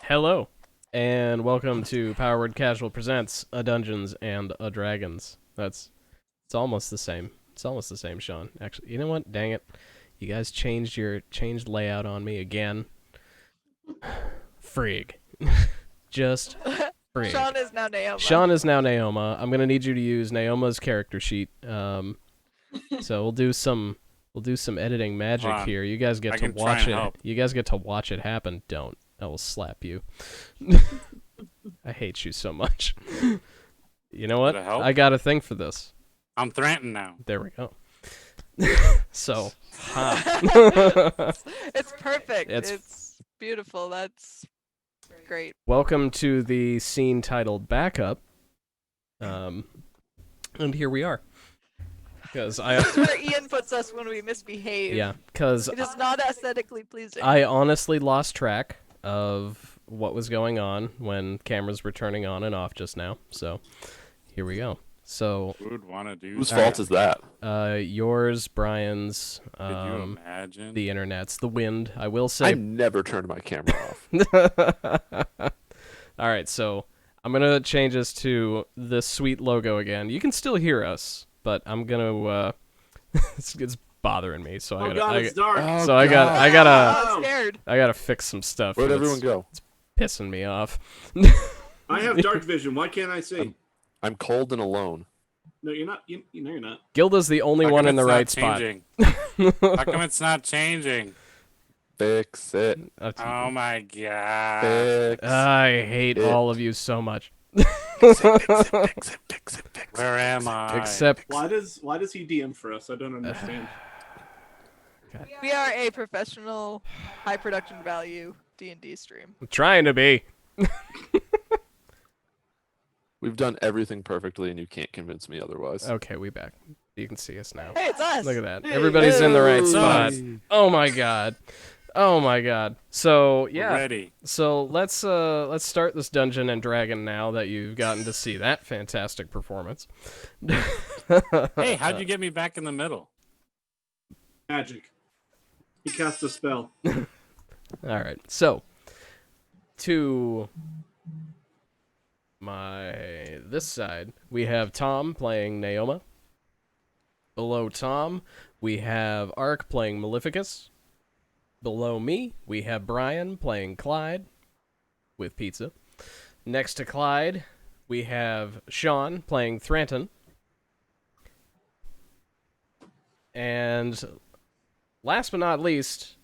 Hello, and welcome to Power Word Casual presents A Dungeons and a Dragons. It's almost the same. It's almost the same, Sean. Actually, you know what? Dang it, you guys changed layout on me again. Frig, just frig. Sean is now Naoma. Sean is now Naoma. I'm gonna need you to use Naoma's character sheet. So we'll do some editing magic here. You guys get to watch it. You guys get to watch it happen. Don't. I will slap you. I hate you so much. You know what? I got a thing for this. I'm threatened now. There we go. So, it's perfect. It's beautiful. That's great. Welcome to the scene titled Backup. And here we are. Because This is where Ian puts us when we misbehave. Yeah, because it is not aesthetically pleasing. I honestly lost track of what was going on when cameras were turning on and off just now. So, here we go. So, whose fault is that? Yours, Brian's. Could you imagine? The internet's, the wind. I will say. I never turned my camera off. All right, so I'm gonna change this to the sweet logo again. You can still hear us, but I'm gonna. It's bothering me, so I gotta fix some stuff. Where'd everyone go? It's pissing me off. I have dark vision. Why can't I see? I'm cold and alone. No, you're not. You know you're not. Gilda's the only How one come in the it's not right spot. changing? How come it's not changing? Fix it. Oh my god. Fix I hate it. all of you so much. Fix it. Where am I? Except Why does he DM for us? I don't understand. We are a professional, high production value D&D stream. I'm trying to be. We've done everything perfectly, and you can't convince me otherwise. Okay, we back. You can see us now. Hey, it's us. Look at that. Everybody's in the right Hey. spot. Oh my god. Oh my god. So yeah. Ready. So let's start this Dungeon and Dragon now that you've gotten to see that fantastic performance. Hey, how'd you get me back in the middle? Magic. He cast a spell. All right. So to this side, we have Tom playing Naoma. Below Tom, we have Ark playing Maleficus. Below me, we have Brian playing Clyde with pizza. Next to Clyde, we have Sean playing Thranton. And last but not least,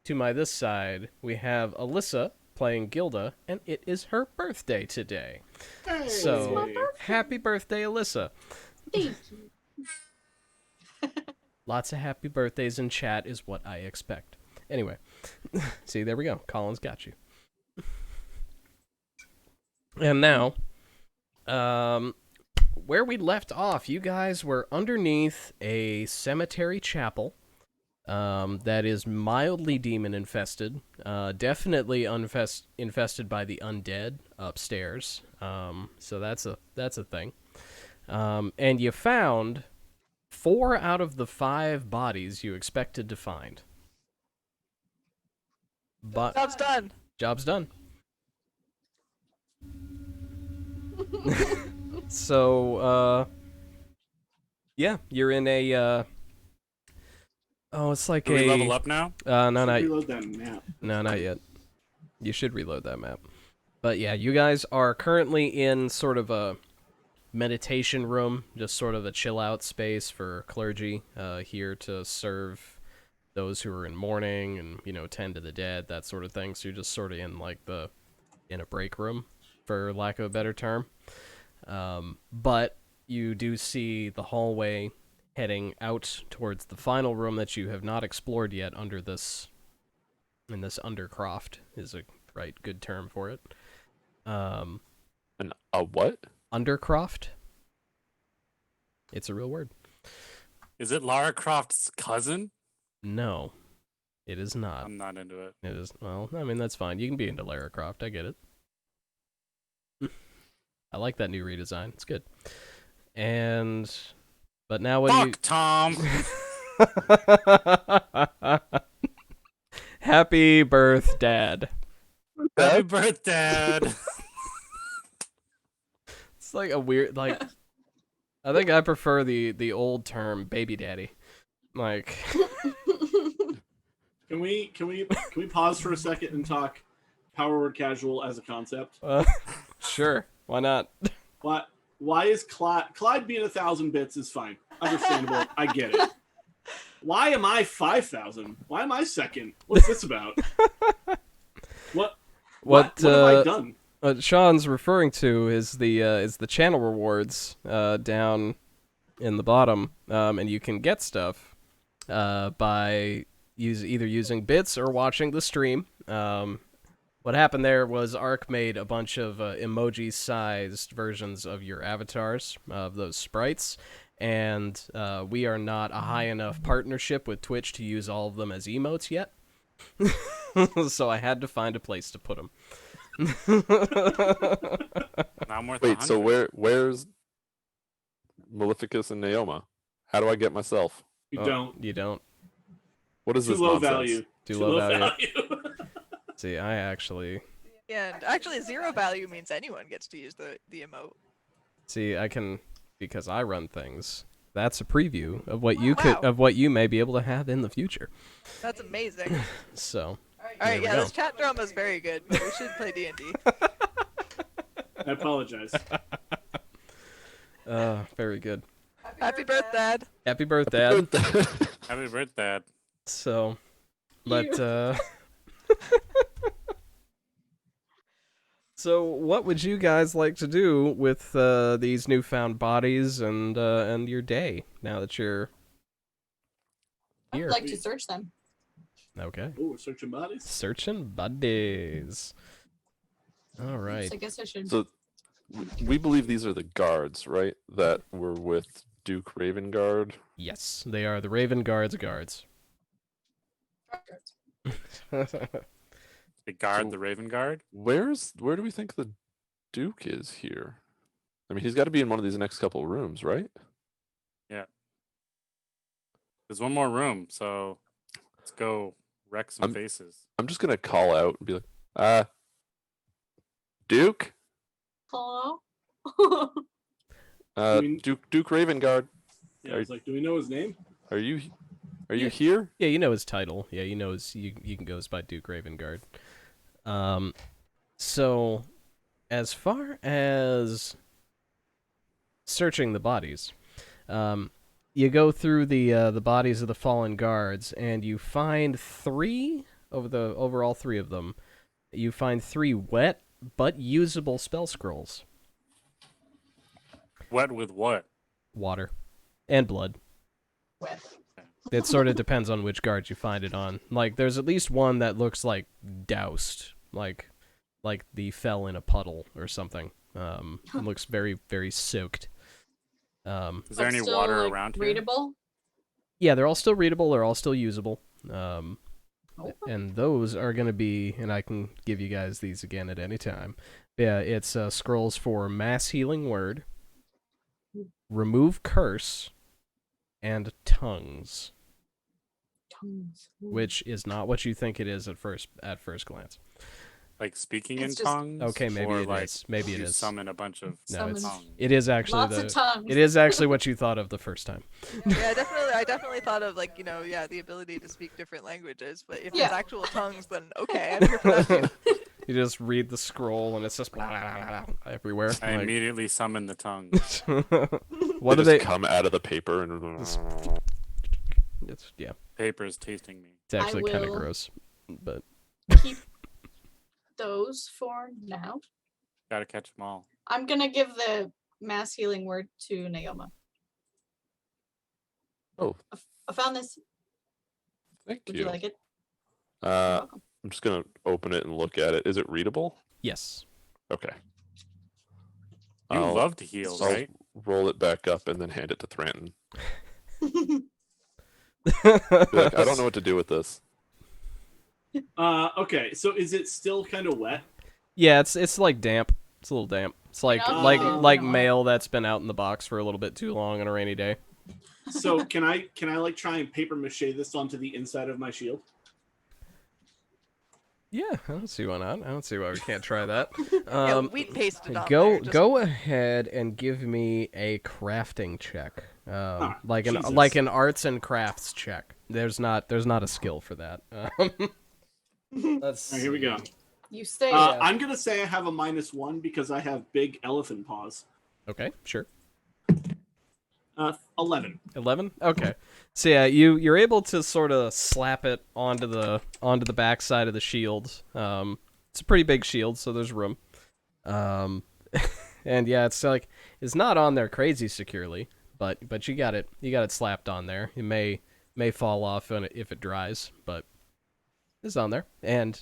to my this side, we have Alyssa playing Gilda, and it is her birthday today. Hey. So, happy birthday, Alyssa. Thank you. Lots of happy birthdays in chat is what I expect. Anyway, see, there we go. Colin's got you. And now, where we left off, you guys were underneath a cemetery chapel that is mildly demon-infested, definitely infested by the undead upstairs. So that's a thing. And you found 4 out of the 5 bodies you expected to find. But Job's done. Job's done. So, yeah, you're in a, it's like Do we level up now? No, not Reload that map. No, not yet. You should reload that map. But yeah, you guys are currently in sort of a meditation room, just sort of a chill-out space for clergy here to serve those who are in mourning and, tend to the dead, that sort of thing. So you're just sort of in, in a break room, for lack of a better term. But you do see the hallway heading out towards the final room that you have not explored yet in this undercroft is a good term for it. A what? Undercroft? It's a real word. Is it Lara Croft's cousin? No, it is not. I'm not into it. It is, well, I mean, that's fine. You can be into Lara Croft. I get it. I like that new redesign. It's good. But now what do you... Tom! Happy birth, Dad. Happy birthday, Dad! It's like a weird, I think I prefer the old term, baby daddy. Like... Can we pause for a second and talk power word casual as a concept? Sure, why not? Why is Clyde being 1,000 bits is fine, understandable. I get it. Why am I 5,000? Why am I second? What's this about? What have I done? What Sean's referring to is the channel rewards down in the bottom, and you can get stuff by either using bits or watching the stream. What happened there was Ark made a bunch of emoji-sized versions of your avatars, of those sprites, and we are not a high enough partnership with Twitch to use all of them as emotes yet. So I had to find a place to put them. Wait, so where's Maleficus and Naoma? How do I get myself? You don't. You don't. What is Too this low nonsense? value. Too low value. See, I actually... Yeah, and actually 0 value means anyone gets to use the emote. See, I can... Because I run things. That's a preview of what you Wow. of what you may be able to have in the future. That's amazing. So... Alright, we yeah, go. this chat drama is very good, but we should play D&D. I apologize. Very good. Happy birthday. Happy birthday. Happy birthday. So, but so what would you guys like to do with these newfound bodies and your day now that you're here? I'd like to search them. Okay. Oh, we're searching bodies. Searching bodies. All right. So I guess I should. So we believe these are the guards, right? That were with Duke Ravengard. Yes, they are the Raven Guard's guards. The guard, the Raven Guard. Where do we think the Duke is here? I mean, he's got to be in one of these next couple rooms, right? There's one more room, so let's go wreck some faces. I'm just gonna call out and be like, Duke? Hello? Duke Ravengard. Yeah, I was like, do we know his name? Are you here? Yeah, you know his title. Yeah, you know you can go by Duke Ravengard. So as far as searching the bodies, you go through the bodies of the fallen guards, and you find overall three of them. You find 3 wet but usable spell scrolls. Wet with what? Water and blood. Wet. It sort of depends on which guard you find it on. Like, there's at least one that looks like doused, like the fell in a puddle or something. It looks very, very soaked. Is there any still, water like, around here? readable? Yeah, they're all still readable. They're all still usable. Oh. And those are going to be, and I can give you guys these again at any time. Yeah, it's scrolls for Mass Healing Word, Remove Curse, and Tongues, Tongues. Ooh. which is not what you think it is at first glance. Like speaking It's in just- tongues? Okay, maybe or it like is. Maybe it you is. summon a bunch of No, Summon. tongues. it is actually Lots of tongues. It is actually what you thought of the first time. Yeah, I definitely thought of like, the ability to speak different languages, but if Yeah. it's actual tongues, then okay, I'm here for that too. You just read the scroll and it's just blah, blah, blah, blah, everywhere. I Like, immediately summon the tongues. what do they they? just come out of the paper and Yeah, Paper's tasting me. it's actually kind of will- gross, but Keep those for now. Gotta catch them all. I'm gonna give the mass healing word to Naoma. Oh. I found this. thank Would you. you like it? You're Uh, welcome. I'm just gonna open it and look at it. Is it readable? yes. Okay. You I'll- love to heal, I'll right? roll it back up and then hand it to Thranton. Be like, I don't know what to do with this. Okay, so is it still kind of wet? Yeah, it's like damp. It's a little damp. It's like You know, like you know. mail that's been out in the box for a little bit too long on a rainy day. So can I like try and paper mache this onto the inside of my shield? Yeah, I don't see why not. I don't see why we can't try that. Yeah, wheat pasted on Go there, just- go ahead and give me a crafting check. Like Jesus. an arts and crafts check. There's not a skill for that. Let's All right, here we go. You stay. I'm gonna say I have a -1 because I have big elephant paws. Okay, sure. 11. 11? Okay. So yeah, you're able to sort of slap it onto the back side of the shield. It's a pretty big shield, so there's room. And yeah, it's not on there crazy securely, but you got it slapped on there. It may fall off if it dries, but it's on there. And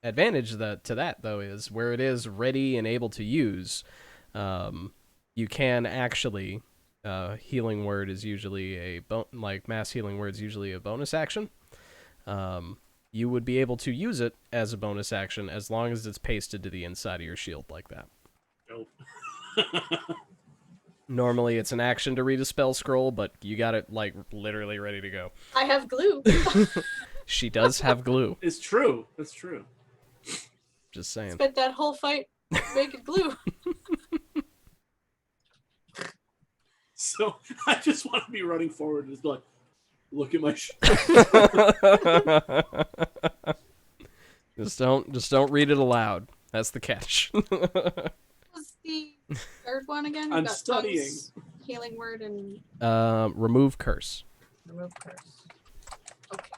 advantage to that though is where it is ready and able to use, you can actually healing word is usually mass healing word is usually a bonus action. You would be able to use it as a bonus action as long as it's pasted to the inside of your shield like that. Nope. Normally it's an action to read a spell scroll, but you got it like literally ready to go. I have glue. She does have glue. It's true. It's true. Just saying. Spent that whole fight making glue. So I just want to be running forward and just be like, look at my Just don't read it aloud. That's the catch. What's the third one again? You I'm got studying. tongues. healing word and Remove curse. remove curse. Okay,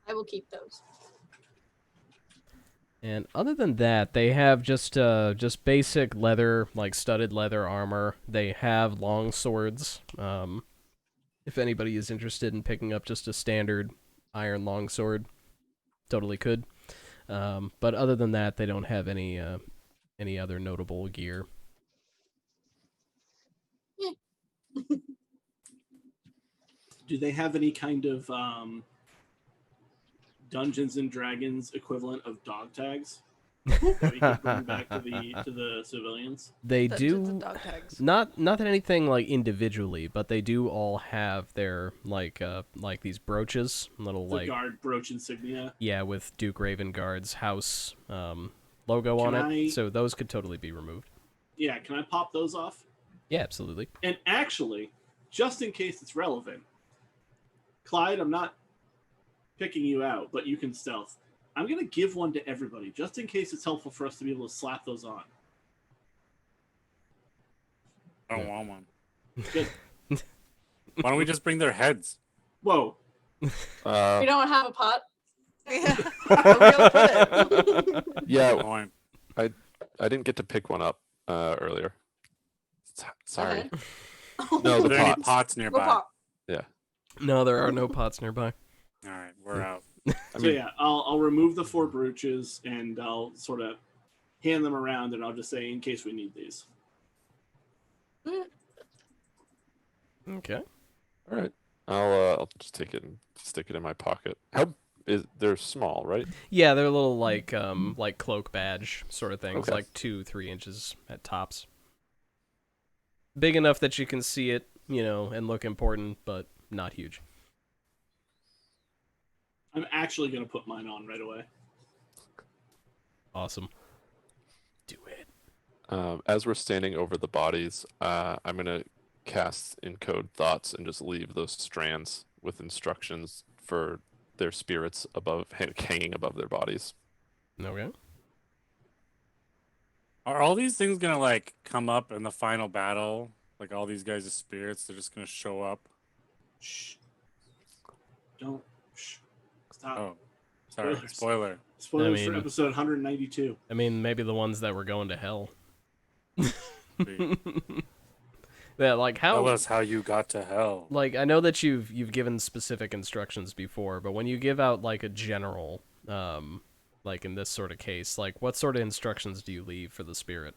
I will keep those. And other than that, they have just basic leather, like studded leather armor. They have long swords. If anybody is interested in picking up just a standard iron longsword, totally could. But other than that, they don't have any other notable gear. Do they have any kind of Dungeons and Dragons equivalent of dog tags that we could bring back to the civilians? They Dungeons do and dog tags. not anything like individually, but they do all have their like these brooches, little The like guard brooch insignia. yeah, with Duke Ravengard's house logo on it. So those could totally be removed. Yeah, can I pop those off? Yeah, absolutely. And actually, just in case it's relevant, Clyde, I'm not picking you out, but you can stealth. I'm going to give one to everybody, just in case it's helpful for us to be able to slap those on. I don't want one. Good. Why don't we just bring their heads? Whoa. We don't have a pot. Yeah. Where we gonna put it? Yeah, Point. I didn't get to pick one up earlier. Sorry. Okay. No, Are the there any pots. pots No nearby? pot. No, there are no pots nearby. All right, we're out. I So mean, yeah, I'll remove the 4 brooches and I'll sort of hand them around and I'll just say in case we need these. Okay. all right. I'll just take it and stick it in my pocket. They're small, right? Yeah, they're little like cloak badge sort of things, Okay. like 2-3 inches at tops. Big enough that you can see it, and look important, but not huge. I'm actually going to put mine on right away. Awesome. Do it. As we're standing over the bodies, I'm gonna cast encode thoughts and just leave those strands with instructions for their spirits hanging above their bodies. Okay. Are all these things gonna like come up in the final battle? Like all these guys' spirits, they're just gonna show up. Shh. Don't. Shh. Stop. Oh, sorry, Spoilers. spoiler. Spoilers I for mean- episode 192. I mean, maybe the ones that were going to hell. Sweet. Yeah, like how? Tell us how you got to hell. Like I know that you've given specific instructions before, but when you give out like a general, like in this sort of case, like what sort of instructions do you leave for the spirit?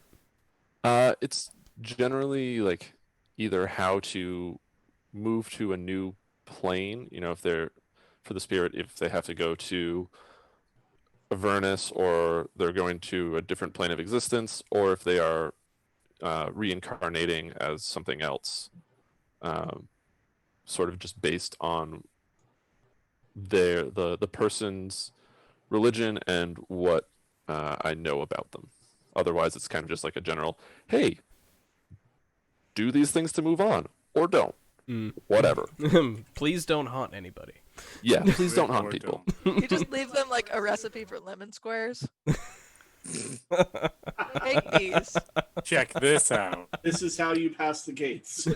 It's generally like either how to move to a new plane, if they're for the spirit, if they have to go to Avernus or they're going to a different plane of existence, or if they are reincarnating as something else, sort of just based on the person's religion and what I know about them. Otherwise, it's kind of just like a general, hey, do these things to move on, or don't. Whatever. Please don't haunt anybody. Yeah, please don't haunt Or people. You just leave them like a recipe for lemon squares. Make these. Check this out. This is how you pass the gates.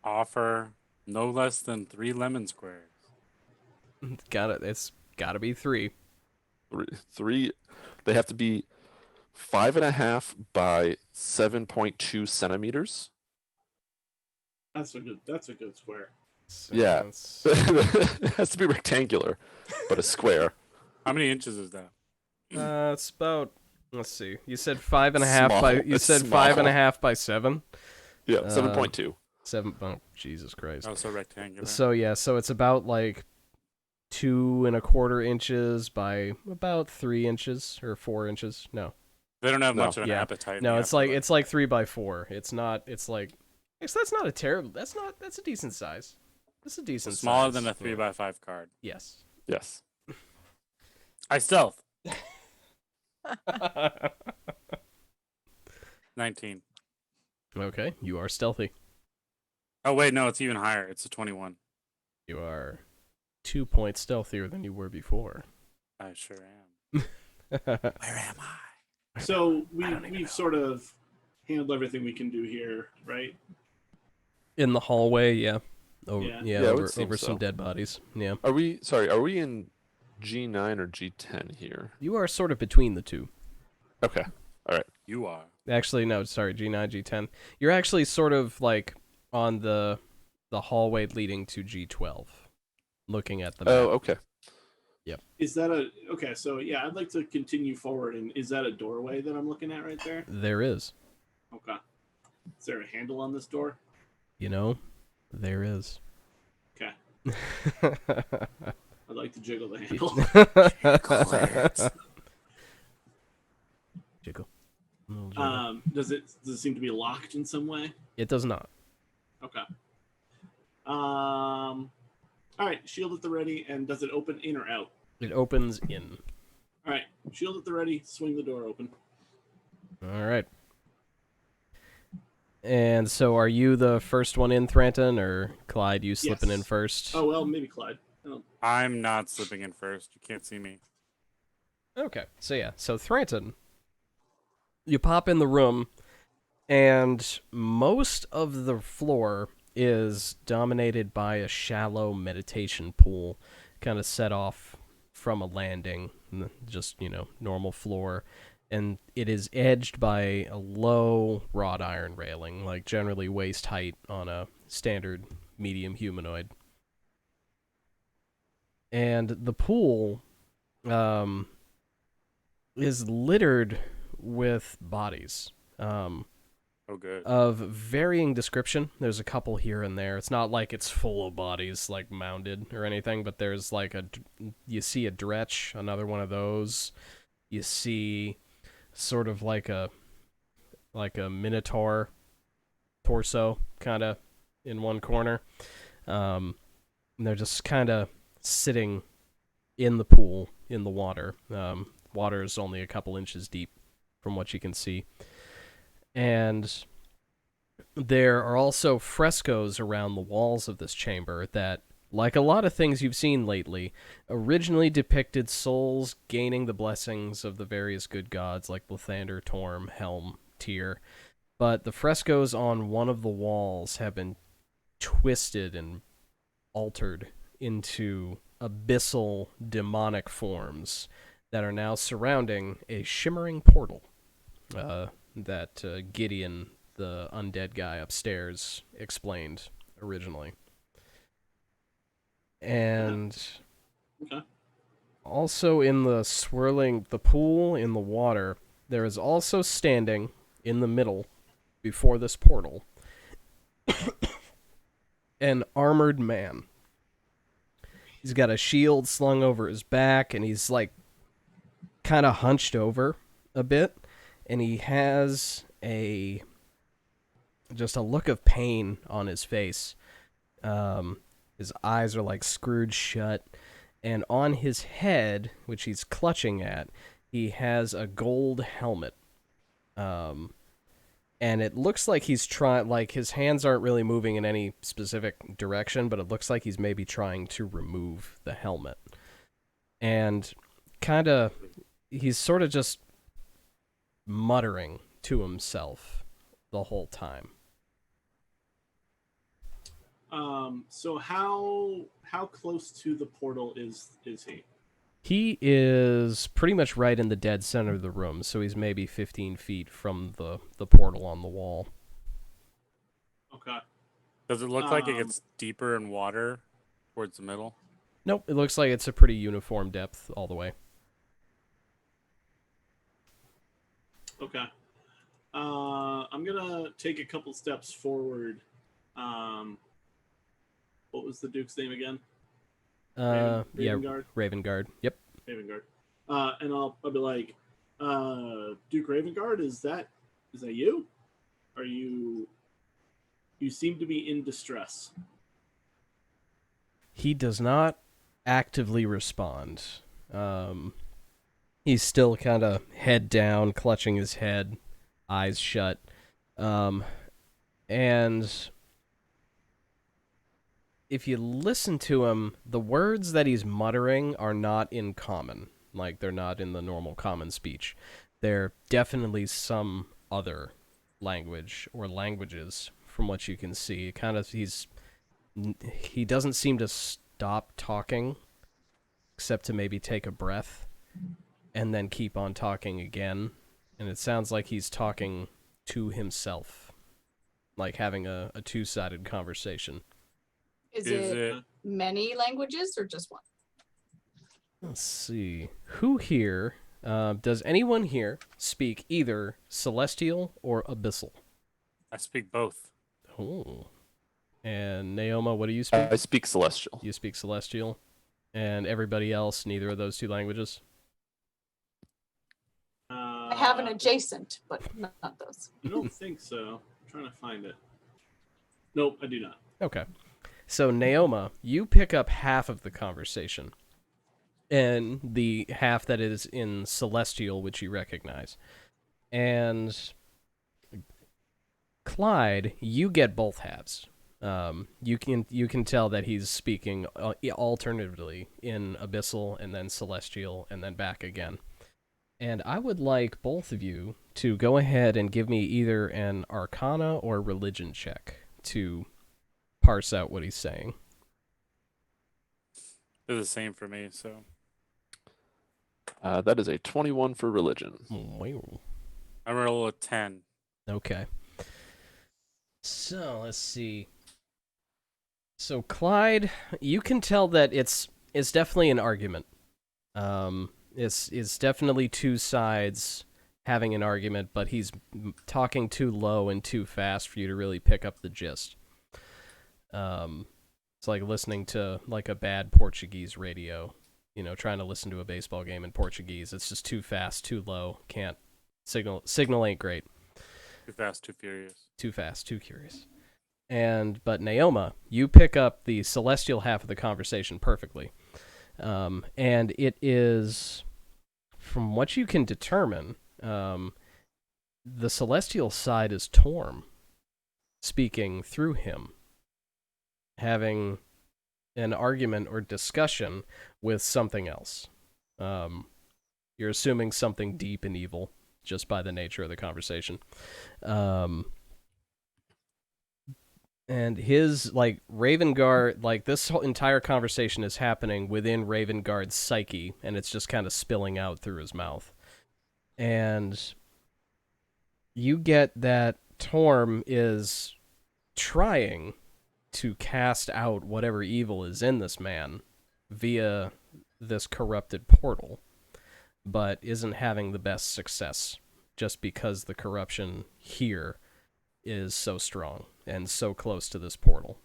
Offer no less than 3 lemon squares. It's gotta be 3. Three. They have to be 5.5 by 7.2 centimeters. That's a good square. So Yeah. that's- It has to be rectangular, but a square. How many inches is that? it's about. Let's see. You said 5.5 by. Small. You It's said small. 5.5 by 7. Yeah, 7.2. 7. Oh, Jesus Christ. Oh, so rectangular. So yeah, so it's about like 2.25 inches by about 3 inches or 4 inches. No, They don't have No. much of an Yeah. appetite. in no, the it's like afterlife. 3 by 4. It's not. It's like. That's not a terrible. That's a decent size. That's a decent. It's smaller size. than a 3 Yeah. by 5 card. Yes. Yes. I stealth. 19. Okay, you are stealthy. Oh wait, no, it's even higher. It's a 21. You are 2 points stealthier than you were before. I sure am. Where am I? So I don't even know. we've sort of handled everything we can do here, right? In the hallway, yeah. Yeah. Yeah, it would over seem some so. dead bodies. Yeah. Are we in G9 or G10 here? You are sort of between the two. Okay. All right. You are. Actually, no, sorry, G9, G10. You're actually sort of like on the hallway leading to G12, looking at the map. Oh, okay. Yep. Is that okay? So yeah, I'd like to continue forward. And is that a doorway that I'm looking at right there? There is. Okay. Is there a handle on this door? You know, there is. Okay. I'd like to jiggle the handle. Jiggle. Little jiggle. Does it seem to be locked in some way? It does not. Okay. All right. Shield at the ready, and does it open in or out? It opens in. All right. Shield at the ready. Swing the door open. All right. And so, are you the first one in, Thranton, or Clyde? You slipping in Yes. first? Oh well, maybe Clyde. Oh. I'm not slipping in first. You can't see me. Okay. So yeah. So Thranton, you pop in the room, and most of the floor is dominated by a shallow meditation pool, kind of set off from a landing, just, normal floor. And it is edged by a low wrought iron railing, like generally waist height on a standard medium humanoid. And the pool is littered with bodies. Oh, good. Of varying description. There's a couple here and there. It's not like it's full of bodies, like mounded or anything, but there's like you see a dretch, another one of those. You see sort of like a minotaur torso, kind of in one corner. And they're just kind of sitting in the pool, in the water. Water is only a couple inches deep from what you can see. And there are also frescoes around the walls of this chamber that, like a lot of things you've seen lately, originally depicted souls gaining the blessings of the various good gods like Lathander, Torm, Helm, Tyr. But the frescoes on one of the walls have been twisted and altered into abyssal demonic forms that are now surrounding a shimmering portal that Gideon, the undead guy upstairs, explained originally. And Okay. also in the pool in the water, there is also standing in the middle before this portal an armored man. He's got a shield slung over his back, and he's like kind of hunched over a bit, and he has just a look of pain on his face. His eyes are like screwed shut, and on his head, which he's clutching at, he has a gold helmet. And it looks like he's trying, like his hands aren't really moving in any specific direction, but it looks like he's maybe trying to remove the helmet. And he's sort of just muttering to himself the whole time. So how close to the portal is he? He is pretty much right in the dead center of the room, so he's maybe 15 feet from the portal on the wall. Okay. Does it look like it gets deeper in water towards the middle? Nope, it looks like it's a pretty uniform depth all the way. Okay. I'm gonna take a couple steps forward. What was the Duke's name again? Ravengard. Ravengard. Yep. Ravengard. And I'll be like, Duke Ravengard, is that you? Are you seem to be in distress? He does not actively respond. He's still kind of head down, clutching his head, eyes shut. And if you listen to him, the words that he's muttering are not in common. Like, they're not in the normal common speech. They're definitely some other language or languages from what you can see. He doesn't seem to stop talking except to maybe take a breath and then keep on talking again. And it sounds like he's talking to himself, like having a two-sided conversation. Is Is it it? many languages or just one? Let's see. Who here, does anyone here speak either Celestial or Abyssal? I speak both. Oh. And Naoma, what do you speak? I speak Celestial. You speak Celestial. And everybody else, neither of those two languages? I have an adjacent, but not those. I don't think so. I'm trying to find it. Nope, I do not. Okay. So, Naoma, you pick up half of the conversation. And the half that is in Celestial, which you recognize. And Clyde, you get both halves. You can tell that he's speaking alternatively in Abyssal and then Celestial and then back again. And I would like both of you to go ahead and give me either an Arcana or Religion check to parse out what he's saying. They're the same for me, so. That is a 21 for Religion. Wow. I roll a 10. Okay. So, let's see. So, Clyde, you can tell that it's definitely an argument. It's definitely two sides having an argument, but he's talking too low and too fast for you to really pick up the gist. It's like listening to like a bad Portuguese radio, trying to listen to a baseball game in Portuguese. It's just too fast, too low. Can't signal ain't great. Too fast, too furious. Too fast, too curious. But Naoma, you pick up the Celestial half of the conversation perfectly. And it is, from what you can determine, the Celestial side is Torm speaking through him, having an argument or discussion with something else. You're assuming something deep and evil just by the nature of the conversation. And his, Ravengard, this whole entire conversation is happening within Ravengard's psyche, and it's just kind of spilling out through his mouth. And you get that Torm is trying to cast out whatever evil is in this man via this corrupted portal, but isn't having the best success just because the corruption here is so strong and so close to this portal.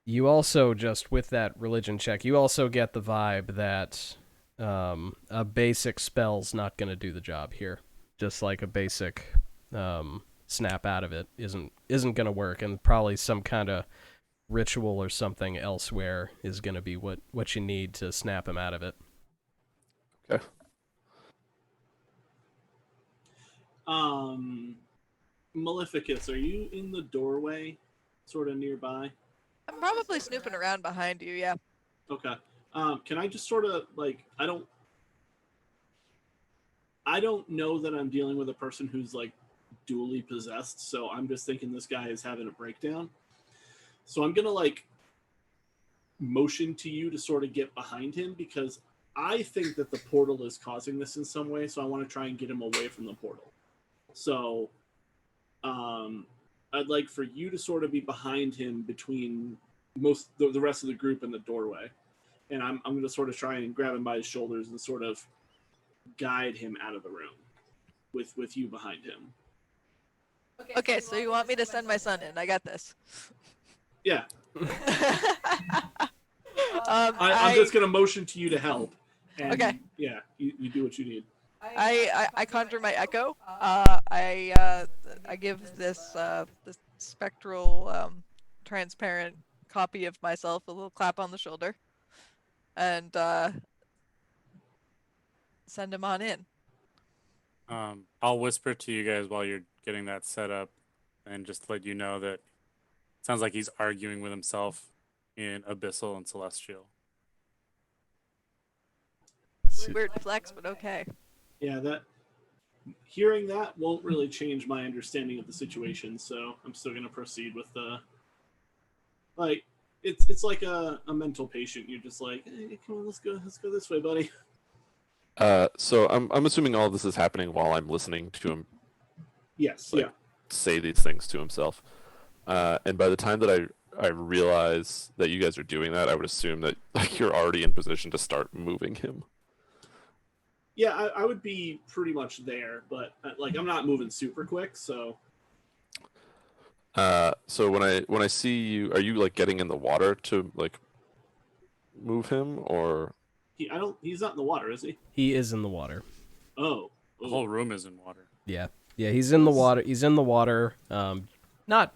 You also, just with that religion check, you also get the vibe that a basic spell's not going to do the job here. Just like a basic snap out of it isn't going to work, and probably some kind of ritual or something elsewhere is going to be what you need to snap him out of it. Okay. Maleficus, are you in the doorway, sort of nearby? I'm probably snooping around behind you, yeah. Okay. Can I just sort of, I don't know that I'm dealing with a person who's, dually possessed, so I'm just thinking this guy is having a breakdown. So I'm going to, motion to you to sort of get behind him, because I think that the portal is causing this in some way, so I want to try and get him away from the portal. So I'd like for you to sort of be behind him between the rest of the group in the doorway. And I'm going to sort of try and grab him by his shoulders and sort of guide him out of the room with you behind him. Okay, so you want me to send my son in? I got this. Yeah. I'm just going to motion to you to help. And Okay. Yeah, you do what you need. I conjure my echo. I give this spectral, transparent copy of myself a little clap on the shoulder, and send him on in. I'll whisper to you guys while you're getting that set up, and just let you know that it sounds like he's arguing with himself in Abyssal and Celestial. Weird flex, but okay. Yeah, hearing that won't really change my understanding of the situation, so I'm still going to proceed with the like. It's like a mental patient. You're just like, hey, come on, let's go this way, buddy. So I'm assuming all this is happening while I'm listening to him Yes, like, say these things to himself. And by the time that I realize that you guys are doing that, I would assume that like you're already in position to start moving him. Yeah, I would be pretty much there, but like I'm not moving super quick, so. So when I see you, are you like getting in the water to like move him, or He's not in the water, is he? He is in the water. Oh, The whole room is in water. Yeah, he's in the water. He's in the water. Not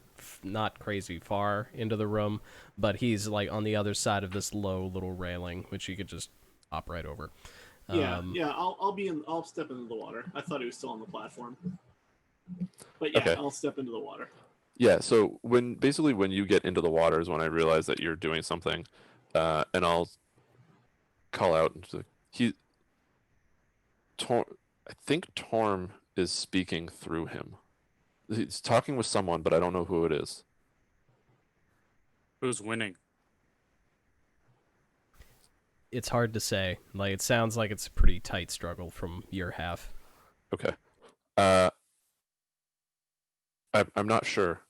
crazy far into the room, but he's like on the other side of this low little railing, which you could just hop right over. Yeah. I'll step into the water. I thought he was still on the platform, but yeah, Okay. I'll step into the water. Yeah, so when you get into the water is when I realize that you're doing something, and I'll call out. I think Torm is speaking through him. He's talking with someone, but I don't know who it is. Who's winning? It's hard to say. Like, it sounds like it's a pretty tight struggle from your half. Okay. I'm not sure.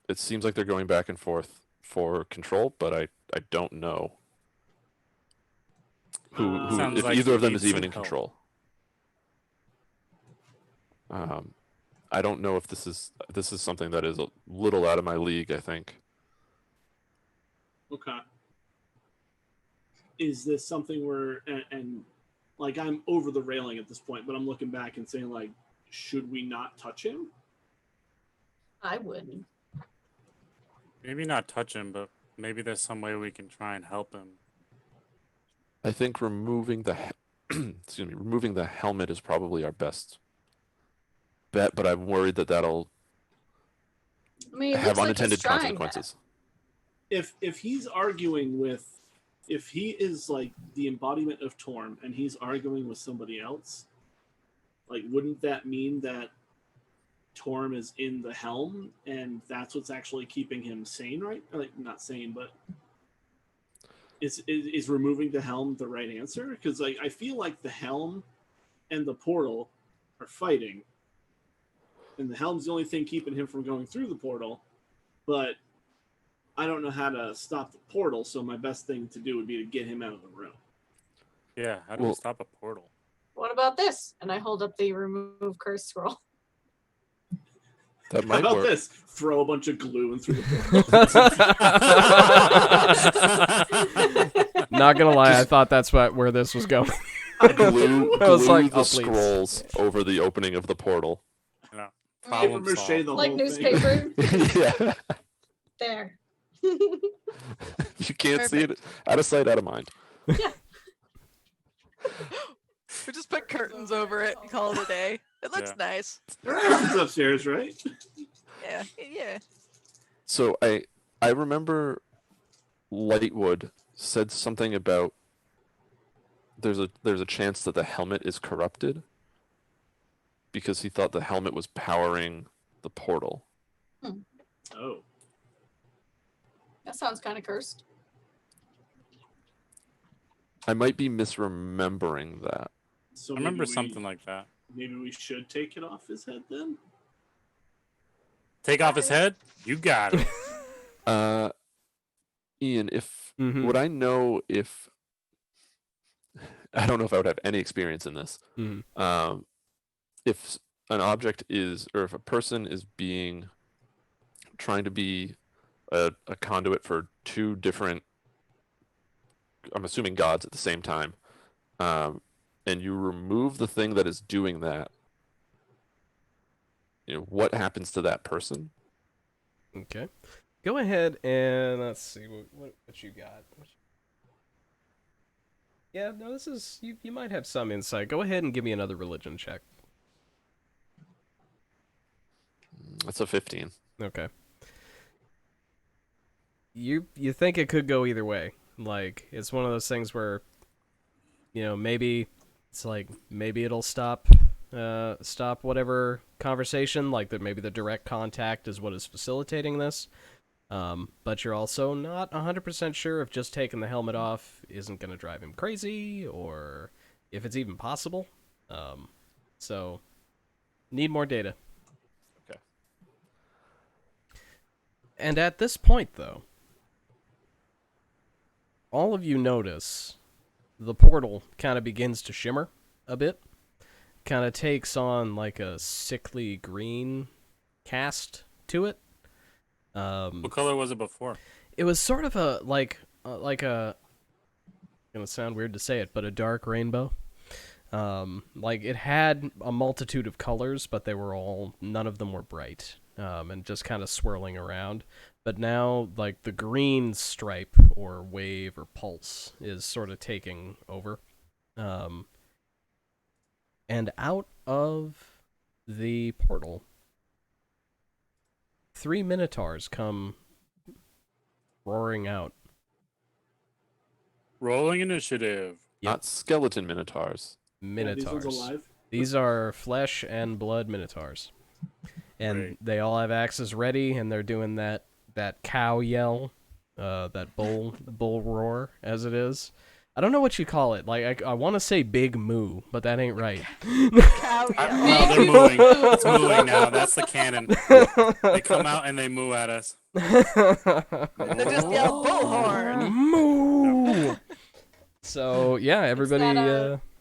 It seems like they're going back and forth for control, but I don't know who Sounds if like either he of them needs is even some in help. control. I don't know if this is something that is a little out of my league, I think. Okay. Is this something where and like I'm over the railing at this point, but I'm looking back and saying like, should we not touch him? I wouldn't. Maybe not touch him, but maybe there's some way we can try and help him. I think removing the removing the helmet is probably our best bet, but I'm worried that that'll I mean, it have looks like he's unintended trying consequences. If he's arguing with, if he is like the embodiment of Torm and he's arguing with somebody else, like wouldn't that mean that Torm is in the helm and that's what's actually keeping him sane, right? Like not sane, but is removing the helm the right answer? Because like I feel like the helm and the portal are fighting, and the helm's the only thing keeping him from going through the portal, but I don't know how to stop the portal, so my best thing to do would be to get him out of the room. Yeah, how do we stop a portal? What about this? And I hold up the remove curse scroll. That How might about work. this? Throw a bunch of glue in through the portal. Not gonna lie, I thought that's where this was going. glue I was like, the oh, please. scrolls over the opening of the portal. No. Paper Problem mache solved. the Like whole newspaper. Yeah. There. You can't see it. Perfect. Out of sight, out of mind. We just put curtains over it and call it a day. It looks Yeah. nice. It's upstairs, right? Yeah. So I remember Lightwood said something about there's a chance that the helmet is corrupted because he thought the helmet was powering the portal. Oh. That sounds kind of cursed. I might be misremembering that. So I remember maybe something like that. Maybe we should take it off his head then? Take off his head? You got it. Ian, if Mhm. would I know if I don't know if I would have any experience in this. Mhm. If an object is, or if a person is trying to be a conduit for two different, I'm assuming gods at the same time, and you remove the thing that is doing that, what happens to that person? Okay. Go ahead and let's see what you got. Yeah, no, this is you might have some insight. Go ahead and give me another religion check. That's a 15. Okay. You think it could go either way. Like, it's one of those things where maybe it's like maybe it'll stop stop whatever conversation, like that maybe the direct contact is what is facilitating this. But you're also not 100% sure if just taking the helmet off isn't going to drive him crazy, or if it's even possible. So, need more data. Okay. And at this point, though, all of you notice the portal kind of begins to shimmer a bit. Kind of takes on like a sickly green cast to it. What color was it before? It was sort of a like a. Gonna sound weird to say it, but a dark rainbow. Like it had a multitude of colors, but none of them were bright, and just kind of swirling around. But now, like the green stripe or wave or pulse is sort of taking over. And out of the portal, 3 minotaurs come roaring out. Rolling initiative. Yep. Not skeleton minotaurs. Minotaurs. Yeah, these ones alive. These are flesh and blood minotaurs. And Great. they all have axes ready, and they're doing that cow yell, that bull roar, as it is. I don't know what you call it. Like, I want to say big moo, but that ain't right. Cow yell. No, they're mooing. It's mooing now. That's the canon. They come out and they moo at us. They just yell bullhorn. Moo! So, yeah, everybody,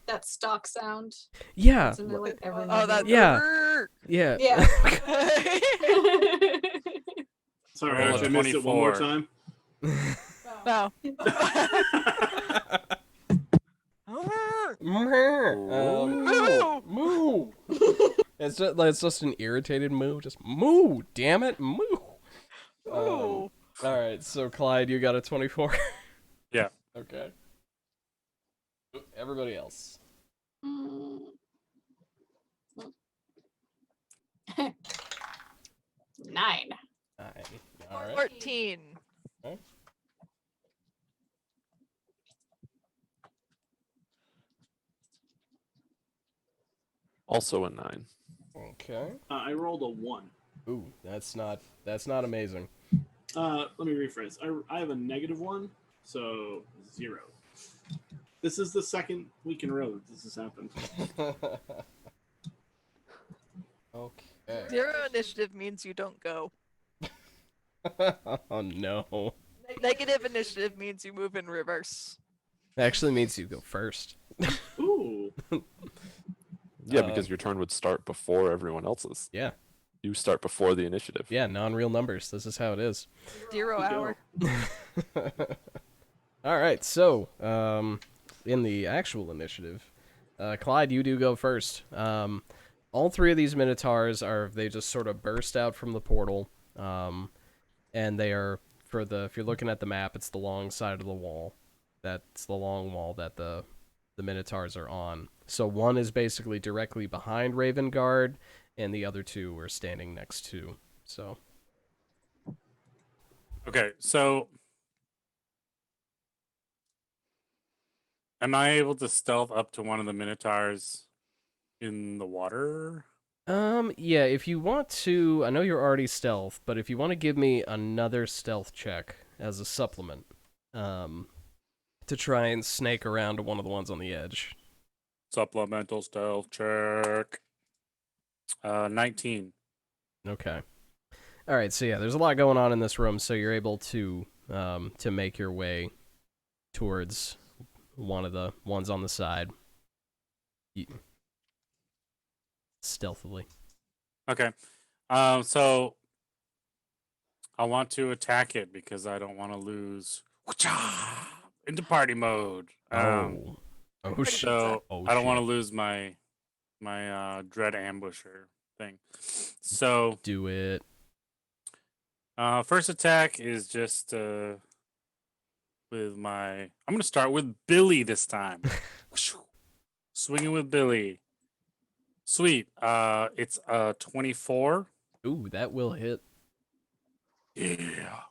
That stock sound. yeah. Isn't it like every Oh, that. Yeah. Yeah. Yeah. Sorry, Roll Ash, a I missed it one more 24. time. No. Moo! Moo! It's just an irritated moo. Just moo! Damn it, moo! Ooh. All right, so Clyde, you got a 24. Yeah. Okay. Everybody else. Mm. 9. All right. 14. Also a 9. Okay. I rolled a 1. Ooh, that's not amazing. Let me rephrase. I have a -1, so 0. This is the second week in a row that this has happened. Okay. 0 initiative means you don't go. Oh no. Negative initiative means you move in reverse. Actually means you go first. Ooh. Yeah, because your turn would start before everyone else's. Yeah. You start before the initiative. Yeah, non-real numbers. This is how it is. 0 hour. All right, so in the actual initiative, Clyde, you do go first. All 3 of these minotaurs they just sort of burst out from the portal, and they are if you're looking at the map, it's the long side of the wall. That's the long wall that the minotaurs are on. So one is basically directly behind Ravengard, and the other 2 are standing next to. So. Okay, so am I able to stealth up to one of the minotaurs in the water? Yeah, if you want to, I know you're already stealth, but if you want to give me another stealth check as a supplement, to try and snake around to one of the ones on the edge. Supplemental stealth check. 19. Okay. All right, so yeah, there's a lot going on in this room, so you're able to make your way towards one of the ones on the side. Stealthily. Okay. So I want to attack it because I don't want to lose into party mode. Oh shit. So Oh, I don't want to shit. lose my dread ambusher thing. So Do it. first attack is just with my. I'm gonna start with Billy this time. Swinging with Billy. Sweet. It's 24. Ooh, that will hit. Yeah.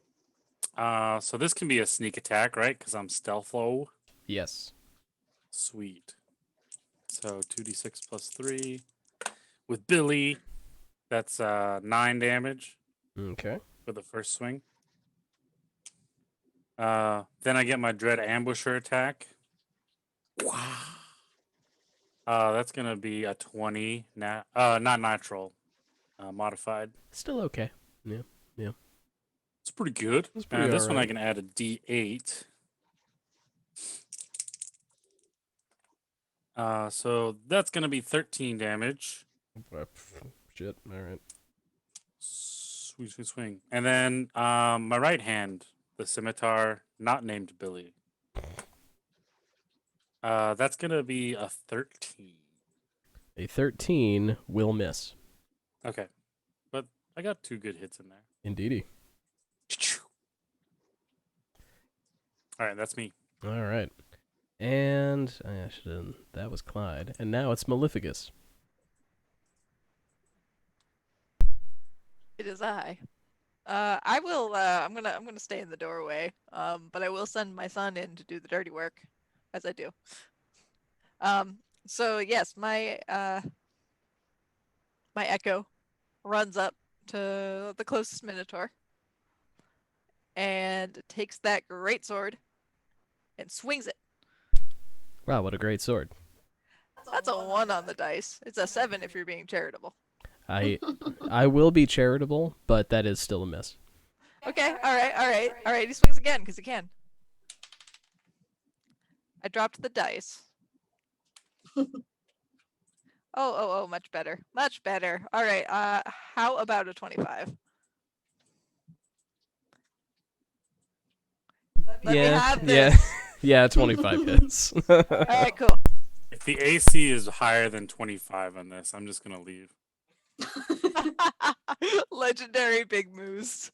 So this can be a sneak attack, right? Because I'm stealth low. Yes. Sweet. So 2d6 plus 3. with Billy. That's 9 damage Okay. for the first swing. Then I get my Dread Ambusher attack. Wow. That's gonna be a 20. Not natural. Modified. Still okay. Yeah. Yeah. It's pretty good. That's pretty This one I alright. can add a D8. So that's gonna be 13 damage. Shit. All right. Sweet, sweet swing. And then my right hand, the scimitar, not named Billy. That's gonna be a 13. A 13 will miss. Okay, but I got 2 good hits in there. Indeedy. All right, that's me. All right. And that was Clyde. And now it's Maleficus. It is I. I will. I'm gonna stay in the doorway. But I will send my son in to do the dirty work, as I do. So yes, my echo runs up to the closest minotaur and takes that great sword and swings it. Wow, what a great sword. That's a 1 on the dice. It's a 7 if you're being charitable. I will be charitable, but that is still a miss. Okay, alright. He swings again, because he can. I dropped the dice. Oh, much better. Much better. Alright, how about a 25? Let me have this. Yeah, 25 hits. Alright, cool. If the AC is higher than 25 on this, I'm just gonna leave. Legendary big moose.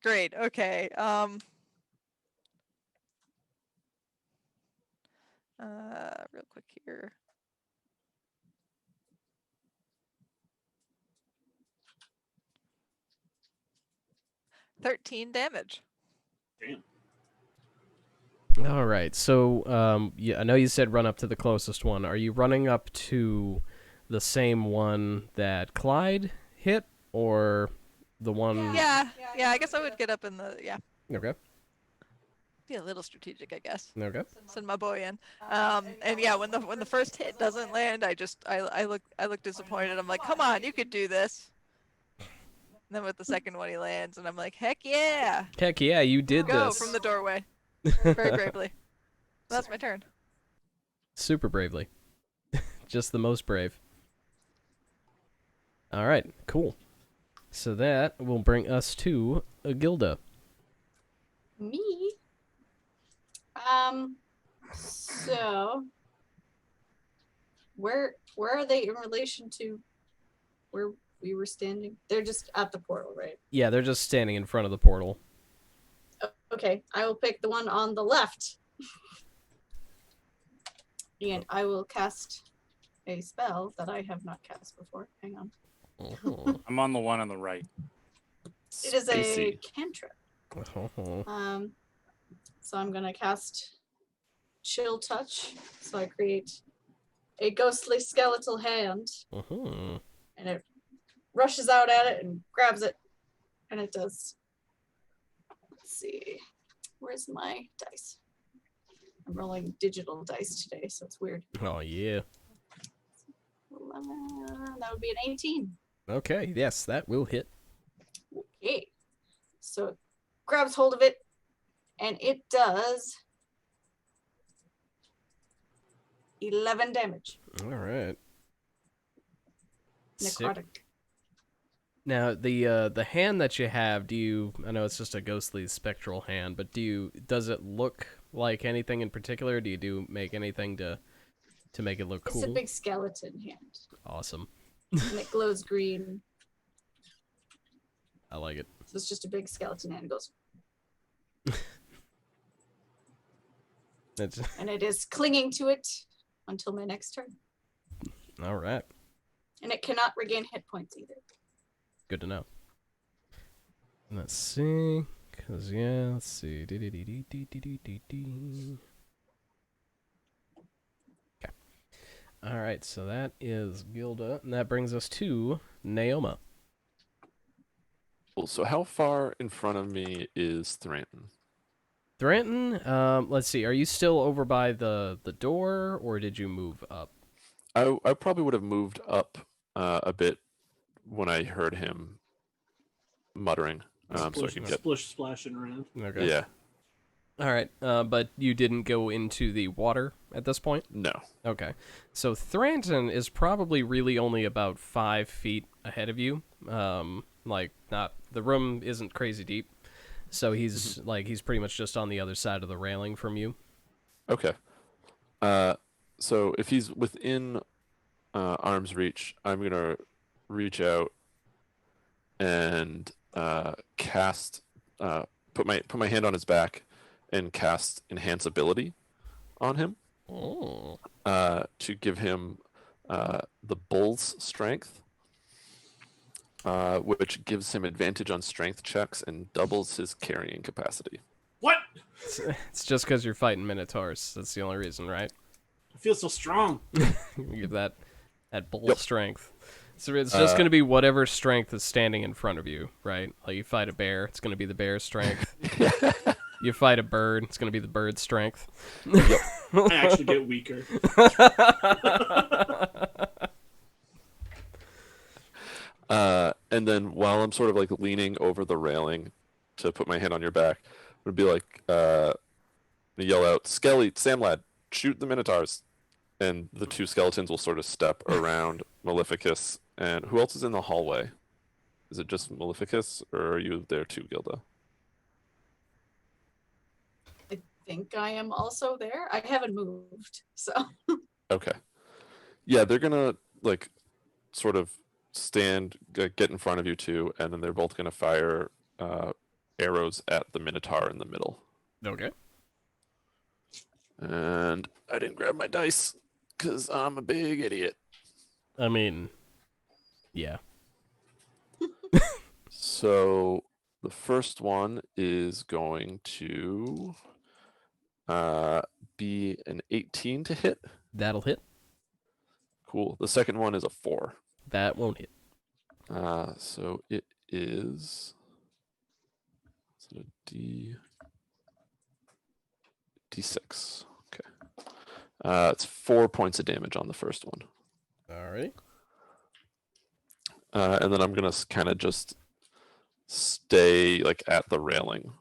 Great. Okay. Real quick here. $13 damage. Damn. All right. So, yeah, I know you said run up to the closest one. Are you running up to the same one that Clyde hit, or the one? Yeah. I guess I would get up in the Okay. Be a little strategic, I guess. Okay. Send my boy in. And yeah, when the first hit doesn't land, I look disappointed. I'm like, come on, you could do this. And then with the second one, he lands, and I'm like, heck yeah! Heck yeah, you did Go this. from the doorway, very bravely. That's my turn. Super bravely. Just the most brave. All right, cool. So that will bring us to Gilda. Me? So where are they in relation to where we were standing? They're just at the portal, right? Yeah, they're just standing in front of the portal. Okay, I will pick the one on the left. And I will cast a spell that I have not cast before. Hang on. Oh. I'm on the one on the right. It is a Spacey. cantrip. Oh. So I'm gonna cast Chill Touch. So I create a ghostly skeletal hand, Oh. and it rushes out at it and grabs it, and it does. Let's see, where's my dice? I'm rolling digital dice today, so it's weird. Oh, yeah. That would be an 18. Okay, yes, that will hit. Okay, so it grabs hold of it, and it does 11 damage. All right. Sick. Necrotic. Now, the hand that you have, I know it's just a ghostly spectral hand, but does it look like anything in particular? Do you make anything to make it look cool? It's a big skeleton hand. Awesome. And it glows green. I like it. So it's just a big skeleton hand. It goes. And it is clinging to it until my next turn. All right. And it cannot regain hit points either. Good to know. Let's see. Let's see. Okay. All right, so that is Gilda, and that brings us to Naoma. Cool. So how far in front of me is Thranton? Thranton, let's see. Are you still over by the door, or did you move up? I probably would have moved up a bit when I heard him muttering, so I could get. Splish splashing around. Okay. Yeah. All right, but you didn't go into the water at this point? No. Okay. So Thranton is probably really only about 5 feet ahead of you. Like, not... The room isn't crazy deep. So he's, he's pretty much just on the other side of the railing from you. Okay. So if he's within arm's reach, I'm gonna reach out and cast, put my hand on his back and cast enhance ability on him. Oh. To give him the bull's strength, which gives him advantage on strength checks and doubles his carrying capacity. What? It's just because you're fighting minotaurs. That's the only reason, right? I feel so strong. You give that bull strength. So it's just Uh, going to be whatever strength is standing in front of you, right? Like you fight a bear, it's going to be the bear's strength. You fight a bird, it's going to be the bird's strength. I actually get weaker. And then while I'm sort of like leaning over the railing to put my hand on your back, it would be like yell out, "Skelly, Sam lad, shoot the minotaurs!" And the two skeletons will sort of step around Maleficus. And who else is in the hallway? Is it just Maleficus, or are you there too, Gilda? I think I am also there. I haven't moved, so. Okay. Yeah, they're gonna like sort of stand, get in front of you two, and then they're both gonna fire arrows at the minotaur in the middle. Okay. And I didn't grab my dice because I'm a big idiot. I mean, yeah. So the first one is going to be an 18 to hit. That'll hit. Cool. The second one is a 4. That won't hit. So it is a D6. Okay. It's 4 points of damage on the first one. All right. And then I'm gonna kind of just stay like at the railing.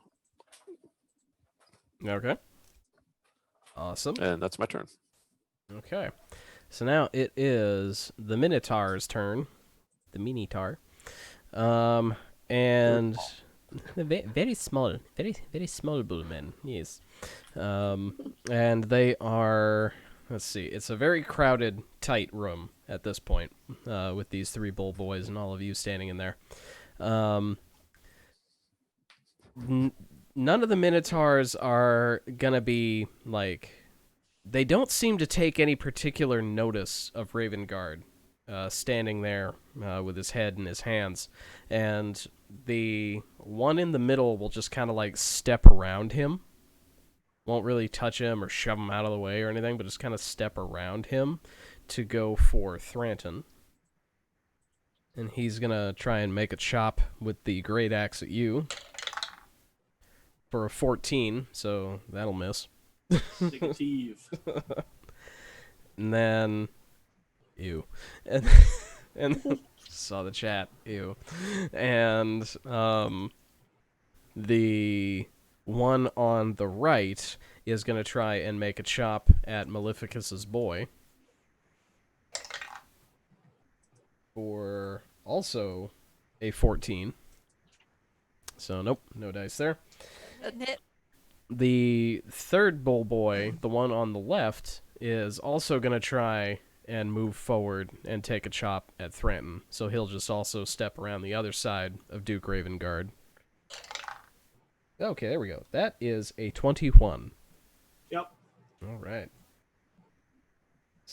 Okay. Awesome. And that's my turn. Okay. So now it is the Minotaur's turn. The Minotaur. And very small, very small bullmen, yes. And they are, let's see, it's a very crowded, tight room at this point, with these 3 bull boys and all of you standing in there. None of the Minotaurs are gonna be, like, they don't seem to take any particular notice of Ravengard standing there with his head in his hands. And the one in the middle will just kind of, like, step around him. Won't really touch him or shove him out of the way or anything, but just kind of step around him to go for Thranton. And he's gonna try and make a chop with the great axe at you. For a 14, so that'll miss. Negative. And then, ew, and saw the chat, ew, and the one on the right is gonna try and make a chop at Maleficus's boy for also a 14. So nope, no dice there. Doesn't hit. The third bull boy, the one on the left, is also going to try and move forward and take a chop at Thranton. So he'll just also step around the other side of Duke Ravengard. Okay, there we go. That is a 21. Yep. All right.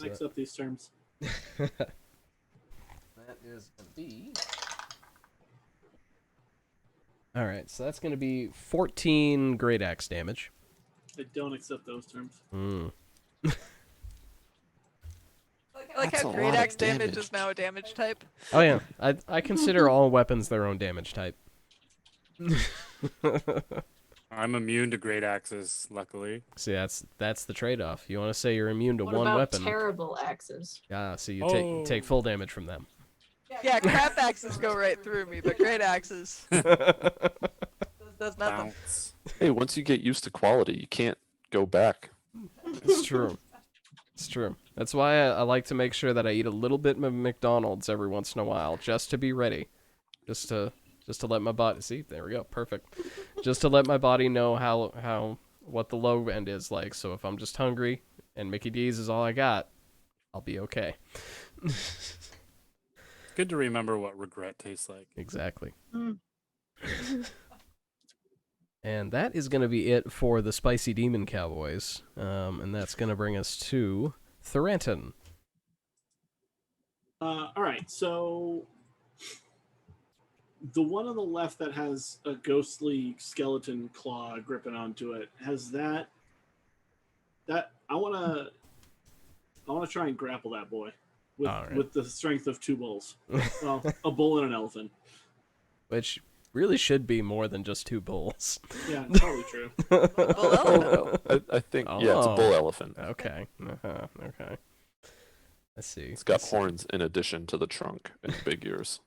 I accept these terms. That is a D. All right, so that's going to be 14 great axe damage. I don't accept those terms. Mm. Like I like That's how a great lot of axe damage damage. is now a damage type. Oh yeah, I consider all weapons their own damage type. I'm immune to great axes, luckily. See, that's the trade-off. You want to say you're immune to What one about weapon? terrible axes? So you Oh. take full damage from them. Yeah, crap axes go right through me, but great axes does nothing. Bounce. Hey, once you get used to quality, you can't go back. It's true. It's true. That's why I like to make sure that I eat a little bit of McDonald's every once in a while, just to be ready, just to let my body see. There we go, perfect. Just to let my body know how what the low end is like. So if I'm just hungry and Mickey D's is all I got, I'll be okay. Good to remember what regret tastes like. Exactly. Mm. And that is going to be it for the Spicy Demon Cowboys. And that's going to bring us to Thurenton. All right, so the one on the left that has a ghostly skeleton claw gripping onto it has that. I want to try and grapple that boy with the strength of 2 bulls. Well, a bull and an elephant. Which really should be more than just 2 bulls. Yeah, totally true. Oh, no. I think, yeah, it's a bull elephant. Okay. Okay. Let's see. It's got horns in addition to the trunk and big ears.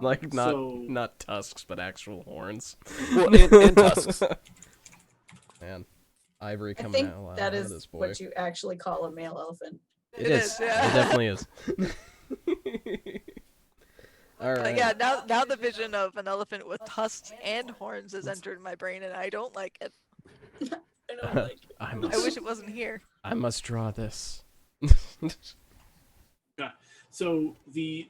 Like, so, not tusks, but actual horns. Well, and tusks. Man, ivory I coming think out that of is this boy. what you actually call a male elephant. It is. Yeah. It definitely is. All right. Yeah, now the vision of an elephant with tusks and horns has entered my brain, and I don't like it. I don't like it. I wish it wasn't here. I must draw this. yeah. So the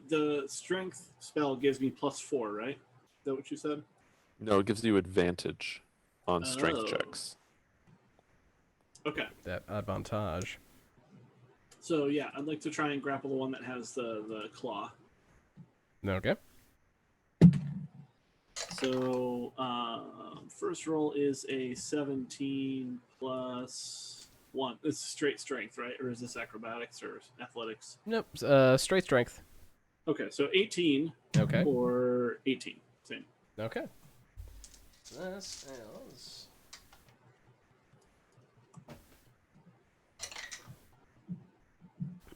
strength spell gives me +4, right? Is that what you said? No, it gives you advantage on strength Oh. checks. Okay. That advantage. So yeah, I'd like to try and grapple the one that has the claw. Okay. So first roll is a 17 plus 1. It's straight strength, right? Or is this acrobatics or athletics? Nope. Straight strength. Okay, so 18 Okay. or 18. Same. Okay. This is...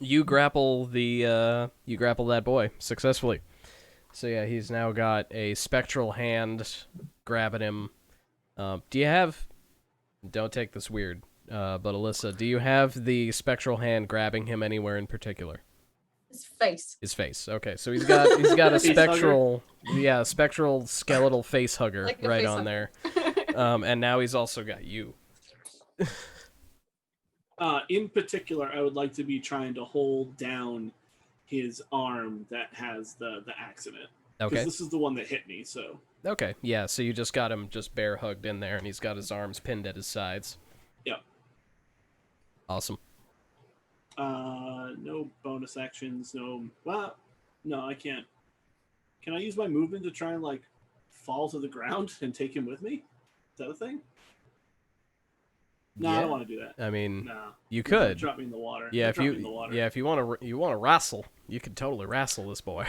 You grapple that boy successfully. So yeah, he's now got a spectral hand grabbing him. Do you have... Don't take this weird, but Alyssa, do you have the spectral hand grabbing him anywhere in particular? His face. His face. Okay, so he's got a Face spectral, spectral skeletal face hugger Like a right face on hugger. there. And now he's also got you. In particular, I would like to be trying to hold down his arm that has the axe in it. Okay. Because this is the one that hit me, so... Okay, yeah, so you just got him just bear hugged in there, and he's got his arms pinned at his sides. Yep. Awesome. No bonus actions, no... Well, no, I can't. Can I use my movement to try and, like, fall to the ground and take him with me? Is that a thing? No, I don't want to do that. I mean, No. you could. Drop me in the water. Yeah, Drop me in the water. if you want to wrestle, you could totally wrestle this boy.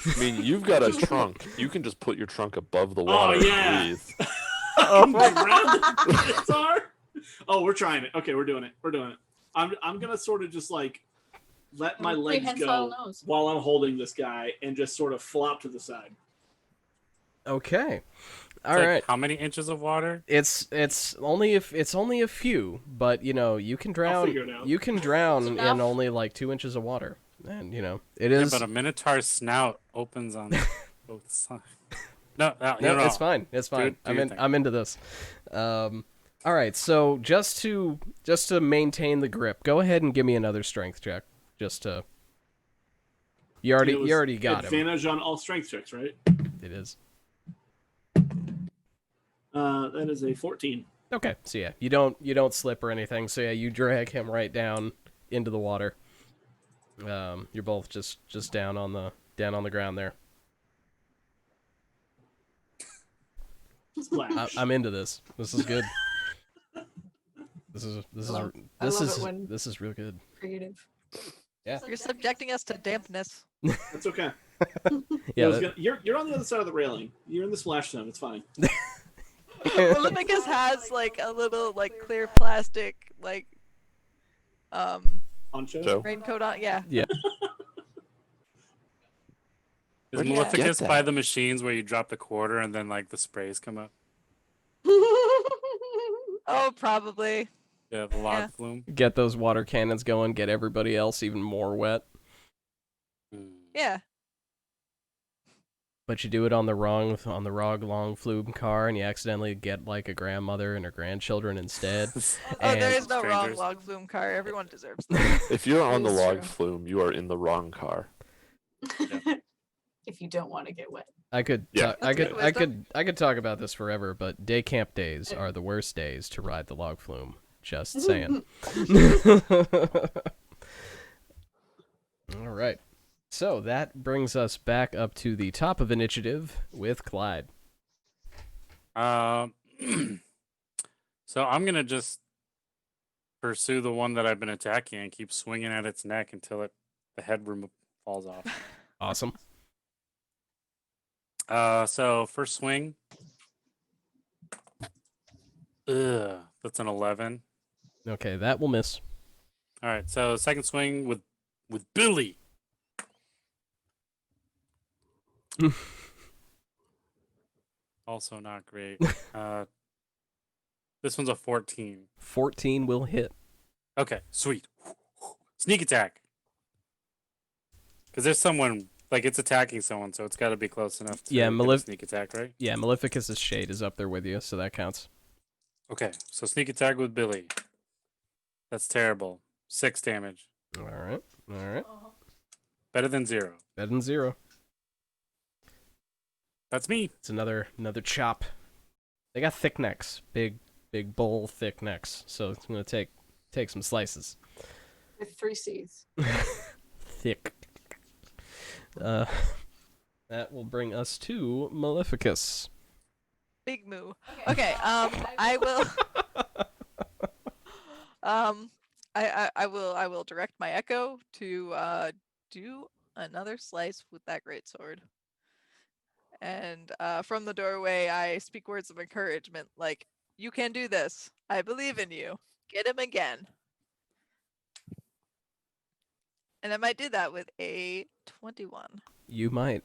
I mean, you've got a trunk. You can just put your trunk above the water yeah. and breathe. Oh my god! Oh, we're trying it. Okay, we're doing it. I'm gonna sort of just like let my legs go while I'm holding this guy and just sort of flop to the side. Okay. All It's right. like, how many inches of water? It's only a few, but you can drown. figure it out. You can drown Enough. in only like 2 inches of water, and it Yeah, is. but a minotaur's snout opens on both sides. No, It's fine. It's fine. Do your thing. I'm into this. All right. So just to maintain the grip, go ahead and give me another strength check. Just to. You already got him. Advantage on all strength checks, right? It is. That is a 14. Okay. So yeah, you don't slip or anything. So yeah, you drag him right down into the water. You're both just down on the ground there. Splash. I'm into this. This is good. This is This love is it when this is real good. creative. Yeah. You're subjecting us to dampness. That's okay. Yeah. You're on the other side of the railing. You're in the splash zone. It's fine. Olympicus has like a little like clear plastic like Poncho. Joe? raincoat on. Yeah. Yeah. Is Where'd you Yeah. get Maleficus by that? the machines where you drop the quarter and then like the sprays come up? Oh, probably. Yeah, the log flume. Get those water cannons going. Get everybody else even more wet. Yeah. But you do it on the wrong long flume car, and you accidentally get like a grandmother and her grandchildren instead. Oh, there And- is no wrong Strangers. log flume car. Everyone deserves that. If you're on the is log true. flume, you are in the wrong car. If you don't want to get wet. I could, Yeah. ta- I That's could, good I could, wisdom. I could talk about this forever, but day camp days are the worst days to ride the log flume. Just saying. All right. So that brings us back up to the top of initiative with Clyde. So I'm gonna just pursue the one that I've been attacking and keep swinging at its neck until the head falls off. Awesome. So first swing. That's an 11. Okay, that will miss. All right, so second swing with Billy. Also not great. This one's a 14. 14 will hit. Okay, sweet. Sneak attack. Because there's someone, like, it's attacking someone, so it's got to be close enough to Yeah, get a sneak attack, right? Yeah, Maleficus's shade is up there with you, so that counts. Okay, so sneak attack with Billy. That's terrible. 6 damage. All right. All right. Better than 0. Better than 0. That's me. It's another chop. They got thick necks, big bull thick necks. So it's gonna take some slices. With 3 C's. Thick. That will bring us to Maleficus. Big moo. Okay. I will. I will direct my echo to do another slice with that greatsword. And from the doorway, I speak words of encouragement, like, "You can do this. I believe in you. Get him again." And I might do that with a 21. You might.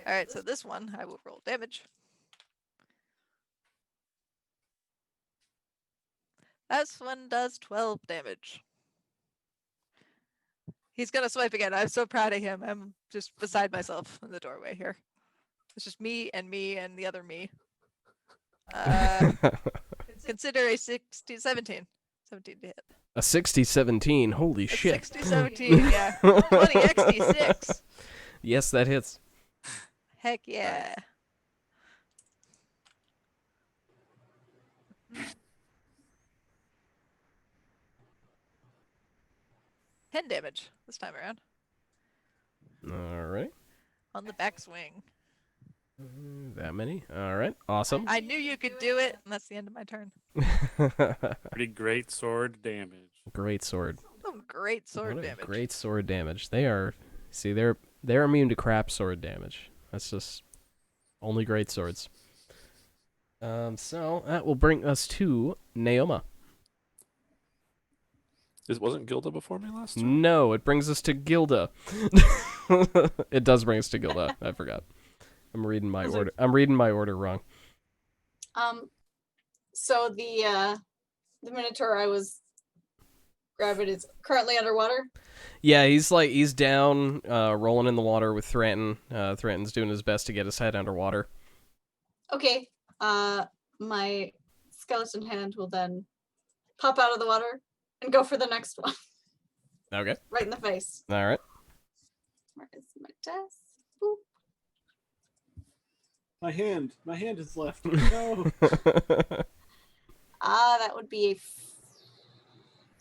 All right, so this one I will roll damage. This one does 12 damage. He's gonna swipe again. I'm so proud of him. I'm just beside myself in the doorway here. It's just me and the other me. Consider a 17 to hit. A 60-17. Holy A shit. 60-17, yeah. 20 XD6. Yes, that hits. Heck yeah. Ten damage this time around All right. on the backswing. That many? All right. Awesome. I knew you could do it, and that's the end of my turn. Pretty great sword damage. Great sword. Some great sword What a damage. great sword damage. They are. See, they're immune to crap sword damage. That's just only great swords. So that will bring us to Naoma. Wasn't Gilda before me last time? No, it brings us to Gilda. It does bring us to Gilda. I forgot. I'm reading my order. I'm reading my order wrong. So the Minotaur I was grabbing is currently underwater. Yeah, he's down, rolling in the water with Thranton. Thranton's doing his best to get his head underwater. Okay. My skeleton hand will then pop out of the water and go for the next one. Okay. Right in the face. All right. Where is my desk? Boop. My hand is left. No. That would be a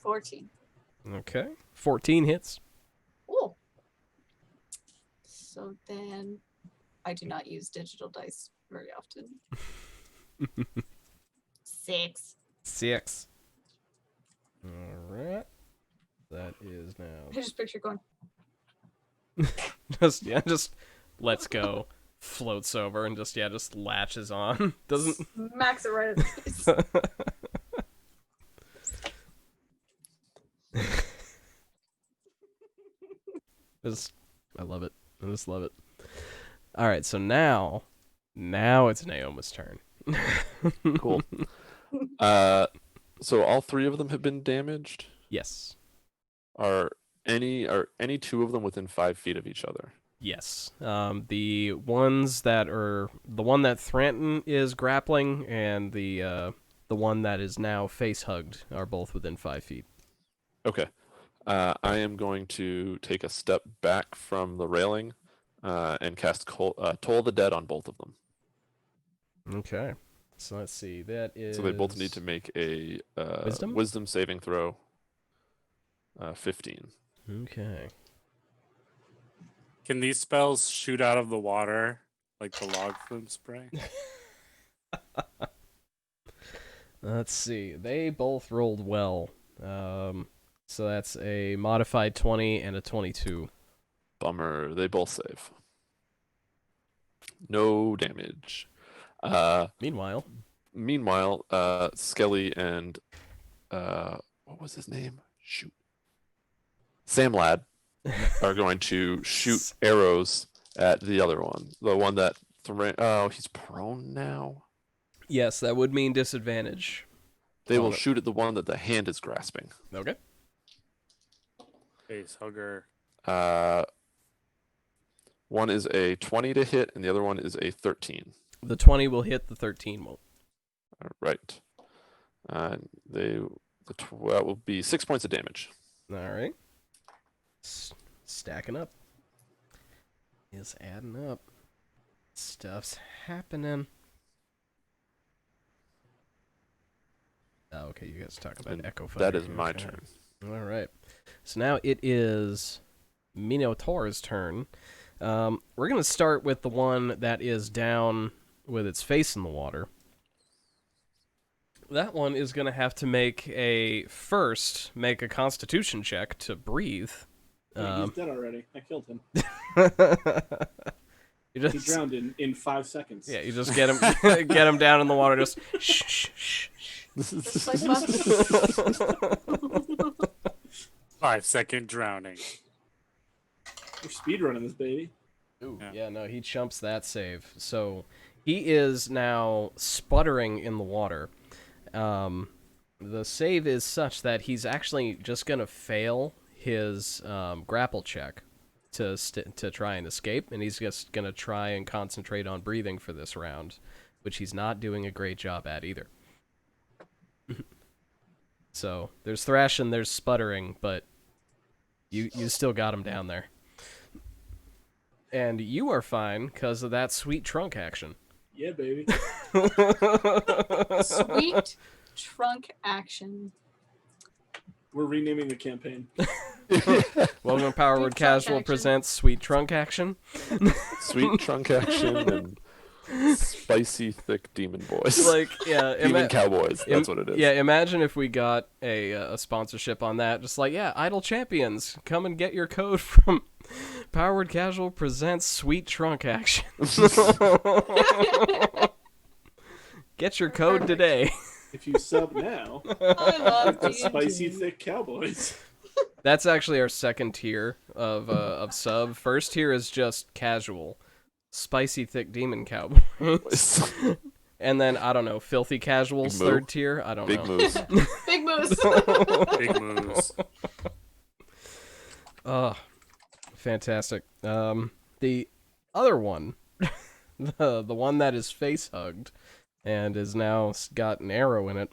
14. Okay. 14 hits. Oh. So then I do not use digital dice very often. 6. 6. All right. right. That is now. I just picture going. just lets go, floats over, and just latches on. Doesn't. Max it right at the face. I love it. I just love it. All right, so now it's Naoma's turn. Cool. So all 3 of them have been damaged. Yes. Are any two of them within 5 feet of each other? Yes. The one that Thranton is grappling and the one that is now face hugged are both within 5 feet. Okay. I am going to take a step back from the railing and cast Toll the Dead on both of them. Okay. So let's see. That is. So they both need to make a wisdom saving throw. 15. Okay. Can these spells shoot out of the water like the log flume spray? Let's see. They both rolled well. So that's a modified 20 and a 22. Bummer. They both save. No damage. Meanwhile, Skelly and what was his name? Shoot. Sam Ladd are going to shoot arrows at the other one. The one that he's prone now. yes, that would mean disadvantage. They will shoot at the one that the hand is grasping. Okay. Face hugger. One is a 20 to hit, and the other one is a 13. The 20 will hit, the 13 won't. All right. That will be 6 points of damage. All right. Stacking up. Is adding up. Stuff's happening. Oh, okay, you guys talk about And Echo Fire. that is my Okay. turn. All right. So now it is Minotaur's turn. We're going to start with the one that is down with its face in the water. That one is going to have to make a Constitution check to breathe. He's dead already. I killed him. He drowned in 5 seconds. Yeah, you just get him down in the water. Just shh, shh, shh. Just like Buffy. 5-second drowning. We're speedrunning this baby. Ooh, yeah, no, he chumps that save. So he is now sputtering in the water. The save is such that he's actually just going to fail his grapple check to try and escape, and he's just going to try and concentrate on breathing for this round, which he's not doing a great job at either. So there's thrashing, there's sputtering, but you still got him down there. And you are fine because of that sweet trunk action. Yeah, baby. Sweet trunk action. We're renaming the campaign. Welcome to Power Word Sweet trunk Casual action. presents Sweet Trunk Action. Sweet trunk action and spicy thick demon boys. Like, yeah, Demon cowboys. That's what it is. Yeah, imagine if we got a sponsorship on that. Just like, yeah, Idle Champions, come and get your code from Power Word Casual presents Sweet Trunk Action. Get your code Perfect. today. If you sub now, I love the D&D. spicy thick cowboys. That's actually our second tier of sub. First tier is just casual. Spicy thick demon cowboys. And then, I don't know, filthy casuals, Big moo. third tier? I don't Big know. moves. Big moose. Big moves. Oh, fantastic. The other one, the one that is face hugged and is now got an arrow in it,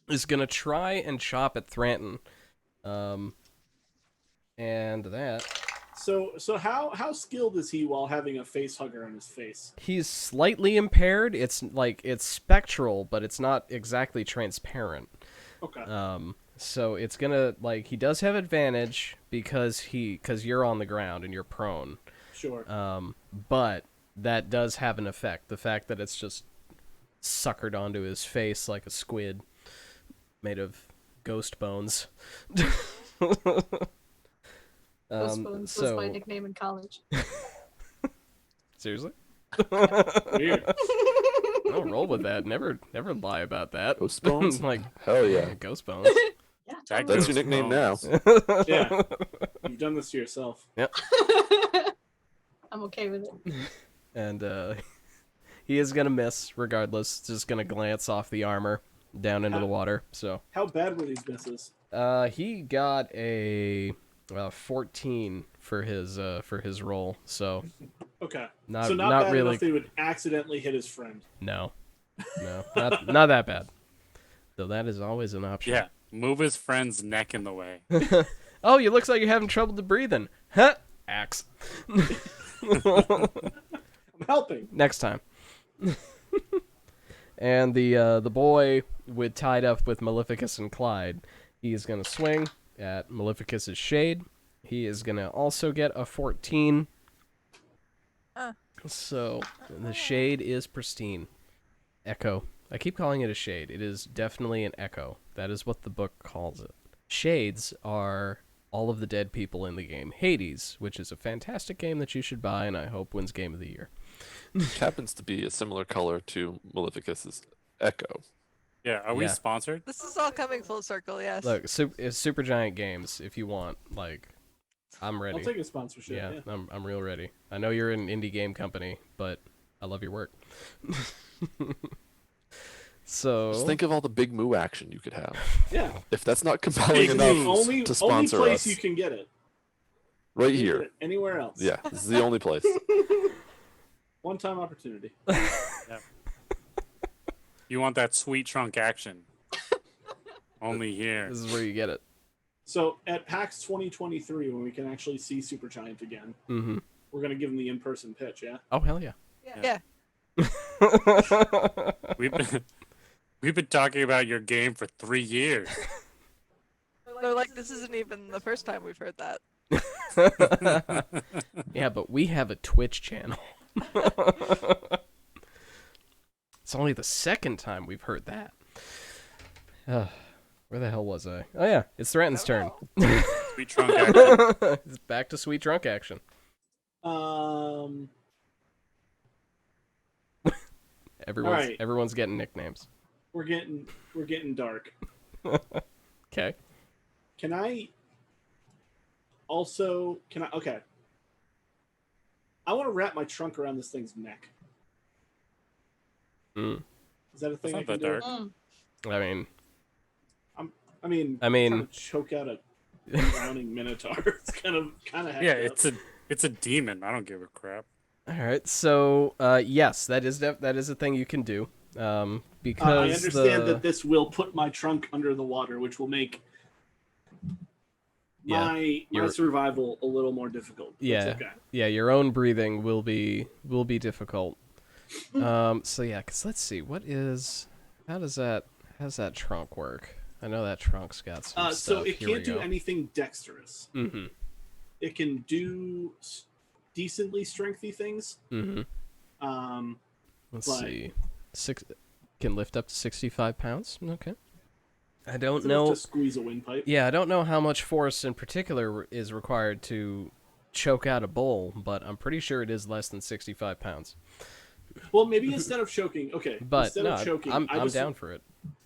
is gonna try and chop at Thranton. And that So how skilled is he while having a face hugger on his face? he's slightly impaired. It's spectral, but it's not exactly transparent. Okay. So it's gonna he does have advantage because you're on the ground and you're prone. Sure. But that does have an effect. The fact that it's just suckered onto his face like a squid made of Ghost Bones. Ghost Bones was my nickname in college. Seriously? Weird. No, roll with that. Never lie about that. Ghost Bones? Like, Hell yeah. Ghost Bones. Yeah, That totally. That's your nickname now. Yeah. You've done this to yourself. I'm okay with it. And he is gonna miss regardless. Just gonna glance off the armor down into the water. So How bad were these misses? he got a 14 for his roll. So Okay. not so not bad really. enough they would accidentally hit his friend. No, not that bad. Though that is always an option. Yeah, move his friend's neck in the way. Oh, you looks like you're having trouble to breathing. Huh? Axe. I'm helping. Next time. And the boy tied up with Maleficus and Clyde, he is gonna swing at Maleficus's shade. He is gonna also get a 14. So the shade is pristine. Echo. I keep calling it a shade. It is definitely an echo. That is what the book calls it. Shades are all of the dead people in the game Hades, which is a fantastic game that you should buy and I hope wins Game of the Year. Which happens to be a similar color to Maleficus's Echo. Yeah, are we Yeah. sponsored? This is all coming full circle, yes. Look, it's Super Giant Games if you want. Like, I'm ready. I'll take a sponsorship. Yeah. I'm real ready. I know you're an indie game company, but I love your work. So Just think of all the big moo action you could have. Yeah. If that's not compelling Big enough moves. Only to sponsor place us, you can get it. right You can here. get it anywhere else. Yeah, this is the only place. One-time opportunity. You want that sweet trunk action? Only here. this is where you get it. So at PAX 2023, when we can actually see Supergiant again, Mm-hmm. we're gonna give them the in-person pitch. Yeah. Oh hell yeah. Yeah. We've been talking about your game for 3 years. They're like, this isn't even the first time we've heard that. Yeah, but we have a Twitch channel. It's only the second time we've heard that. Where the hell was I? Oh yeah, it's Threnton's turn. Sweet trunk action. It's back to sweet drunk action. Everyone's getting nicknames. We're getting dark. Okay. Can I okay. I want to wrap my trunk around this thing's neck. Mm. Is that a thing It's I not can that do? dark. I mean, I'm trying to choke out a drowning minotaur. It's kind of Yeah, it's a demon. I don't give a crap. all right. So, yes, that is a thing you can do. Because I understand that this will put my trunk under the water, which will make my survival a little more difficult. Yeah. That's okay. Yeah, your own breathing will be difficult. So yeah, cause let's see, how does that trunk work? I know that trunk's got some stuff. So it Here we can't do go. anything dexterous. Mm-hmm. It can do decently strengthy things. Mm-hmm. Let's but- see. Can lift up to 65 pounds. Okay. I don't It's enough know. to squeeze a windpipe. Yeah, I don't know how much force in particular is required to choke out a bull, but I'm pretty sure it is less than 65 pounds. Well, maybe instead of choking, okay. But instead no, of choking, I'm I just, down for it.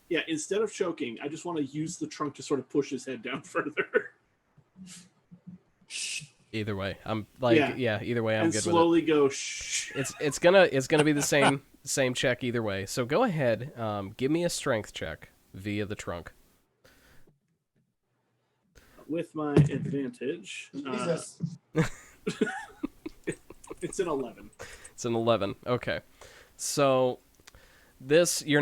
Yeah, instead of choking, I just want to use the trunk to sort of push his head down further. Either way, I'm like, yeah either way, I'm and good slowly with go shh. it. It's gonna be the same check either way. So go ahead, give me a strength check via the trunk. With my advantage. Jesus. It's an 11. It's an 11. Okay, so this you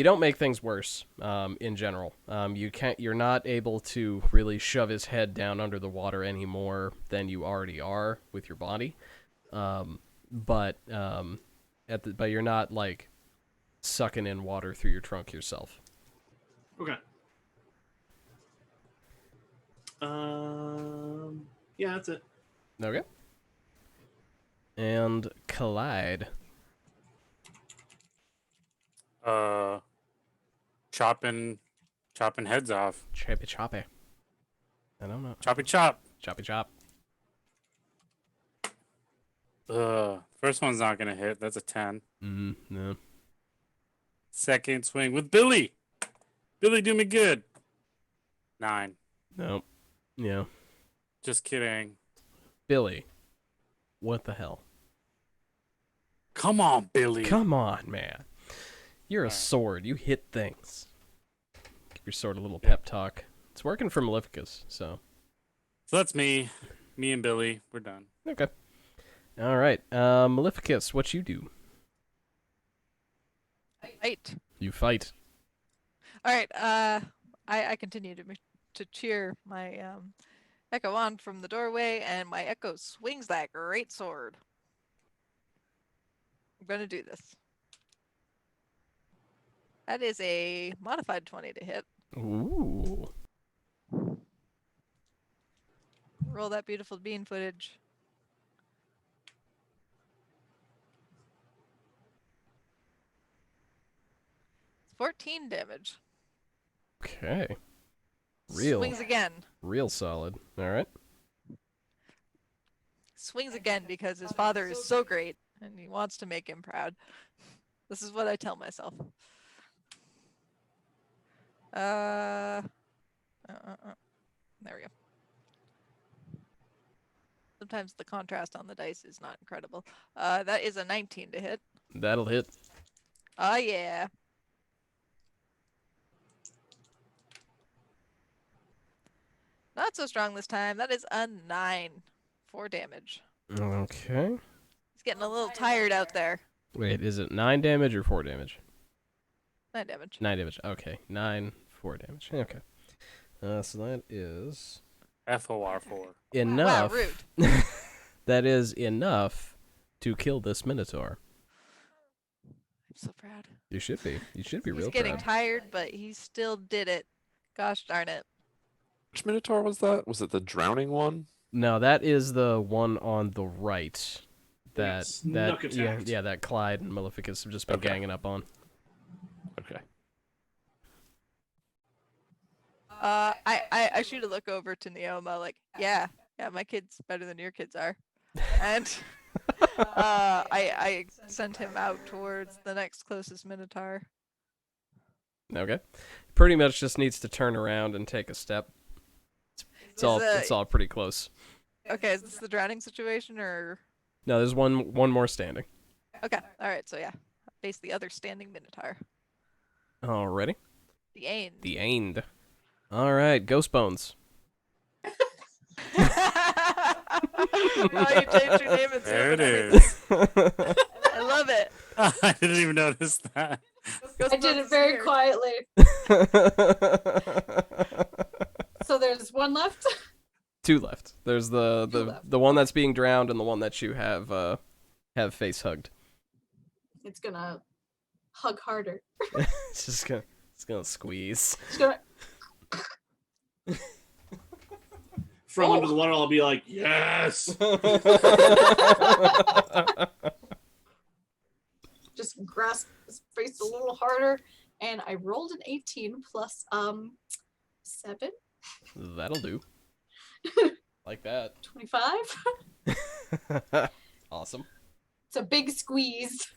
don't make things worse. In general, you're not able to really shove his head down under the water any more than you already are with your body. But you're not like sucking in water through your trunk yourself. Okay. Yeah, that's it. Okay. And Collide. Chopping Chopping heads off. Choppy choppy. I don't know. Choppy chop. Choppy chop. First one's not gonna hit. That's a 10. No. Second swing with Billy. Billy, do me good. 9. No. Yeah. Just kidding. Billy. What the hell? Come on, Billy. Come on, man. You're a Alright. sword. You hit things. Give your sword a little pep talk. It's working for Maleficus, so. So that's me. Me and Billy. We're done. Okay. All right. Maleficus, what you do? Right. You fight. All right. I continue to cheer my echo on from the doorway, and my echo swings that great sword. I'm gonna do this. That is a modified 20 to hit. Ooh. Roll that beautiful bean footage. 14 damage. Okay. Real. Swings again. Real solid. All right. Swings again because his father is so great and he wants to make him proud. This is what I tell myself. There we go. Sometimes the contrast on the dice is not incredible. That is a 19 to hit. That'll hit. Oh yeah. Not so strong this time. That is a 9. 4 damage. Okay. He's getting a little tired out there. Wait, is it 9 damage or 4 damage? 9 damage. 9 damage. Okay. 9, 4 damage. Okay. So that is FOR4. enough. Wow, rude. That is enough to kill this Minotaur. I'm so proud. You should be. You should be He's real getting proud. tired, but he still did it. Gosh darn it. Which Minotaur was that? Was it the drowning one? No, that is the one on the right. That Snuck yeah, attacked. yeah, that Clyde and Maleficus have just been Okay. ganging up on. Okay. I shoot a look over to Neoma like, yeah, my kid's better than your kids are. And I sent him out towards the next closest Minotaur. Okay. Pretty much just needs to turn around and take a step. It's all pretty close. Okay, is this the drowning situation or No, there's one more standing. okay, alright, so yeah. Face the other standing Minotaur. Already. The Ain. The Aind. All right, Ghost Bones. Oh, you changed your name and There it everything. is. I love it. I didn't even notice that. Ghost I did Bones it is very here. quietly. So there's one left. 2 left. There's Two the left. the one that's being drowned and the one that you have face hugged. It's gonna hug harder. It's gonna squeeze. It's gonna. From Oh. under the water, I'll be like, yes. Just grasp his face a little harder, and I rolled an 18 plus 7, That'll do. Like that. 25. Awesome. It's a big squeeze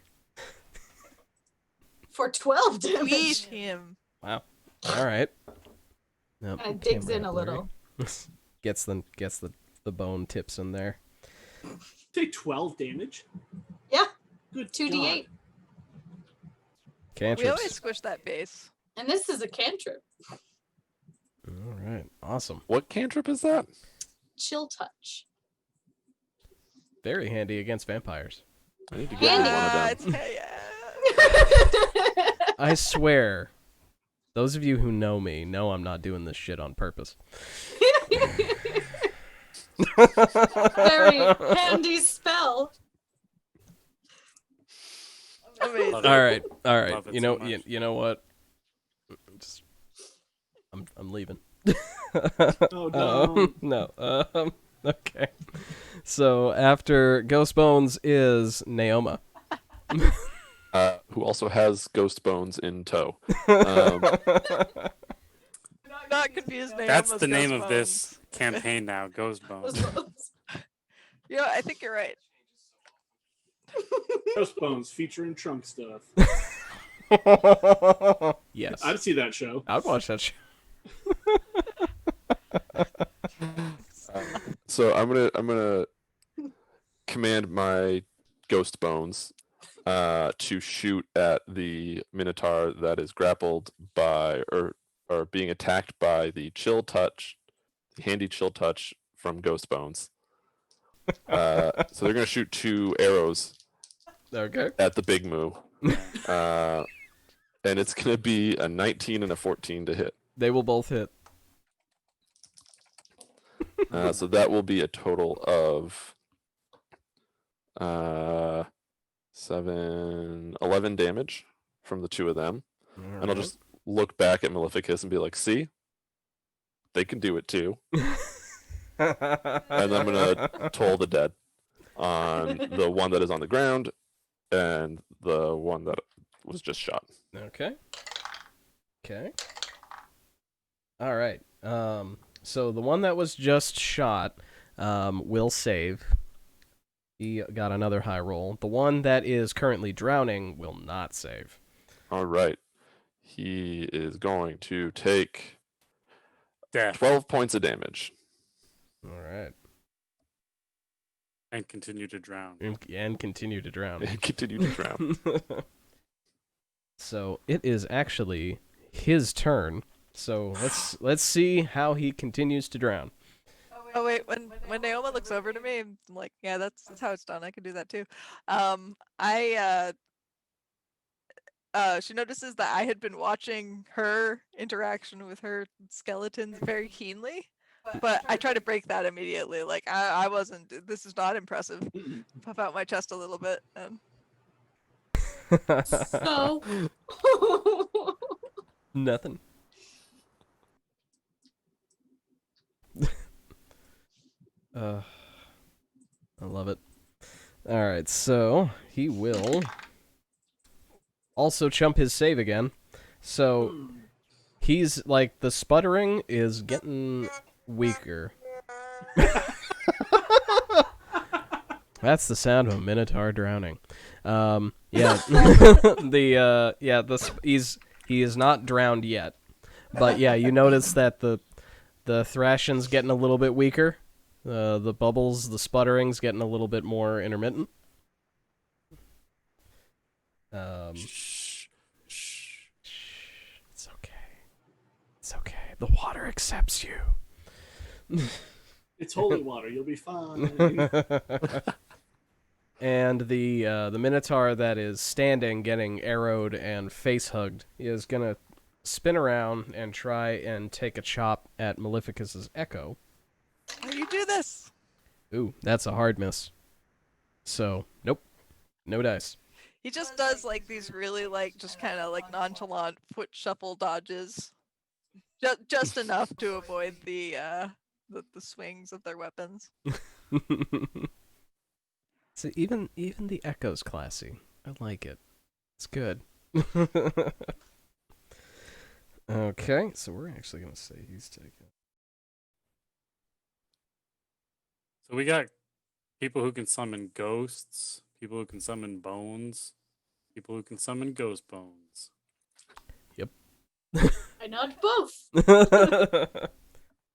for 12 Squeeze damage. him. Wow. All right. Nope, And it digs camera in a blurry. little. gets the bone tips in there. Take 12 damage. Yeah, Good 2d8. God. We always Cantrips. squish that base. And this is a cantrip. All right. Awesome. What cantrip is that? Chill touch. Very handy against vampires. I need to get me one of them. It's, yeah. I swear, those of you who know me know I'm not doing this shit on purpose. Very handy spell. Amazing. Love it. All right. Love it You so know, much. you know what? Just, I'm leaving. Oh, no. No. Okay. So after Ghost Bones is Naoma. Who also has ghost bones in tow. not confuse Naoma's That's the name Ghost of this Bones. campaign now. Ghost Bones. Yeah, I think you're right. Ghost Bones featuring trunk stuff. Yes. I'd see that show. I'd watch that show. So I'm gonna command my Ghost Bones to shoot at the Minotaur that is grappled by or being attacked by the chill touch, the handy chill touch from Ghost Bones. So they're gonna shoot 2 arrows Okay. at the big moo. And it's gonna be a 19 and a 14 to hit. They will both hit. So that will be a total of 11 damage from the 2 of them. And I'll just look back at Maleficus and be like, see? They can do it too. And I'm gonna toll the dead on the one that is on the ground and the one that was just shot. Okay. All right. So the one that was just shot will save. He got another high roll. The one that is currently drowning will not save. All right. He is going to take Death. 12 points of damage. All right. And continue to drown. And continue to drown. And continue to drown. So it is actually his turn. So let's see how he continues to drown. Oh wait, when Naoma looks over to me, I'm like, yeah, that's how it's done. I can do that too. She notices that I had been watching her interaction with her skeletons very keenly, but I try to break that immediately. Like I wasn't. This is not impressive. Puff out my chest a little bit and. So. Nothing. I love it. All right, so he will also chump his save again. So he's like the sputtering is getting weaker. That's the sound of a Minotaur drowning. Yeah, he is not drowned yet, but yeah, you notice that the thrashing's getting a little bit weaker. The bubbles, the sputtering's getting a little bit more intermittent. Shh. It's okay. It's okay. The water accepts you. It's holy water. You'll be fine. And the Minotaur that is standing, getting arrowed and face hugged, is gonna spin around and try and take a chop at Maleficus's Echo. How do you do this? Ooh, that's a hard miss. So, nope. No dice. He just does like these really like just kind of like nonchalant foot shuffle dodges, just enough to avoid the swings of their weapons. So even the Echo's classy. I like it. It's good. Okay, so we're actually gonna say he's taking. So we got people who can summon ghosts, people who can summon bones, people who can summon ghost bones. Yep. I nod both. This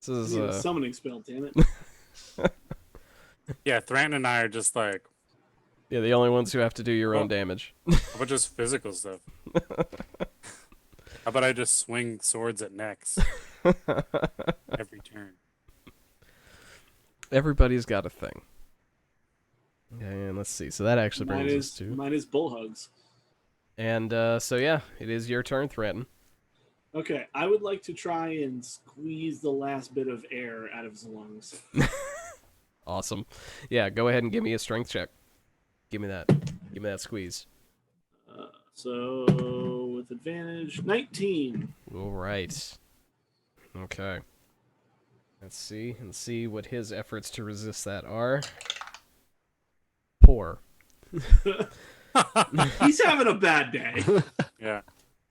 is I need a summoning spell, damn it. Yeah, Thran and I are just like, yeah, the only ones who have to do your own damage. how about just physical stuff? How about I just swing swords at necks every turn? Everybody's got a thing. And let's see. So that actually brings us to. Mine is bull hugs. And so yeah, it is your turn, Threaten. Okay, I would like to try and squeeze the last bit of air out of his lungs. Awesome. Yeah, go ahead and give me a strength check. Give me that. Give me that squeeze. So with advantage, 19. All right. Okay. Let's see what his efforts to resist that are. Poor. He's having a bad day. Yeah.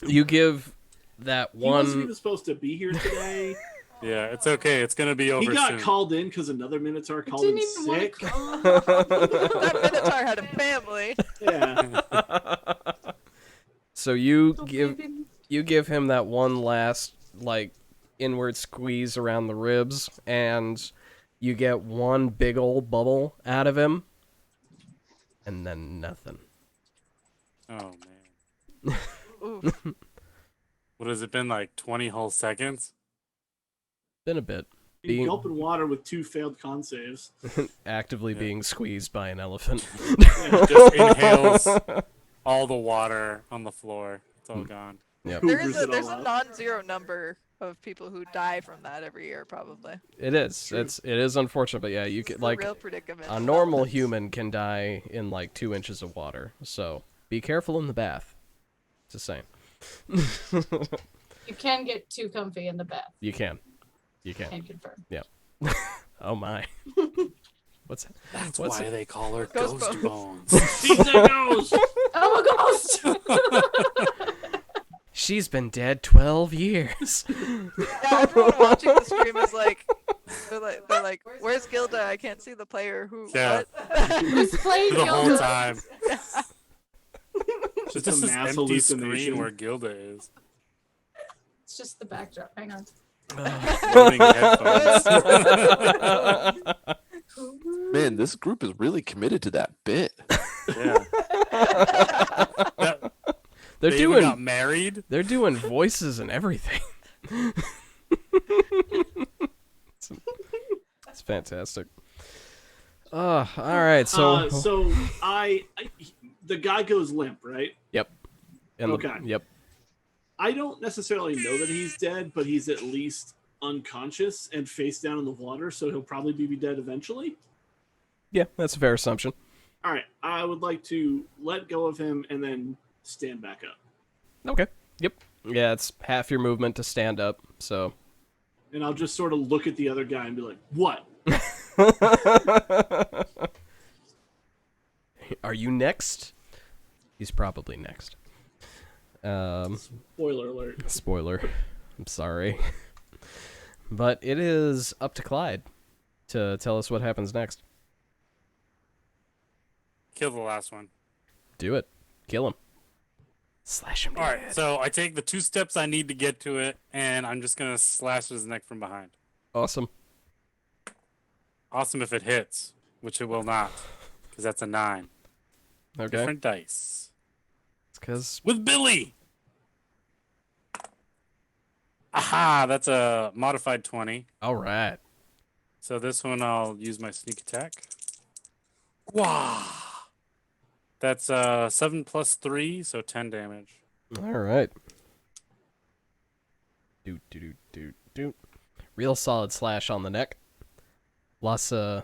You give that He wasn't one. even supposed to be here today. Yeah, it's okay. It's gonna be over He got soon. called in because another Minotaur called in Didn't even want sick. to come. That Minotaur had a family. Yeah. So you Oh, give baby. you give him that one last like inward squeeze around the ribs, and you get one big old bubble out of him, and then nothing. Oh man. Oof. What has it been, like 20 whole seconds? Been a bit. He gulping water with 2 failed con saves. Actively Yeah. being squeezed by an elephant. Just inhales all the water on the floor. It's all gone. Yep. Hoovers it There's all a up. non-zero number of people who die from that every year, probably. It is. True. It is unfortunate, but yeah, you It's can a like real predicament. a normal human can die in like 2 inches of water. So be careful in the bath. Just saying. You can get too comfy in the bath. You can. You can. Can confirm. Oh my. What's That's What's why they call her Ghost Ghost Bones. Bones. She's a ghost! I'm a ghost! She's been dead 12 years. Yeah, everyone watching the stream is like, they're like, where's Gilda? I can't see the player. Who? Yeah. What? Who's playing The whole Gilda? time. It's Just just a this mass empty hallucination. screen where Gilda is. It's just the backdrop. Hang on. Loading headphones. Man, this group is really committed to that bit. Yeah. That- They're they even got doing married. they're doing voices and everything. It's fantastic. All right. So the guy goes limp, right? yep. And Okay. Yep. I don't necessarily know that he's dead, but he's at least unconscious and face down in the water, so he'll probably be dead eventually. Yeah, that's a fair assumption. All right, I would like to let go of him and then stand back up. Okay. Yep. Yeah, it's half your movement to stand up. So. And I'll just sort of look at the other guy and be like, "What?" Are you next? He's probably next. Spoiler alert. Spoiler. I'm sorry. But it is up to Clyde to tell us what happens next. Kill the last one. Do it. Kill him. Slash him to All the right, head. so I take the 2 steps I need to get to it, and I'm just gonna slash his neck from behind. Awesome. Awesome if it hits, which it will not, because that's a 9. Okay. Different dice. It's because With Billy. Aha, that's a modified 20. all right. So this one I'll use my sneak attack. Wow. That's 7 plus 3, so 10 damage. All right. Do. Real solid slash on the neck. Lots of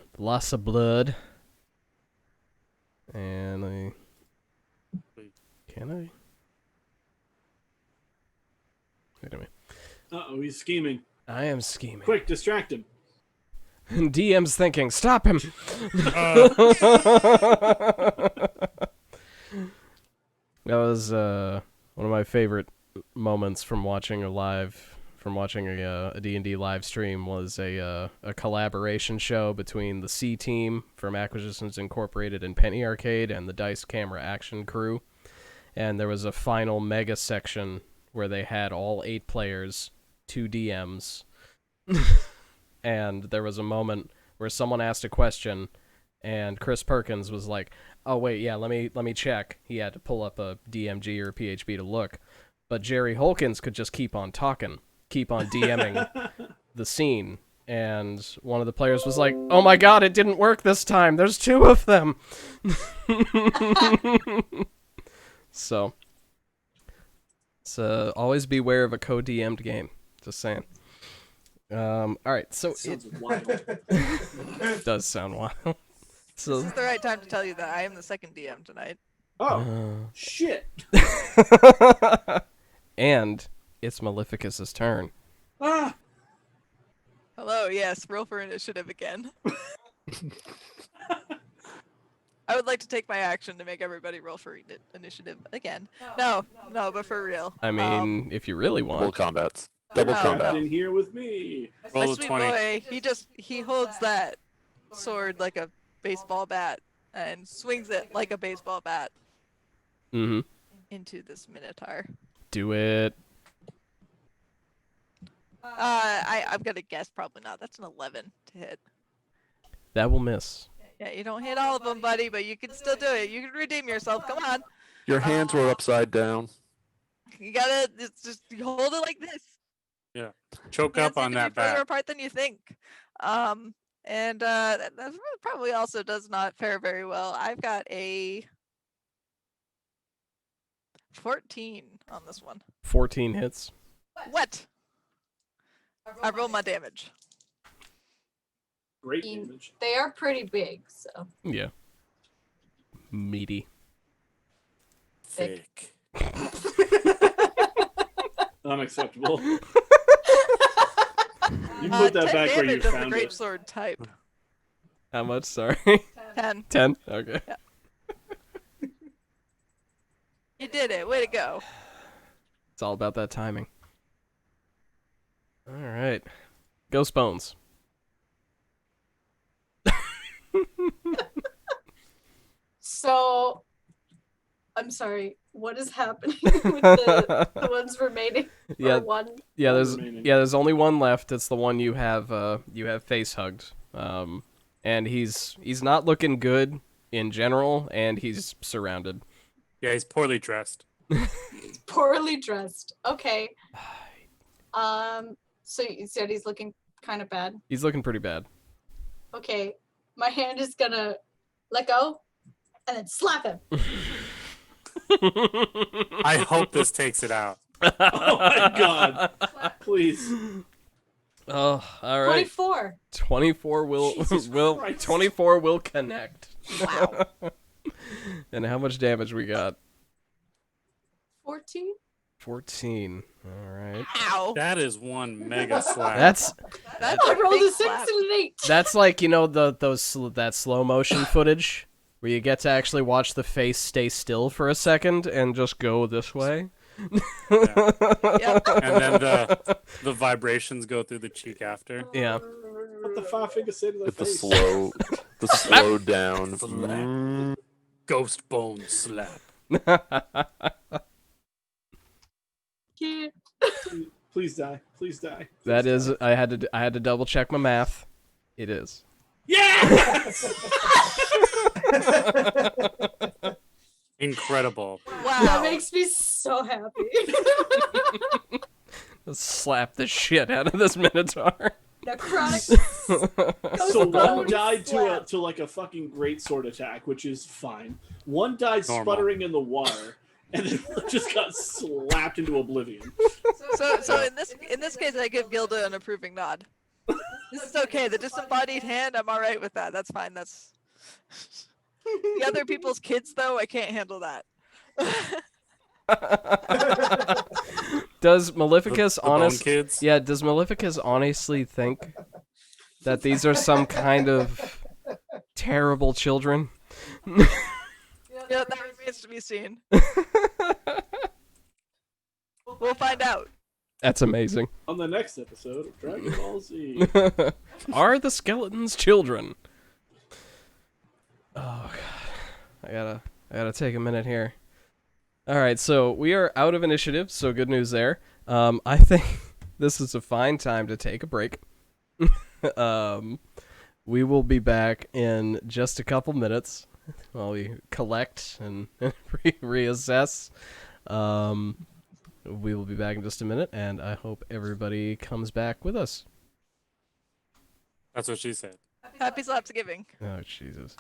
blood. And can I? Wait a minute. Uh-oh, he's scheming. I am scheming. Quick, distract him. DM's thinking, stop him. That was one of my favorite moments from watching a D&D live stream was a collaboration show between the C team from Acquisitions Incorporated and Penny Arcade and the Dice Camera Action crew. And there was a final mega section where they had all 8 players, 2 DMs. And there was a moment where someone asked a question and Chris Perkins was like, "Oh wait, yeah, let me check." He had to pull up a DMG or a PHB to look. But Jerry Holkins could just keep on talking, keep on DMing the scene. And one of the players was like, "Oh my god, it didn't work this time. There's 2 of them." So, always beware of a co-DM'd game. Just saying. All right, so Sounds it wild. does sound wild. This So, is the right time to tell you that I am the second DM tonight. Oh, shit. and it's Maleficus's turn. Ah! Hello, yes, roll for initiative again. I would like to take my action to make everybody roll for initiative again. No, but for real. I mean, if you really Double want. combats. No, Double no. combat. In here with me. My Roll a sweet 20. boy, he holds that sword like a baseball bat and swings it like a baseball bat Mm-hmm. into this minotaur. Do it. I'm gonna guess probably not. That's an 11 to hit. That will miss. Yeah, you don't hit all of them, buddy, but you can still do it. You can redeem yourself. Come on. Your hands were upside down. You gotta just you hold it like this. Choke Hands up on seem to be that further bat. apart than you think. And that probably also does not fare very well. I've got a 14 on this one. 14 hits. What? I roll my damage. Great damage. They are pretty big, so. Yeah. Meaty. Thick. Unacceptable. You put that 10 back where you damage of the found it. greatsword type. How much? Sorry. 10. 10? Okay. You did it. Way to go. It's all about that timing. All right. Ghost Bones. So, I'm sorry. What is happening with the ones remaining? Yeah. Or one? Yeah, remaining. there's only one left. It's the one you have face hugged. And he's not looking good in general, and he's surrounded. Yeah, he's poorly dressed. Poorly dressed. Okay. So you said he's looking kind of bad. He's looking pretty bad. Okay. My hand is gonna let go and then slap him. I hope this takes it out. Oh my god. Please. Oh, all right. 24. 24 will Jesus will Christ. 24 will connect. Wow. And how much damage we got? 14? 14. All right. Ow. That is one mega slap. That's That's I rolled big a 6 slap. and an 8. that's like, that slow motion footage where you get to actually watch the face stay still for a second and just go this way. Yep. And then the vibrations go through the cheek after. Yeah. What the 5 finger say to the With the face? slow down. Slap. Ghost bone slap. Yeah. Please die. Please die. That is, I had to double check my math. It is. Yes! Incredible. That Wow. makes me so happy. Slap the shit out of this Minotaur. Necrotic. So one bone died slap. to like a fucking great sword attack, which is fine. One died Normal. sputtering in the water, and then one just got slapped into oblivion. So in this case, I give Gilda an approving nod. This is okay. The disembodied hand, I'm all right with that. That's fine. That's the other people's kids, though. I can't handle that. Does Maleficus The bone honestly? kids. Yeah, does Maleficus honestly think that these are some kind of terrible children? Yeah, that remains to be seen. We'll find out. That's amazing. On the next episode of Dragon Ball Z. Are the skeletons children? Oh god. I gotta take a minute here. Alright, so we are out of initiative, so good news there. I think this is a fine time to take a break. We will be back in just a couple minutes while we collect and reassess. We will be back in just a minute, and I hope everybody comes back with us. That's what she said. Happy Slapsgiving. Oh, Jesus.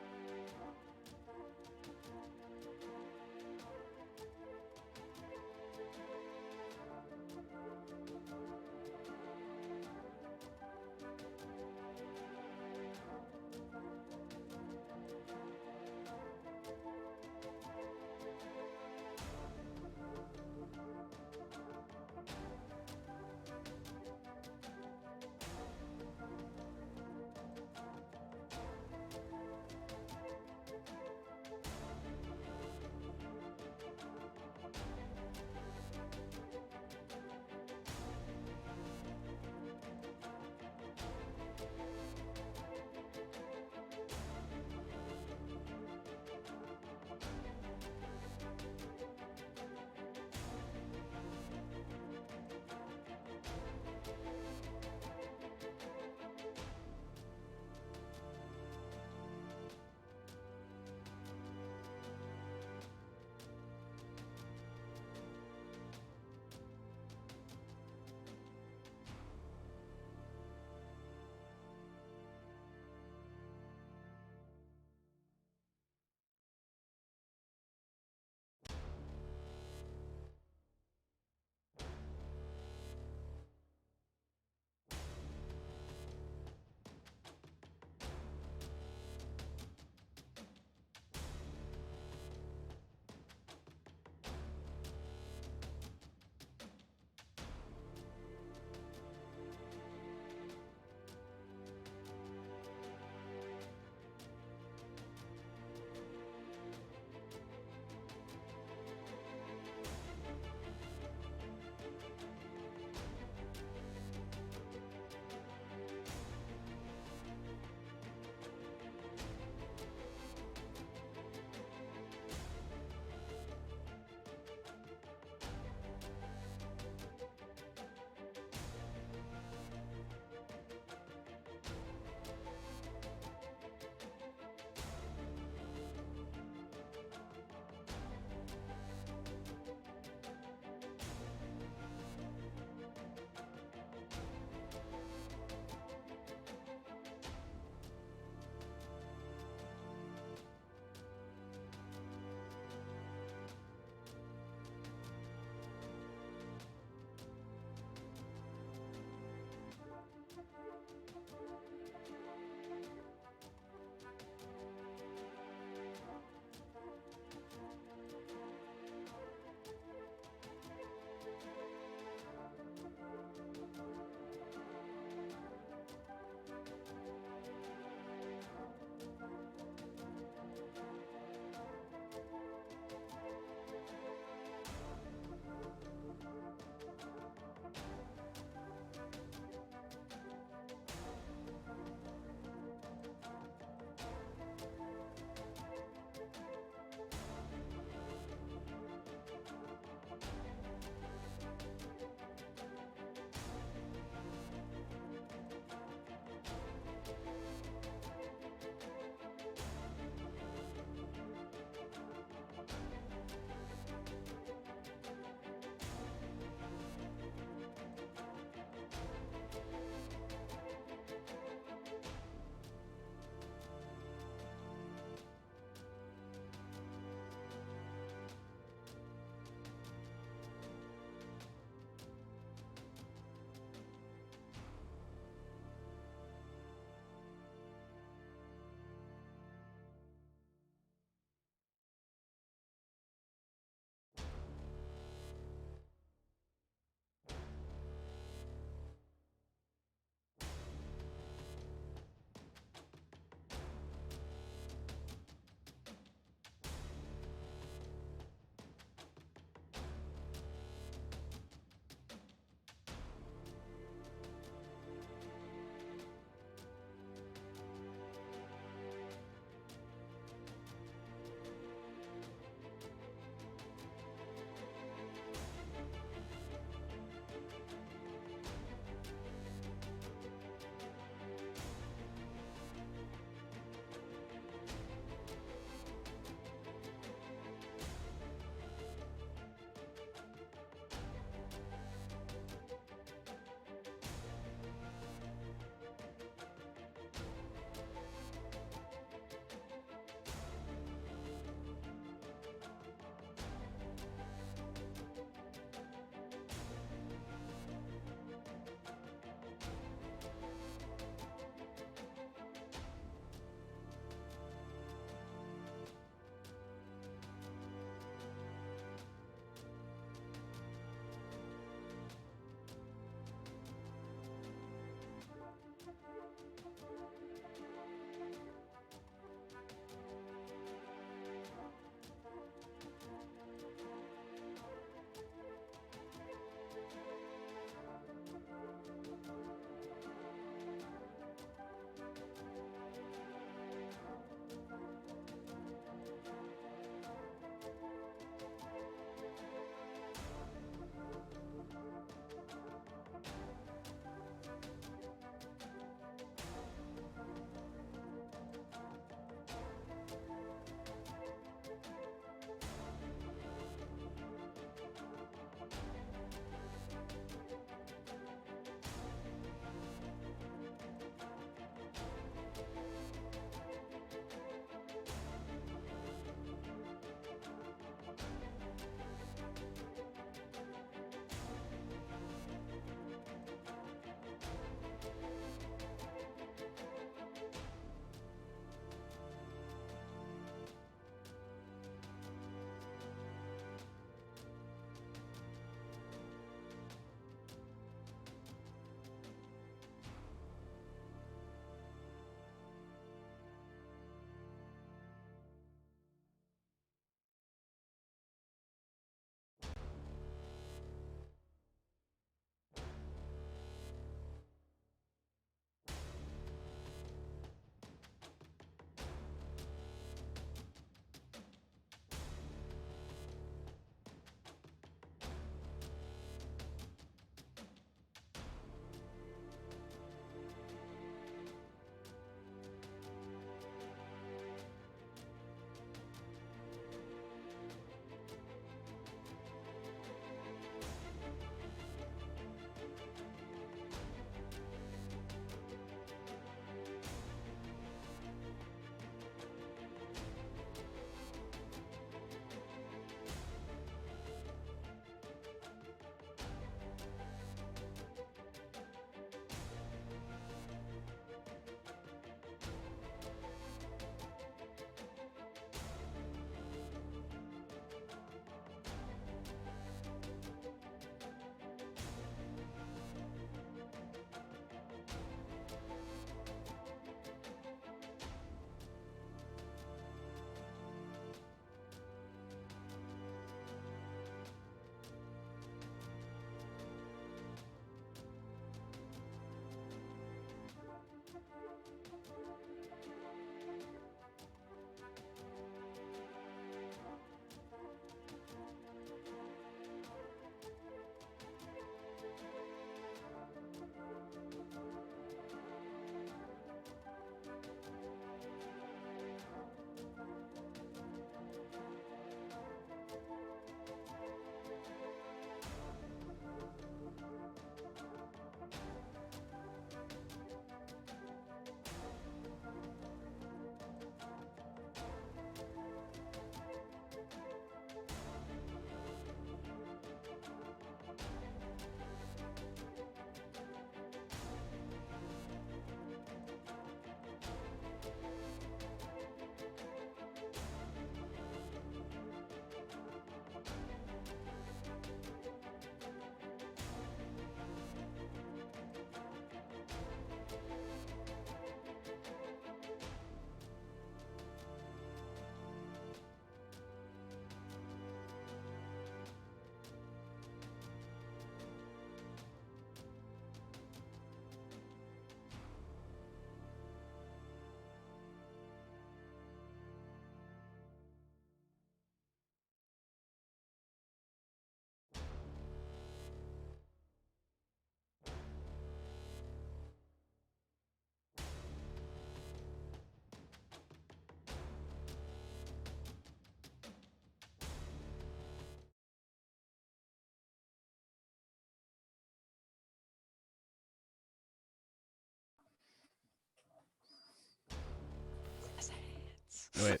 Wait,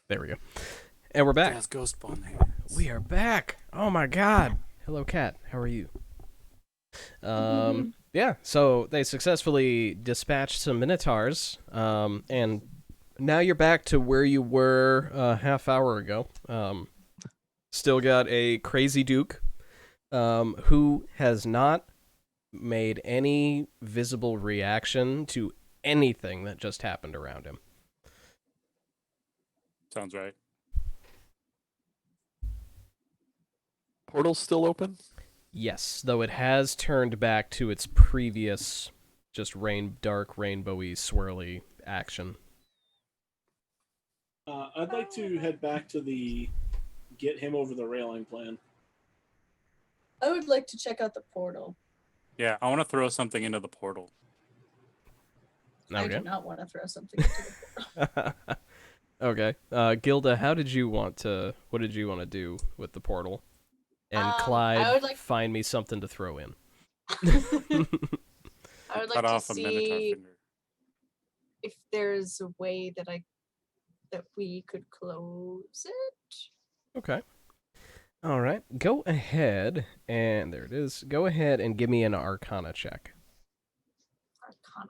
there we go. And we're back. That's ghost bone here. We are back. Oh my god. Hello, cat. How are you? Yeah, so they successfully dispatched some Minotaurs, and now you're back to where you were a half hour ago. Still got a crazy Duke, who has not made any visible reaction to anything that just happened around him. Sounds right. Portal's still open? Yes, though it has turned back to its previous just dark, rainbowy, swirly action. I'd like to head back to the get him over the railing plan. I would like to check out the portal. Yeah, I want to throw something into the portal. I do not want to throw something into the portal. Okay. Gilda, what did you want to do with the portal? And Clyde, find me something to throw in. I would Cut like to off a Minotaur see finger. if there's a way that we could close it. Okay. All right. Go ahead, and there it is. Go ahead and give me an Arcana check. Arcana.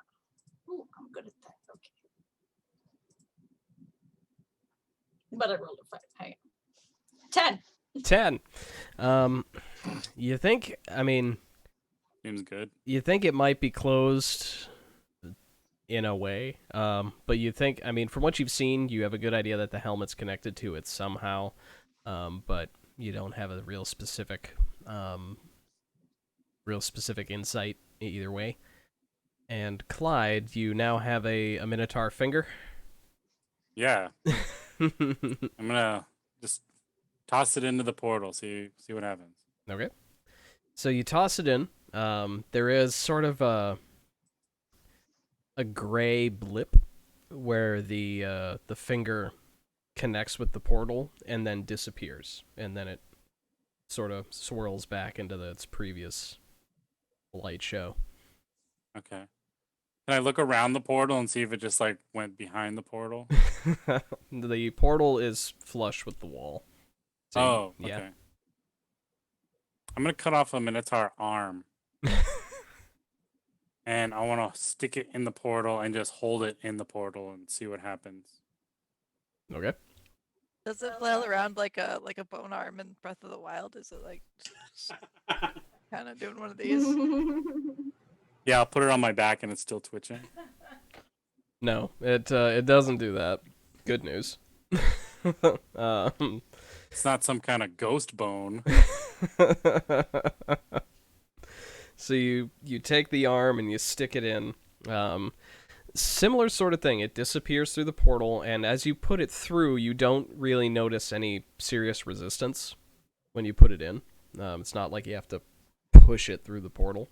Ooh, I'm good at that. Okay. But I rolled a 5. Hang on. 10. 10. You think, Seems good. you think it might be closed in a way, but you think, from what you've seen, you have a good idea that the helmet's connected to it somehow, but you don't have a real specific insight either way. And Clyde, you now have a Minotaur finger. Yeah. I'm gonna just toss it into the portal. See what happens. Okay. So you toss it in. There is sort of a gray blip where the finger connects with the portal and then disappears, and then it sort of swirls back into its previous light show. Okay. Can I look around the portal and see if it just like went behind the portal? The portal is flush with the wall. So okay. Yeah. I'm gonna cut off a Minotaur arm. And I want to stick it in the portal and just hold it in the portal and see what happens. Okay. Does it flail around like a bone arm in Breath of the Wild? Is it like kind of doing one of these? Yeah, I'll put it on my back and it's still twitching. No, it doesn't do that. Good news. It's not some kind of ghost bone. So you take the arm and you stick it in. Similar sort of thing. It disappears through the portal, and as you put it through, you don't really notice any serious resistance when you put it in. It's not like you have to push it through the portal.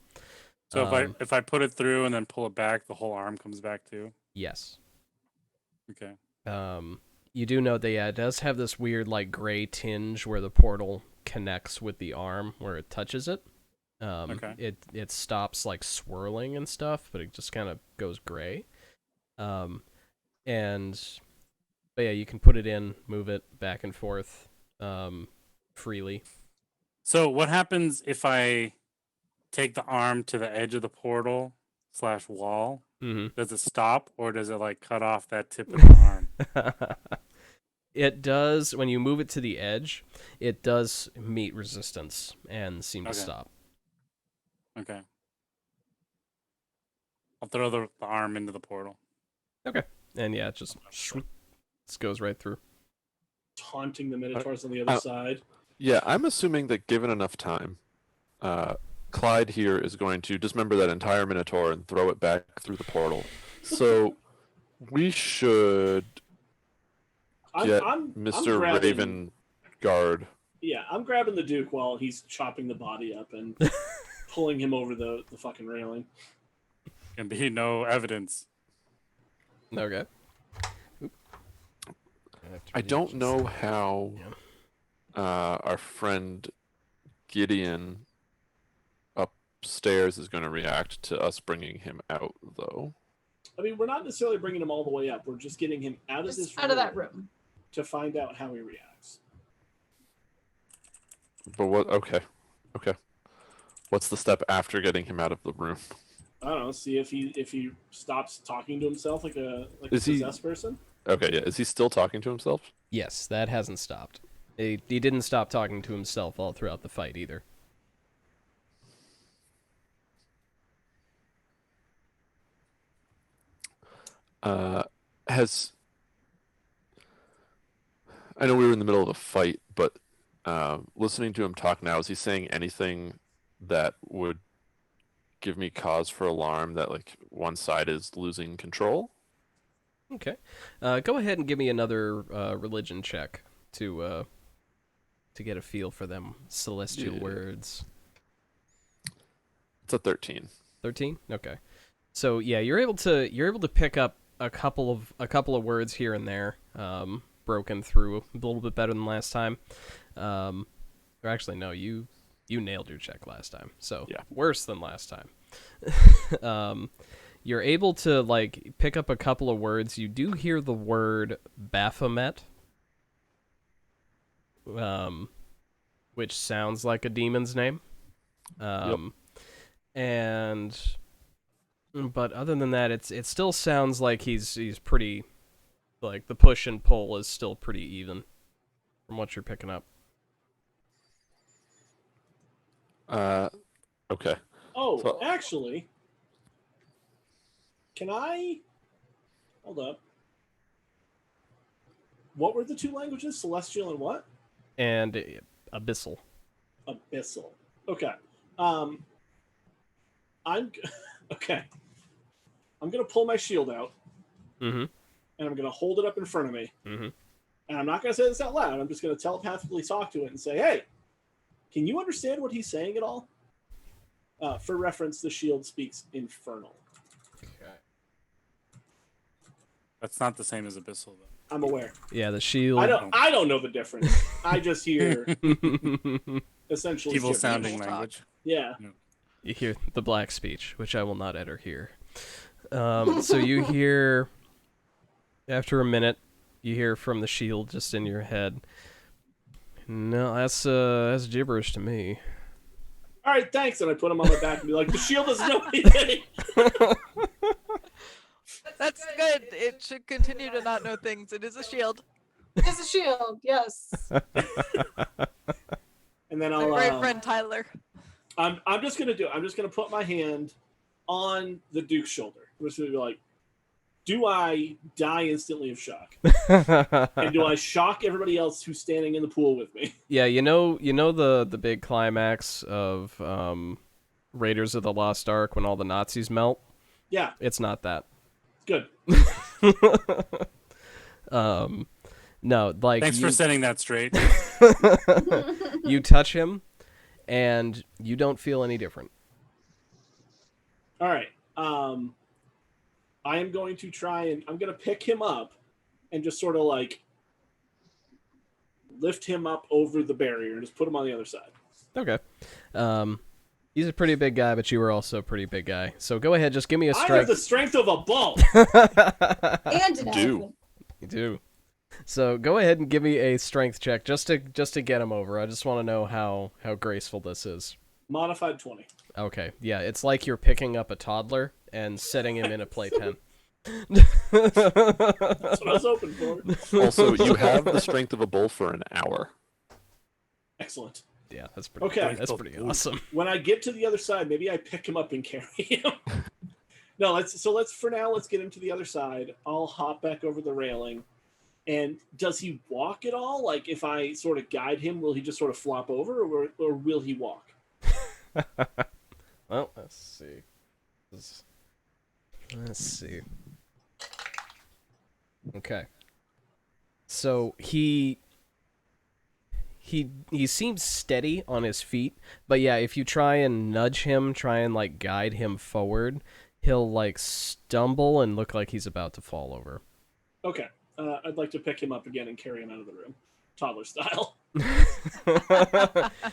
So if I put it through and then pull it back, the whole arm comes back too? Yes. Okay. You do note that, yeah, it does have this weird, like, gray tinge where the portal connects with the arm where it touches it. Okay. It stops, like, swirling and stuff, but it just kind of goes gray. But yeah, you can put it in, move it back and forth freely. So what happens if I take the arm to the edge of the portal / wall? Mm-hmm. Does it stop, or does it like cut off that tip of the arm? It does, when you move it to the edge, it does meet resistance and seem to stop. Okay. I'll throw the arm into the portal. Okay. And yeah, it just goes right through. Taunting the Minotaurs on the other side. Yeah, I'm assuming that given enough time, Clyde here is going to dismember that entire Minotaur and throw it back through the portal. So we should get Mr. Raven guard. Yeah, I'm grabbing the Duke while he's chopping the body up and pulling him over the fucking railing. Can be no evidence. Okay. I don't know how our friend Gideon upstairs is going to react to us bringing him out, though. I mean, we're not necessarily bringing him all the way up. We're just getting him out of Just this out of that room. to find out how he reacts. But what? Okay. What's the step after getting him out of the room? I don't know. See if he stops talking to himself like a Is he- possessed person. Okay, yeah. Is he still talking to himself? Yes, that hasn't stopped. He didn't stop talking to himself all throughout the fight either. Has I know we were in the middle of a fight, but listening to him talk now, is he saying anything that would give me cause for alarm that like one side is losing control? Okay. Go ahead and give me another religion check to get a feel for them celestial Yeah. words. It's a 13. 13? Okay. So yeah, you're able to pick up a couple of words here and there, broken through a little bit better than last time. Or actually, no, you nailed your check last time, so Yeah. worse than last time. You're able to like pick up a couple of words. You do hear the word Baphomet, which sounds like a demon's name. And but other than that, it still sounds like he's pretty, like the push and pull is still pretty even from what you're picking up. Okay. Oh, So- actually, can I hold up? What were the two languages? Celestial and what? And abyssal. Abyssal. Okay. I'm okay. I'm gonna pull my shield out Mm-hmm. and I'm gonna hold it up in front of me. Mm-hmm. And I'm not gonna say this out loud. I'm just gonna telepathically talk to it and say, "Hey, can you understand what he's saying at all?" For reference, the shield speaks Infernal. Okay. That's not the same as Abyssal, though. I'm aware. Yeah, the shield. I don't know the difference. I just hear essentially Evil gibberish. sounding talk. language. Yeah. You hear the black speech, which I will not enter here. So you hear, after a minute, you hear from the shield just in your head. No, that's gibberish to me. All right, thanks. And I put him on my back and be like, "The shield doesn't know anything." That's good. It should continue to not know things. It is a shield. It's a shield, yes. And then My I'll. great friend Tyler. I'm just gonna put my hand on the Duke's shoulder. I'm just gonna be like, "Do I die instantly of shock? And do I shock everybody else who's standing in the pool with me?" Yeah, you know the big climax of Raiders of the Lost Ark when all the Nazis melt? Yeah, It's not that. good. No, like Thanks for setting that straight. you touch him and you don't feel any different. All right. I am going to try and I'm going to pick him up and just sort of like lift him up over the barrier and just put him on the other side. Okay. He's a pretty big guy, but you were also a pretty big guy. So go ahead, just give me a I have strength. the strength of a bull. And an Do. elephant. You do. So go ahead and give me a strength check just to get him over. I just want to know how graceful this is. Modified 20. Okay, yeah, it's like you're picking up a toddler and setting him in a playpen. That's what I was hoping for. Also, you have the strength of a bull for an hour. Excellent. Yeah, that's pretty. Okay. That's pretty awesome. When I get to the other side, maybe I pick him up and carry him. No, let's for now, let's get him to the other side. I'll hop back over the railing. And does he walk at all? Like, if I sort of guide him, will he just sort of flop over, or will he walk? Well, let's see. Let's see. Okay. So he seems steady on his feet, but yeah, if you try and nudge him, try and like guide him forward, he'll like stumble and look like he's about to fall over. Okay. I'd like to pick him up again and carry him out of the room, toddler style.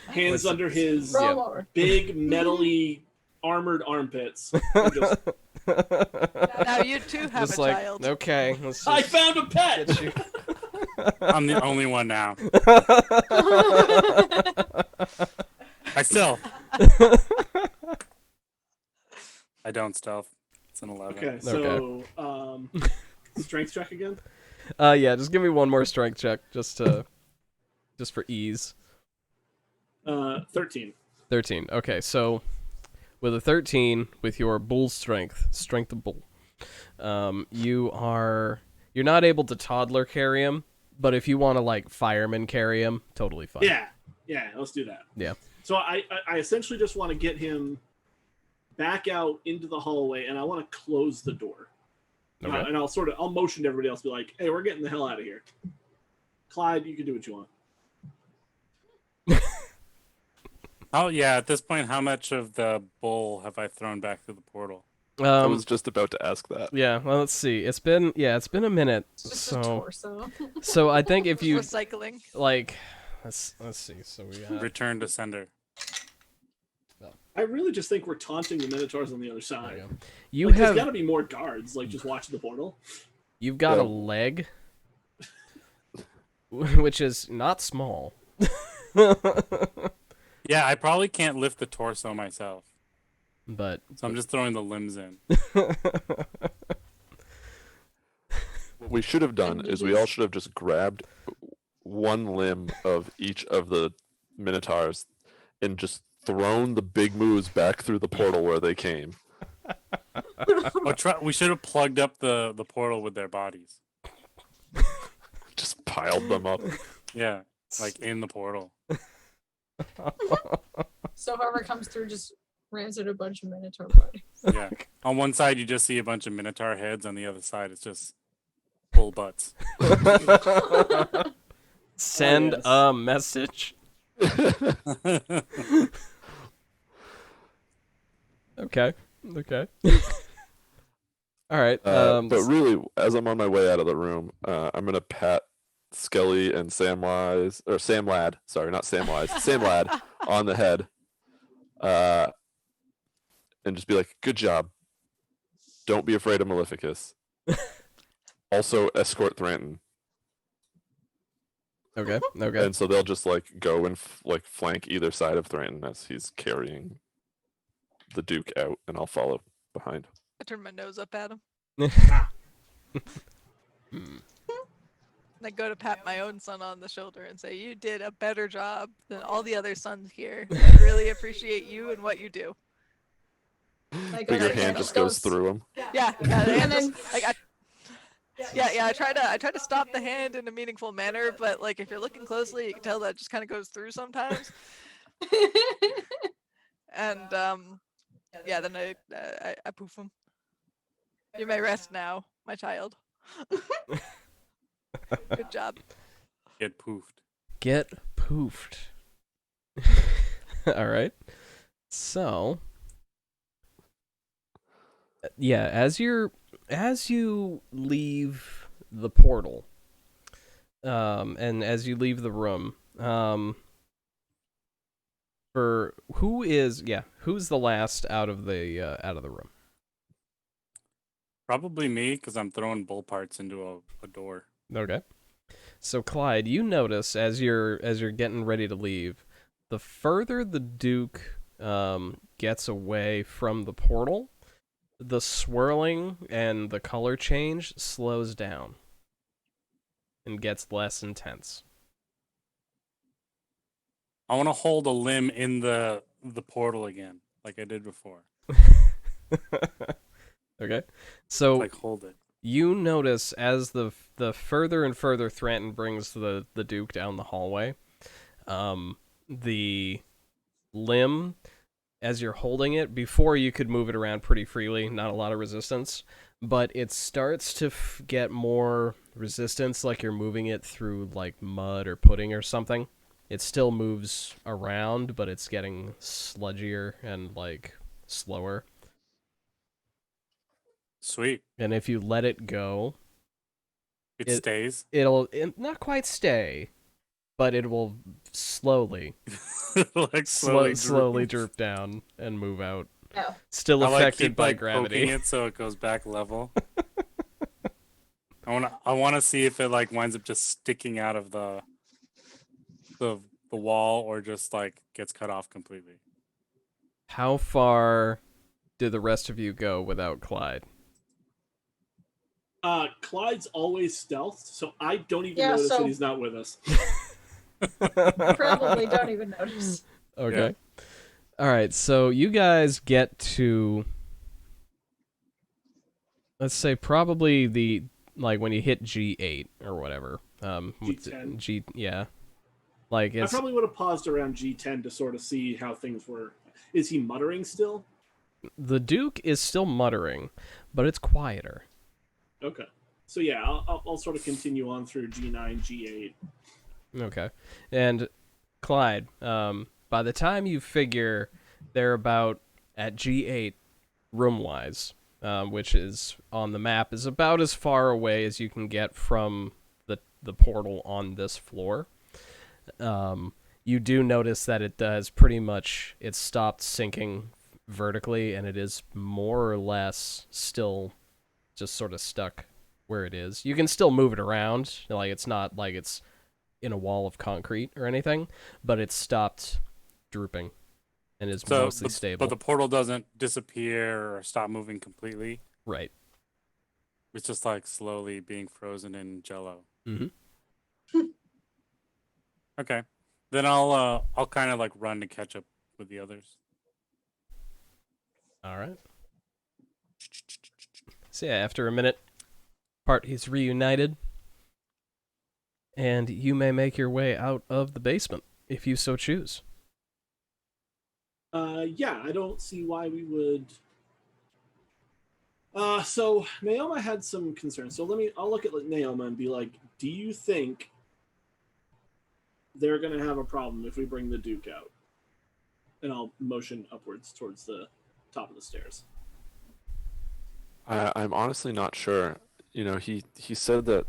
Hands Listen, under his Roll over. big, metally, armored armpits. And just Now you too have Just a like, child. okay, let's I just found a pet. get you. I'm the only one now. I stealth. I don't stealth. It's an 11. Okay, so strength check again. Yeah, just give me one more strength check, just for ease. 13. 13. Okay, so with a 13, with your bull strength of bull, you're not able to toddler carry him, but if you want to like fireman carry him, totally fine. Yeah, let's do that. Yeah. So I essentially just want to get him back out into the hallway, and I want to close the door. Okay. And I'll motion to everybody else, be like, "Hey, we're getting the hell out of here." Clyde, you can do what you want. Oh yeah, at this point, how much of the bull have I thrown back through the portal? I was just about to ask that. Yeah, well, let's see. It's been a minute. It's just So a torso. so I think if you Recycling. like, let's see. So we got Return to sender. I really just think we're taunting the Minotaurs on the other there side. you go. You Like, there's have got to be more guards, like just watching the portal. you've got Yeah. a leg, which is not small. Yeah, I probably can't lift the torso myself, But so I'm just throwing the limbs in. What we should have done is we all should have just grabbed one limb of each of the Minotaurs and just thrown the big moves back through the portal where they came. We should have plugged up the portal with their bodies. Just piled them up. Yeah, like in the portal. So whoever comes through just rams at a bunch of Minotaur bodies. Yeah. On one side, you just see a bunch of Minotaur heads. On the other side, it's just bull butts. send yes. a message. Okay. All right. But really, as I'm on my way out of the room, I'm gonna pat Skelly and Sam Ladd. Sorry, not Samwise. Sam Ladd on the head, and just be like, "Good job. Don't be afraid of Maleficus. Also, escort Thranton." Okay. And so they'll just like go and like flank either side of Thranton as he's carrying the Duke out, and I'll follow behind. I turn my nose up at him. And I go to pat my own son on the shoulder and say, "You did a better job than all the other sons here. I really appreciate you and what you do." Like, But your okay, hand just goes through him. Yeah, the hand And then- just, like, I try to stop the hand in a meaningful manner, but like if you're looking closely, you can tell that it just kind of goes through sometimes. And yeah, then I poof him. You may rest now, my child. Good job. Get poofed. Get poofed. All right. So, yeah, as you leave the portal, and as you leave the room, who's the last out of the room? Probably me, because I'm throwing bull parts into a door. Okay. So Clyde, you notice as you're getting ready to leave, the further the Duke gets away from the portal, the swirling and the color change slows down and gets less intense. I want to hold a limb in the portal again, like I did before. Okay. So Like hold it. you notice as the further and further Thranton brings the Duke down the hallway, the limb, as you're holding it, before you could move it around pretty freely, not a lot of resistance, but it starts to get more resistance, like you're moving it through like mud or pudding or something. It still moves around, but it's getting sludgier and like slower. Sweet. And if you let it go, It It- stays. it'll not quite stay, but it will slowly Like slowly droop. droop down and move out. No. Still I affected keep by poking gravity. it so it goes back level. I wanna see if it like winds up just sticking out of the wall or just like gets cut off completely. How far do the rest of you go without Clyde? Clyde's always stealthed, so I don't even Yeah, notice so- that he's not with us. Probably don't even notice. Okay. All right, so you guys get to, let's say, probably the, like, when you hit G8 or whatever. G10. Yeah. Like, I it's, probably would have paused around G10 to sort of see how things were. Is he muttering still? the Duke is still muttering, but it's quieter. Okay. So yeah, I'll sort of continue on through G9, G8. Okay. And Clyde, by the time you figure they're about at G8 room-wise, which is on the map, is about as far away as you can get from the portal on this floor. You do notice that it does pretty much, it's stopped sinking vertically, and it is more or less still just sort of stuck where it is. You can still move it around, like it's not like it's in a wall of concrete or anything, but it's stopped drooping and is mostly stable. But the portal doesn't disappear or stop moving completely. Right. It's just like slowly being frozen in jello. Mm-hmm. Okay. Then I'll kind of like run to catch up with the others. All right. So yeah, after a minute, party's reunited, and you may make your way out of the basement if you so choose. Yeah, I don't see why we would. So Naoma had some concerns. So I'll look at Naoma and be like, do you think they're going to have a problem if we bring the Duke out? And I'll motion upwards towards the top of the stairs. I'm honestly not sure. You know, he said that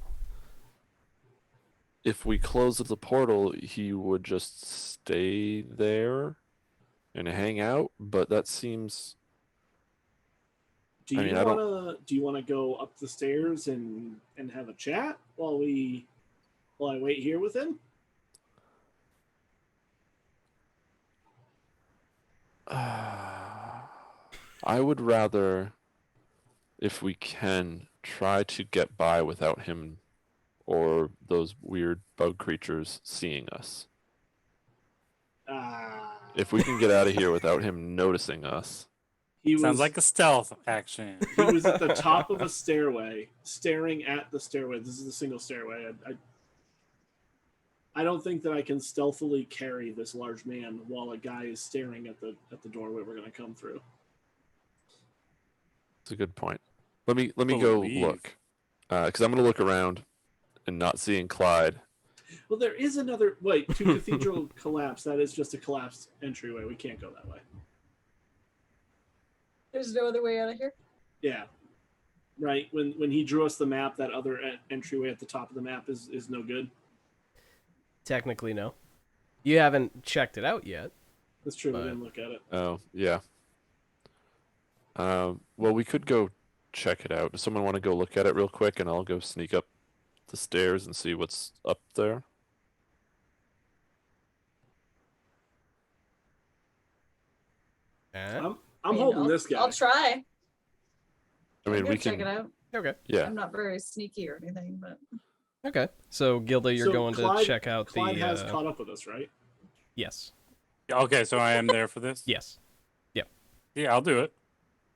if we close the portal, he would just stay there and hang out, but that seems. Do you want to go up the stairs and have a chat while I wait here with him? I would rather, if we can, try to get by without him or those weird bug creatures seeing us. If we can get out of here without him noticing us. Sounds like a stealth action. He was at the top of a stairway, staring at the stairway. This is a single stairway. I don't think that I can stealthily carry this large man while a guy is staring at the doorway we're going to come through. That's a good point. Let me go look, because I'm going to look around and not seeing Clyde. Well, there is another. Wait, to Cathedral collapse. That is just a collapsed entryway. We can't go that way. There's no other way out of here? Yeah. Right. When he drew us the map, that other entryway at the top of the map is no good. Technically, no. You haven't checked it out yet. That's true. We didn't look at it. Oh, yeah. Well, we could go check it out. Does someone want to go look at it real quick, and I'll go sneak up the stairs and see what's up there? I'm holding this guy. I'll try. I mean, we check can. it out. Okay. Yeah. I'm not very sneaky or anything, but Okay. So, Gilda, you're going to check out Clyde has caught up with us, right? Yes. Okay, so I am there for this? Yes. Yep. Yeah, I'll do it.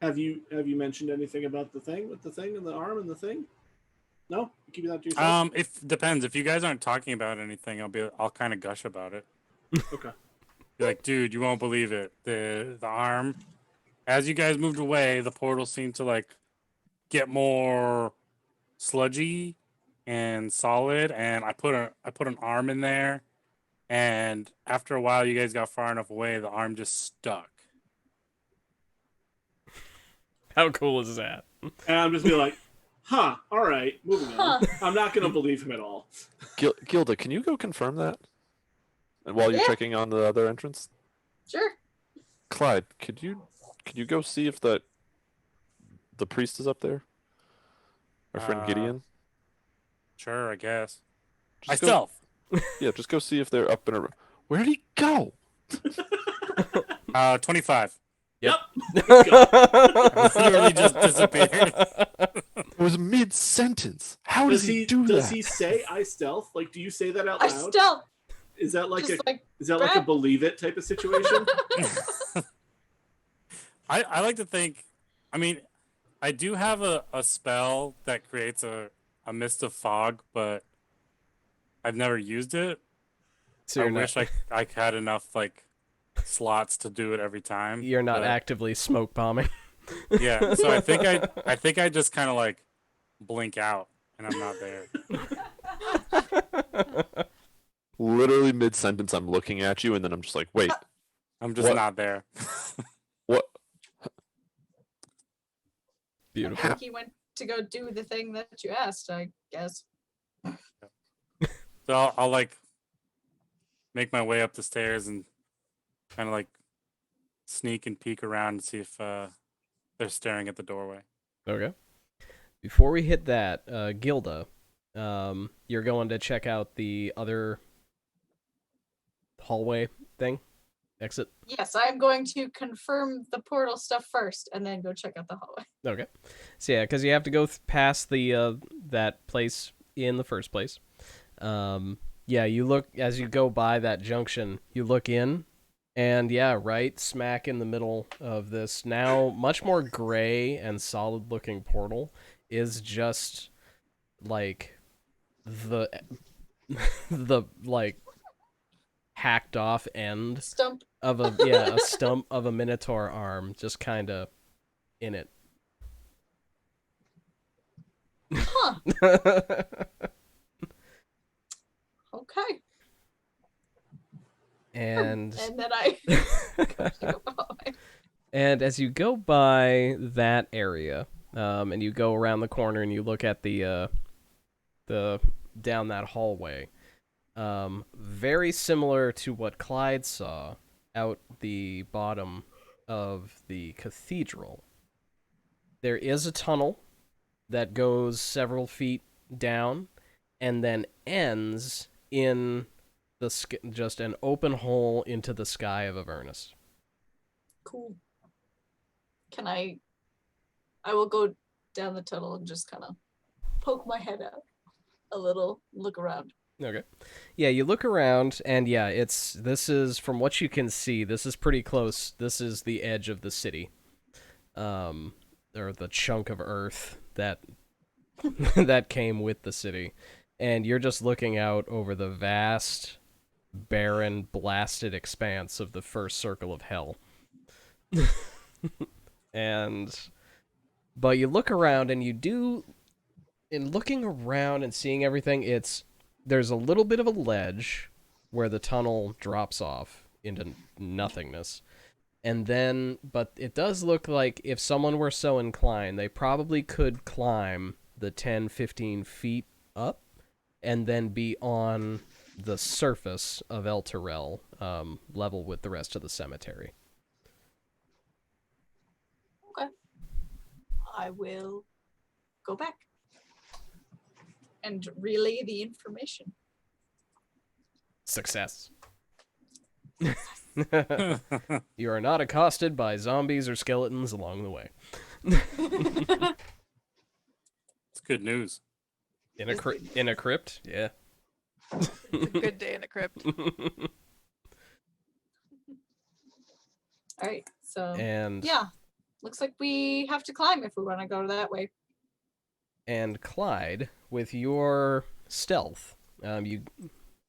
Have you mentioned anything about the thing with the thing and the arm and the thing? No? Keep that to yourself? If depends. If you guys aren't talking about anything, I'll kind of gush about it. Okay. Be like, dude, you won't believe it. The arm, as you guys moved away, the portal seemed to like get more sludgy and solid, and I put an arm in there, and after a while, you guys got far enough away, the arm just stuck. How cool is that? And I'm just be like, all right, moving on. I'm not going to believe him at all. Gilda, can you go confirm that? And while you're checking on the other entrance? sure. Clyde, could you Could you go see if the priest is up there? Our friend Gideon. Sure, I guess. I Just go, stealth. yeah, just go see if they're up and around. Where did he go? 25. Yep. Let's go. Literally just disappeared. It was mid-sentence. How does he do that? Does he say I stealth? Like, do you say that out I loud? stealth. Is that like Just is that like a believe it type of situation? I like to think, I mean, I do have a spell that creates a mist of fog, but I've never used it. So I you're wish not, I had enough like slots to do it every time. you're not but, actively smoke bombing. Yeah, so I think I just kind of like blink out and I'm not there. Literally mid-sentence, I'm looking at you, and then I'm just like, wait, I'm just What? not there. what? Beautiful. He went to go do the thing that you asked, I guess. So I'll like make my way up the stairs and kind of like sneak and peek around and see if they're staring at the doorway. Okay. Before we hit that, Gilda, you're going to check out the other hallway thing? Exit? Yes, I'm going to confirm the portal stuff first and then go check out the hallway. Okay. So yeah, because you have to go past the that place in the first place. Yeah, you look, as you go by that junction, you look in, and yeah, right smack in the middle of this now much more gray and solid looking portal is just like the the like hacked off end Stump. of a stump of a minotaur arm just kind of in it. Huh. Okay. And then I go to the hallway. and as you go by that area, and you go around the corner and you look at the down that hallway, very similar to what Clyde saw out the bottom of the cathedral. There is a tunnel that goes several feet down and then ends in just an open hole into the sky of Avernus. Cool. Can I will go down the tunnel and just kind of poke my head out a little, look around. Okay. Yeah, you look around, and yeah, this is, from what you can see, this is pretty close. This is the edge of the city. Or the chunk of earth that that came with the city. And you're just looking out over the vast, barren, blasted expanse of the first circle of hell. But you look around, and you do, in looking around and seeing everything, there's a little bit of a ledge where the tunnel drops off into nothingness. And then, but it does look like if someone were so inclined, they probably could climb the 10, 15 feet up and then be on the surface of El Terrell, level with the rest of the cemetery. Okay. I will go back and relay the information. Success. You are not accosted by zombies or skeletons along the way. It's good news. In a crypt? Yeah. It's a good day in a crypt. All right. So And yeah, looks like we have to climb if we want to go that way. And Clyde, with your stealth, you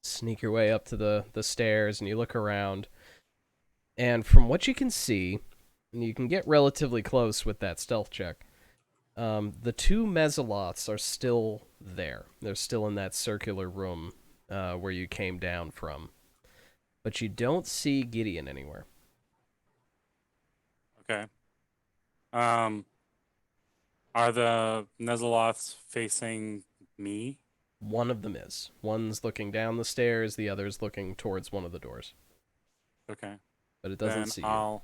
sneak your way up to the stairs and you look around. And from what you can see, and you can get relatively close with that stealth check, the two Mezzaloths are still there. They're still in that circular room where you came down from. But you don't see Gideon anywhere. Okay. Are the Nezaloths facing me? One of them is. One's looking down the stairs, the other's looking towards one of the doors. Okay. But it doesn't Then see I'll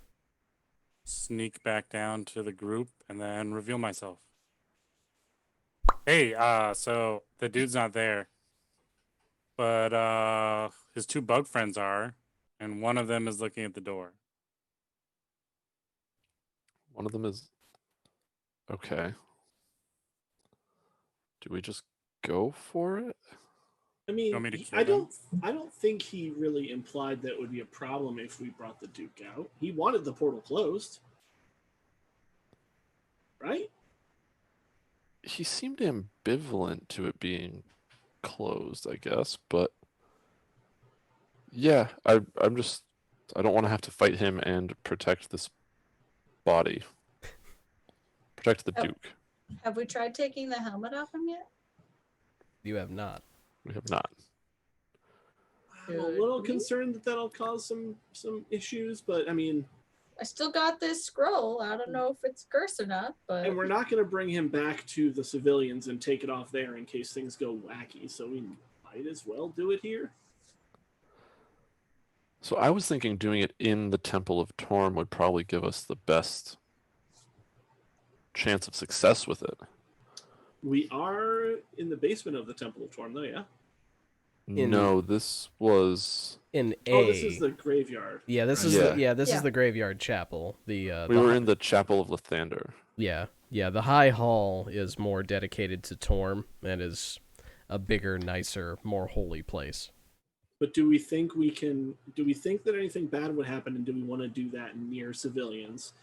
sneak back down to the group and then reveal myself. Hey, so the dude's not there, but his two bug friends are, and one of them is looking at the door. One of them is okay. Do we just go for it? I mean, want me to kill I them? don't think he really implied that it would be a problem if we brought the Duke out. He wanted the portal closed, right? He seemed ambivalent to it being closed, I guess, but yeah, I don't want to have to fight him and protect this body. Protect the Oh. Duke. Have we tried taking the helmet off him yet? You have not. We have not. I'm a Should little we? concerned that that'll cause some issues, but I mean, I still got this scroll. I don't know if it's curse or not, but and we're not going to bring him back to the civilians and take it off there in case things go wacky. So we might as well do it here. So I was thinking doing it in the Temple of Torm would probably give us the best chance of success with it. We are in the basement of the Temple of Torm, though, yeah? No, this was In A. Oh, this is the graveyard. Yeah, this right? is Yeah. this Yeah. is the graveyard chapel. we were in the Chapel of Lathander. Yeah, the High Hall is more dedicated to Torm and is a bigger, nicer, more holy place. But do we think that anything bad would happen, and do we want to do that near civilians?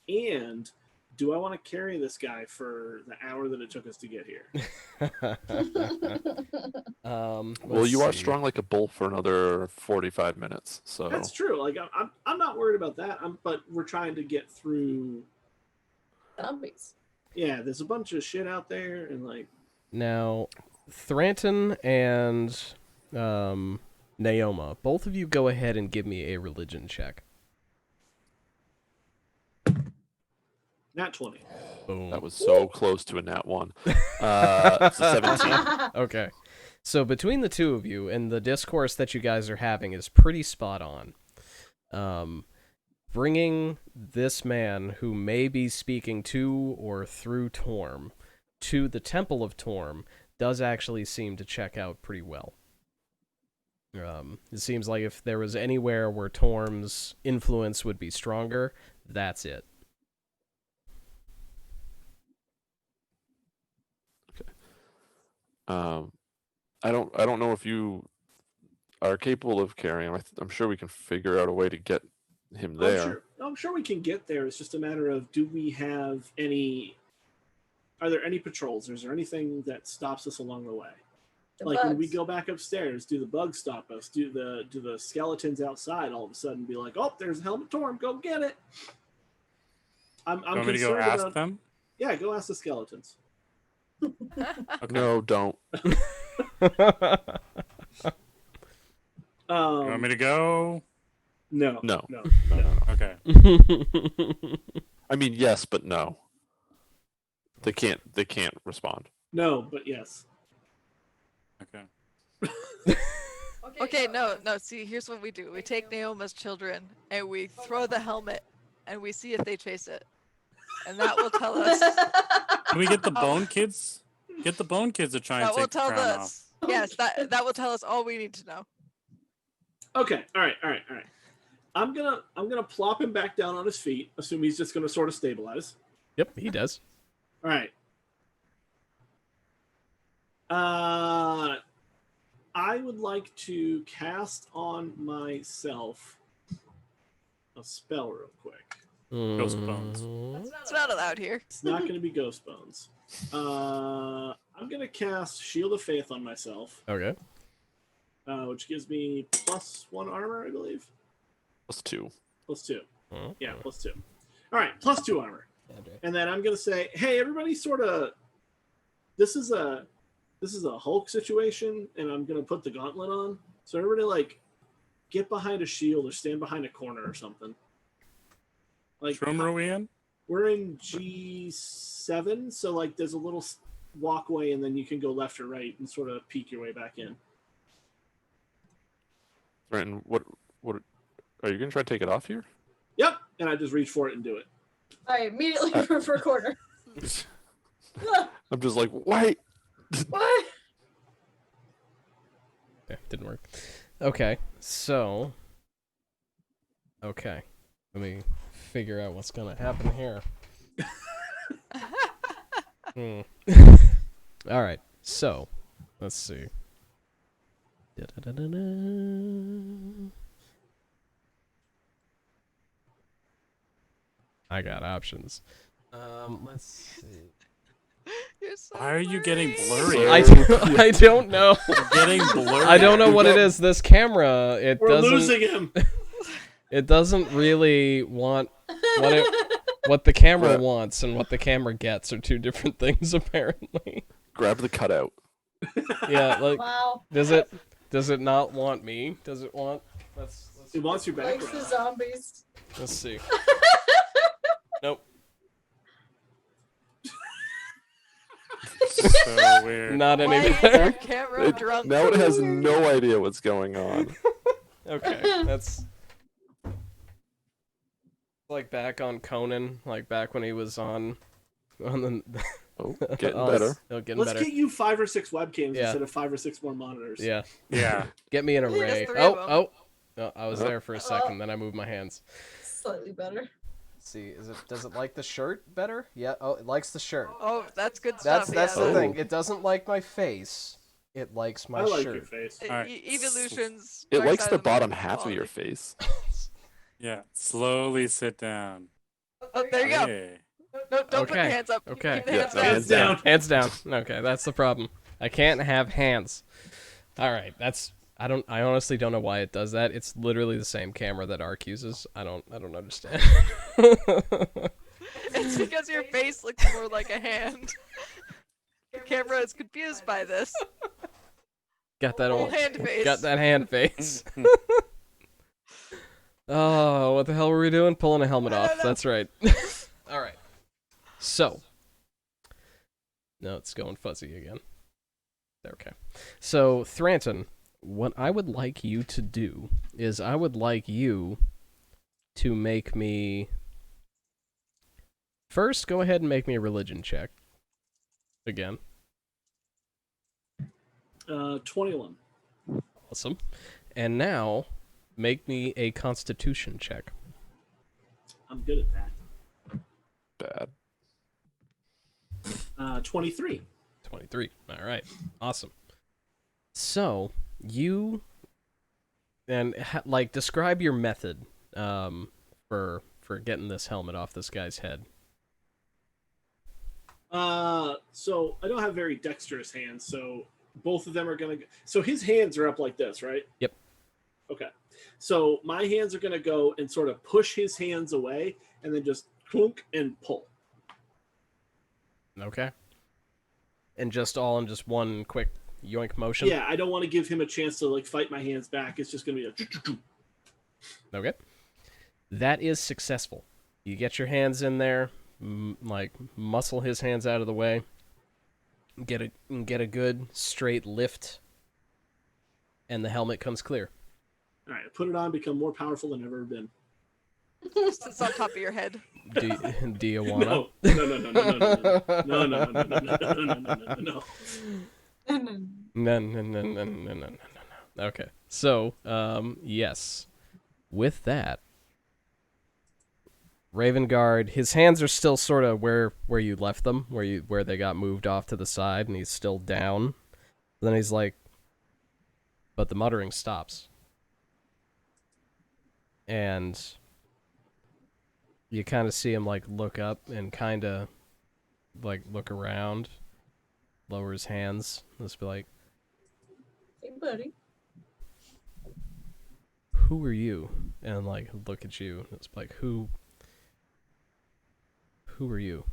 And do I want to carry this guy for the hour that it took us to get here? Well, let's you are see. strong like a bull for another 45 minutes, so That's true. Like I'm not worried about that. But we're trying to get through. zombies. Yeah, there's a bunch of shit out there, and like Now, Thranton and Naoma, both of you go ahead and give me a religion check. nat 20. Boom. that was so close to a nat 1. It's a 17. Okay. So between the two of you and the discourse that you guys are having is pretty spot on. Bringing this man who may be speaking to or through Torm to the Temple of Torm does actually seem to check out pretty well. It seems like if there was anywhere where Torm's influence would be stronger, that's it. I don't know if you are capable of carrying him. I'm sure we can figure out a way to get him there. I'm sure we can get there. It's just a matter of, do we have any? Are there any patrols? Is there anything that stops us along the way? The Like when we bugs. go back upstairs, do the bugs stop us? Do the skeletons outside all of a sudden be like, oh, there's a Helmet Torm, go get it? I'm Want me to go concerned ask about. them? Yeah, go ask the skeletons. Okay. No, don't. You want me to go? No. No. No. Okay. I mean, yes, but no. They can't respond. No, but yes. Okay. Okay, no. See, here's what we do. We take Naoma's children and we throw the helmet and we see if they chase it. And that will tell us. Can we get the Bone Kids? Get the Bone Kids to try and That will take the tell crown off. us. Yes, that will tell us all we need to know. Okay. All right. I'm gonna plop him back down on his feet. Assume he's just gonna sort of stabilize. Yep, he does. All right. I would like to cast on myself a spell real quick. Ghost bones. It's not allowed here. It's not going to be Ghost Bones. I'm going to cast Shield of Faith on myself, Okay. which gives me +1 armor, I believe. +2. +2. Oh. Yeah, +2. All right, +2 armor. And then I'm going to say, hey, everybody sort of, this is a Hulk situation, and I'm going to put the gauntlet on. So everybody, like, get behind a shield or stand behind a corner or something. Like, Which room are we in? we're in G7, so, like, there's a little walkway, and then you can go left or right and sort of peek your way back in. Right, and what are you gonna try to take it off here? Yep, and I just reach for it and do it. I immediately move for a corner. I'm just like, wait. What? Okay, didn't work. Okay, so. Okay, let me figure out what's gonna happen here. All right, so let's see. Da-da-da-da-da. I got options. Let's see. You're so Why are you getting blurry. blurry? I don't know. You're getting blurry. I don't know what it is. This camera, We're losing him. it doesn't really want what the camera wants and what the camera gets are two different things apparently. Grab the cutout. Yeah, like Wow. does it not want me? Does it want let's It wants your Likes the background. zombies. let's see. Nope. So weird. Not Why is anywhere. your camera drunk? Now it has no idea what's going on. Okay, that's like back on Conan, like back when he was on the. Oh, getting better. Getting Let's better. get you 5 or 6 webcams Yeah. instead of 5 or 6 more monitors. Yeah, Yeah. get me an He has array. 3 of 'em. Oh, I was there for a second, then I moved my hands. Slightly better. Let's see, does it like the shirt better? Yeah. Oh, it likes the shirt. Oh, that's good That's stuff. that's yeah. the thing. Oh. It doesn't like my face. It likes my I like shirt. your face. Alright. Evolutions. It Dark likes Side the of the Moon bottom half of quality. your face. Yeah. Slowly sit down. Oh, there you go. Hey. No, don't put your Okay, hands up. okay. Keep the Yeah, hands no, down. Hands down. Hands down. Okay, that's the problem. I can't have hands. All right, I honestly don't know why it does that. It's literally the same camera that Ark uses. I don't understand. It's because your face looks more like a hand. The camera is confused by this. Got that old Hand face. got that hand face. Oh, what the hell were we doing? Pulling a helmet I off. don't know. That's right. All right. So, no, it's going fuzzy again. Okay. So, Thranton, what I would like you to do is I would like you to make me... First, go ahead and make me a religion check. Again. 21. Awesome. And now, make me a constitution check. I'm good at that. Bad. 23. 23. All right. Awesome. So, you... And, describe your method for getting this helmet off this guy's head. So I don't have very dexterous hands, so both of them are gonna. So his hands are up like this, right? Yep. Okay. So my hands are gonna go and sort of push his hands away, and then just clunk and pull. Okay. And just all in just one quick yoink motion? Yeah, I don't want to give him a chance to like fight my hands back. It's just gonna be a. Okay. That is successful. You get your hands in there, muscle his hands out of the way, get a good straight lift, and the helmet comes clear. All right, put it on, become more powerful than I've ever been. It's on top of your head. Do you wanna? No. No. Okay. So, yes. With that, Ravengard, his hands are still sort of where you left them, where they got moved off to the side, and he's still down. Then he's like, but the muttering stops. And you kind of see him look up and kind of look around, lower his hands, just be like, Hey, buddy. who are you? And look at you. It's like, who are you?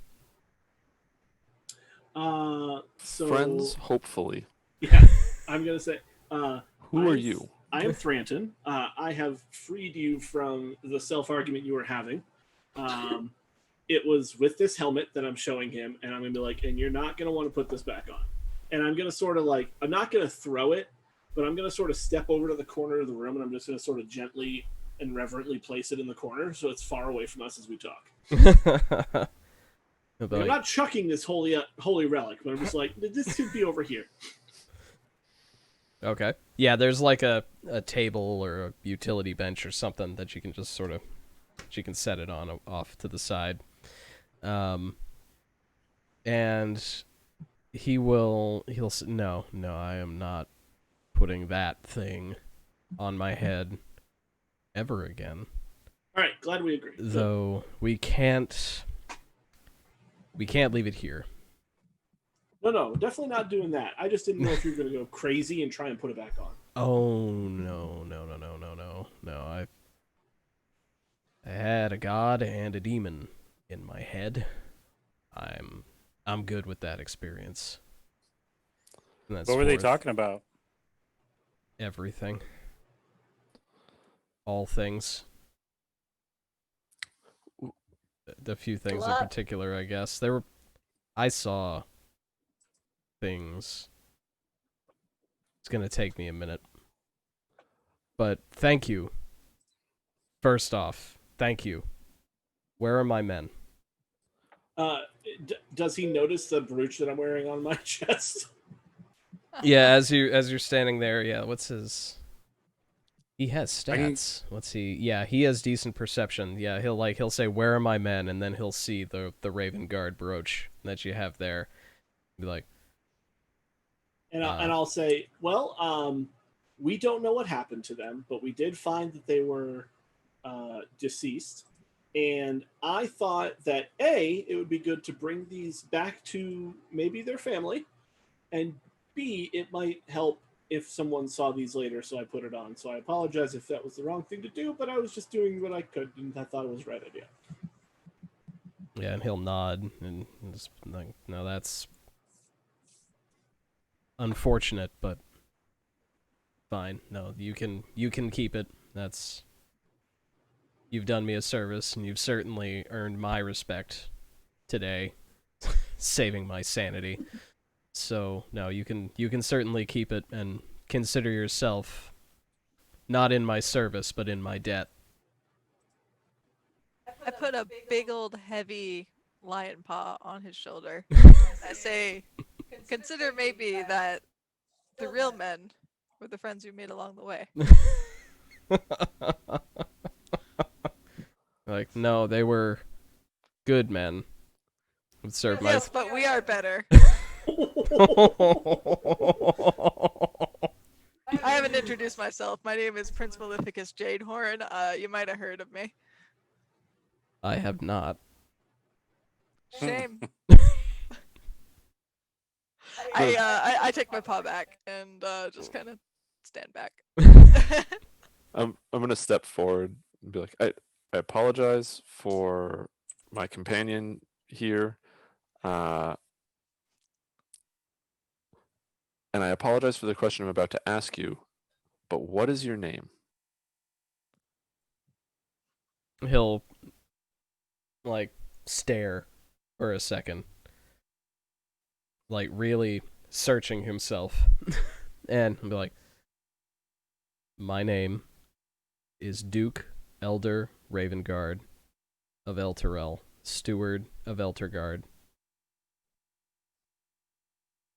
So Friends, hopefully. Yeah, I'm gonna say. Who are you? I am Thranton. I have freed you from the self-argument you were having. It was with this helmet that I'm showing him, and I'm gonna be like, and you're not gonna want to put this back on. And I'm gonna sort of I'm not gonna throw it, but I'm gonna sort of step over to the corner of the room, and I'm just gonna sort of gently and reverently place it in the corner so it's far away from us as we talk. I'm not chucking this holy relic, but I'm just like, this should be over here. Okay. Yeah, there's like a table or a utility bench or something that you can just sort of, you can set it on off to the side. And he'll no, I am not putting that thing on my head ever again. All right, glad we agree. Though we can't leave it here. No, definitely not doing that. I just didn't know if you were going to go crazy and try and put it back on. Oh no! I had a god and a demon in my head. I'm good with that experience. What were they talking about? Everything. All things. The few things in particular, I guess. I saw things. It's gonna take me a minute. But thank you. First off, thank you. Where are my men? Does he notice the brooch that I'm wearing on my chest? Yeah, as you're standing there, yeah, what's his... He has stats. What's he... Yeah, he has decent perception. Yeah, he'll say, where are my men? And then he'll see the Raven Guard brooch that you have there. Be like... And I'll say, well, we don't know what happened to them, but we did find that they were deceased. And I thought that A, it would be good to bring these back to maybe their family, and B, it might help if someone saw these later, so I put it on. So I apologize if that was the wrong thing to do, but I was just doing what I could, and I thought it was the right idea. Yeah, and he'll nod, and just like, no, that's unfortunate, but fine. No, you can keep it. That's... You've done me a service, and you've certainly earned my respect today, saving my sanity. So, no, you can certainly keep it and consider yourself not in my service, but in my debt. I put a big old heavy lion paw on his shoulder. I say, consider maybe that the real men were the friends you made along the way. Like, no, they were good men. Would serve Yes, but we are better. I haven't introduced myself. My name is Prince Maleficus Jadehorn. You might have heard of me. I have not. Shame. I take my paw back and just kind of stand back. I'm gonna step forward and be like, I apologize for my companion here, and I apologize for the question I'm about to ask you. But what is your name? He'll like stare for a second, like really searching himself, and be like, my name is Duke Elder Ravengard of Elturel, Steward of Elturgard,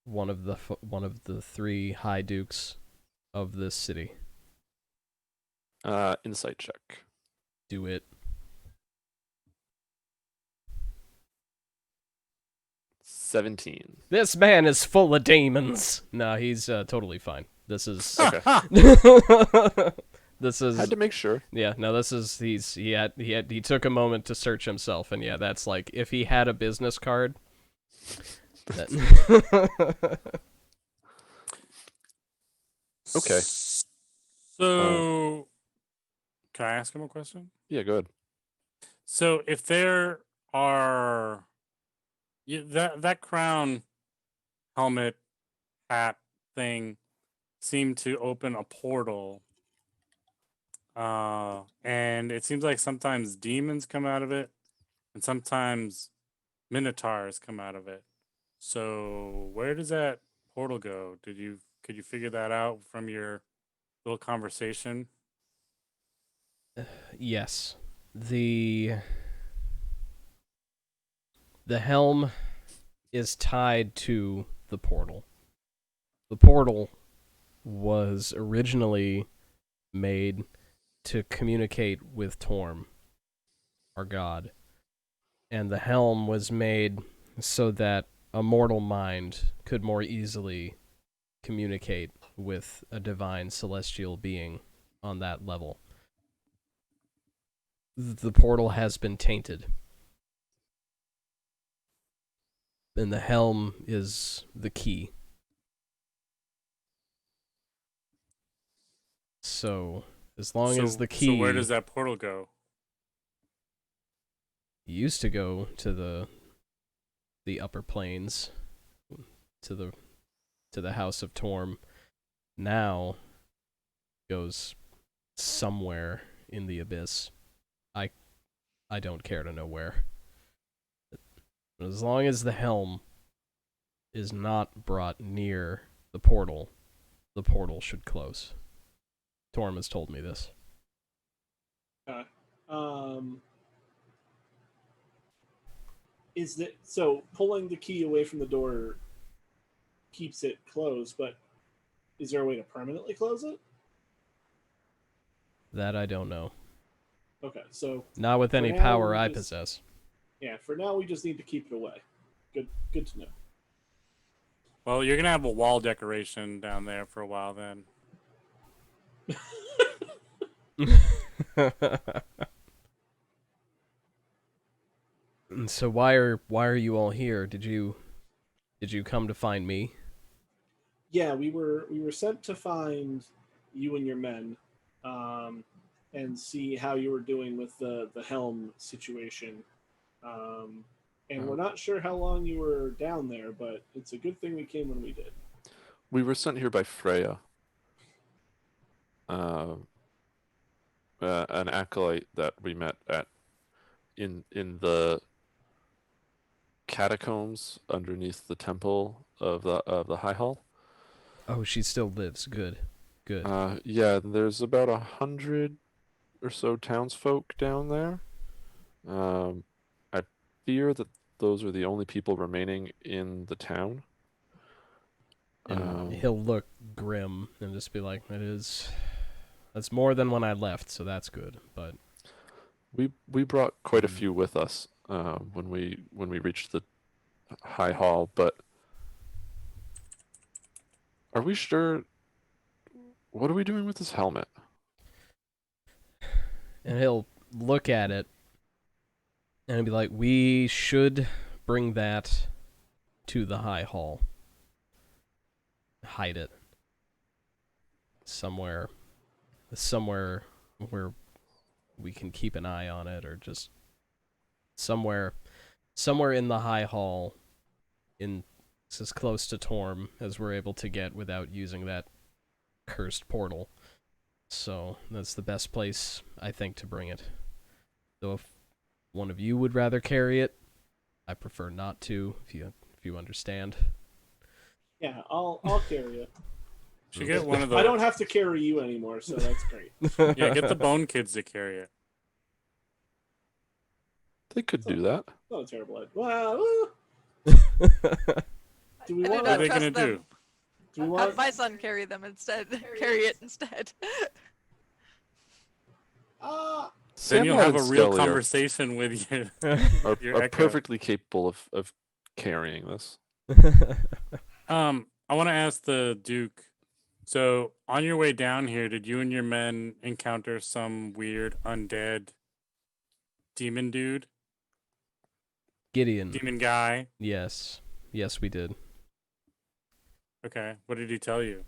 one of the 3 High Dukes of this city. Insight check. Do it. 17. This man is full of demons. No, he's totally fine. This is Okay. This is... Had to make sure. Yeah, no, this is... He took a moment to search himself, and yeah, that's like, if he had a business card... Okay. So, can I ask him a question? Yeah, go ahead. So, if there are that crown, helmet, hat thing seemed to open a portal, and it seems like sometimes demons come out of it, and sometimes minotaurs come out of it. So, where does that portal go? Could you figure that out from your little conversation? Yes. The The helm is tied to the portal. The portal was originally made to communicate with Torm, our god. And the helm was made so that a mortal mind could more easily communicate with a divine celestial being on that level. The portal has been tainted. And the helm is the key. So, as long as the key... So where does that portal go? Used to go to the upper planes, to the House of Torm. Now goes somewhere in the abyss. I don't care to know where. But as long as the helm is not brought near the portal should close. Torm has told me this. Is that so? Pulling the key away from the door keeps it closed, but is there a way to permanently close it? That I don't know. Okay, so not with any power I possess. Yeah, for now we just need to keep it away. Good to know. Well, you're gonna have a wall decoration down there for a while then. And so why are you all here? Did you come to find me? Yeah, we were sent to find you and your men, and see how you were doing with the helm situation. And we're not sure how long you were down there, but it's a good thing we came when we did. We were sent here by Freya, an acolyte that we met at in the catacombs underneath the temple of the High Hall. Oh, she still lives. Good. Yeah, there's about 100 or so townsfolk down there. I fear that those are the only people remaining in the town. And he'll look grim and just be like, that's more than when I left, so that's good. But we brought quite a few with us when we reached the High Hall, but are we sure? What are we doing with this helmet? And he'll look at it and he'll be like, we should bring that to the High Hall. Hide it. Somewhere where we can keep an eye on it, or just somewhere in the High Hall, it's as close to Torm as we're able to get without using that cursed portal. So that's the best place, I think, to bring it. Though if one of you would rather carry it, I prefer not to, if you understand. Yeah, I'll carry it. Should get one of those. I don't have to carry you anymore, so that's great. Yeah, get the Bone Kids to carry it. They could do that. Not a terrible idea. Well, do we I do want? What are they not gonna trust them. do? Do we want? Have my son carry them instead. Carry it instead. Then you'll Samwise have and a real Skelly conversation with you. are perfectly capable of carrying this. I want to ask the Duke. So, on your way down here, did you and your men encounter some weird undead demon dude? Gideon. Demon guy? Yes, we did. Okay, what did he tell you?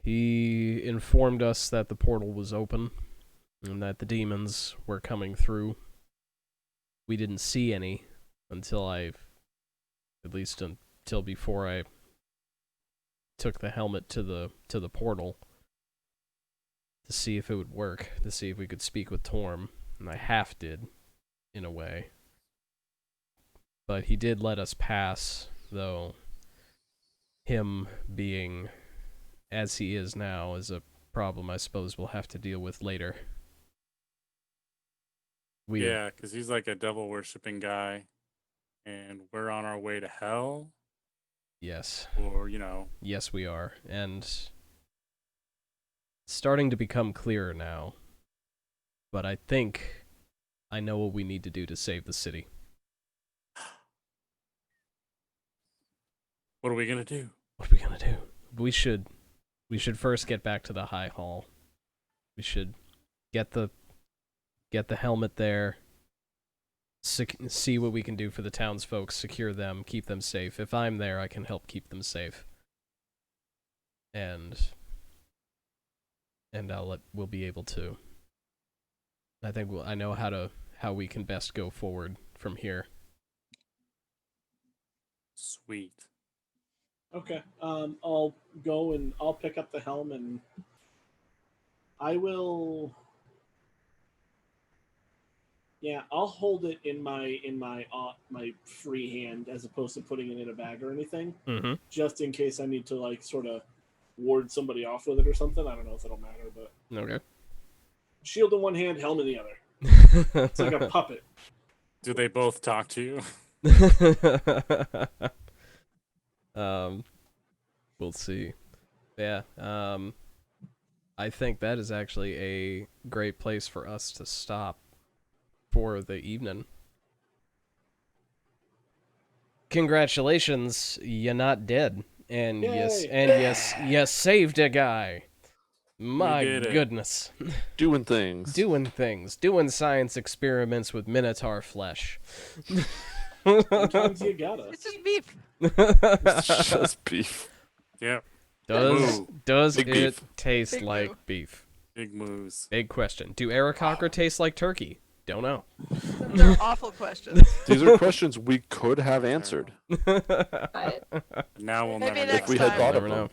He informed us that the portal was open and that the demons were coming through. We didn't see any until before I took the helmet to the portal to see if it would work, to see if we could speak with Torm, and I half did, in a way. But he did let us pass, though him being as he is now is a problem I suppose we'll have to deal with later. Yeah, because he's like a devil worshipping guy, and we're on our way to hell. Yes. Or Yes, we are, and it's starting to become clearer now. But I think I know what we need to do to save the city. what are we gonna do? What are we gonna do? We should first get back to the High Hall. We should get the helmet there. See what we can do for the townsfolk. Secure them, keep them safe. If I'm there, I can help keep them safe. And we'll be able to. I think I know how we can best go forward from here. Sweet. Okay. I'll go and I'll pick up the helm and I will. Yeah, I'll hold it in my my free hand as opposed to putting it in a bag or anything, just in case I need to like sort of ward somebody off with it or something. I don't know if it'll matter, but Okay. Shield in one hand, helm in the other. It's like a puppet. Do they both talk to you? We'll see. Yeah. I think that is actually a great place for us to stop for the evening. Congratulations, you're not dead. And Yay. you saved a guy. My did it. goodness. Doing things. Doing science experiments with Minotaur flesh. Sometimes you gotta. It's just beef. It's just beef. Yep. Does Big it beef. taste Big like moo. beef? Big moves. Big question. Do Aarakocra taste like turkey? Don't know. They're awful questions. These are questions we could have answered. Now we'll Maybe never next If we know. had time. thought of Never them. know.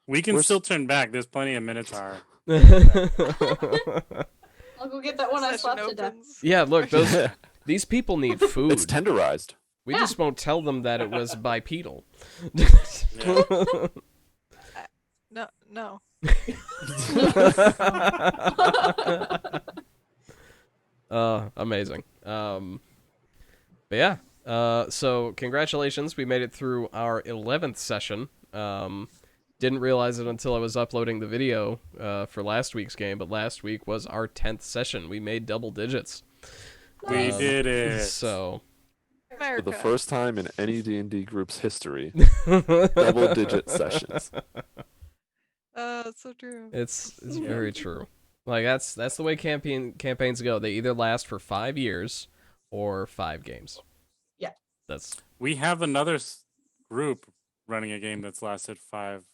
We can We're still turn back. There's plenty of Minotaur. I'll go get that one I Session slapped to death. opens. Yeah, look, these people need food. It's tenderized. We just won't tell them that it was bipedal. No. Amazing. But yeah. So congratulations, we made it through our 11th session. Didn't realize it until I was uploading the video for last week's game, but last week was our 10th session. We made double digits. We did it. So For America. the first time in any D&D group's history, double-digit sessions. It's so true. It's very true. Like that's the way campaigns go. They either last for 5 years or 5 games. Yeah. We have another group running a game that's lasted 5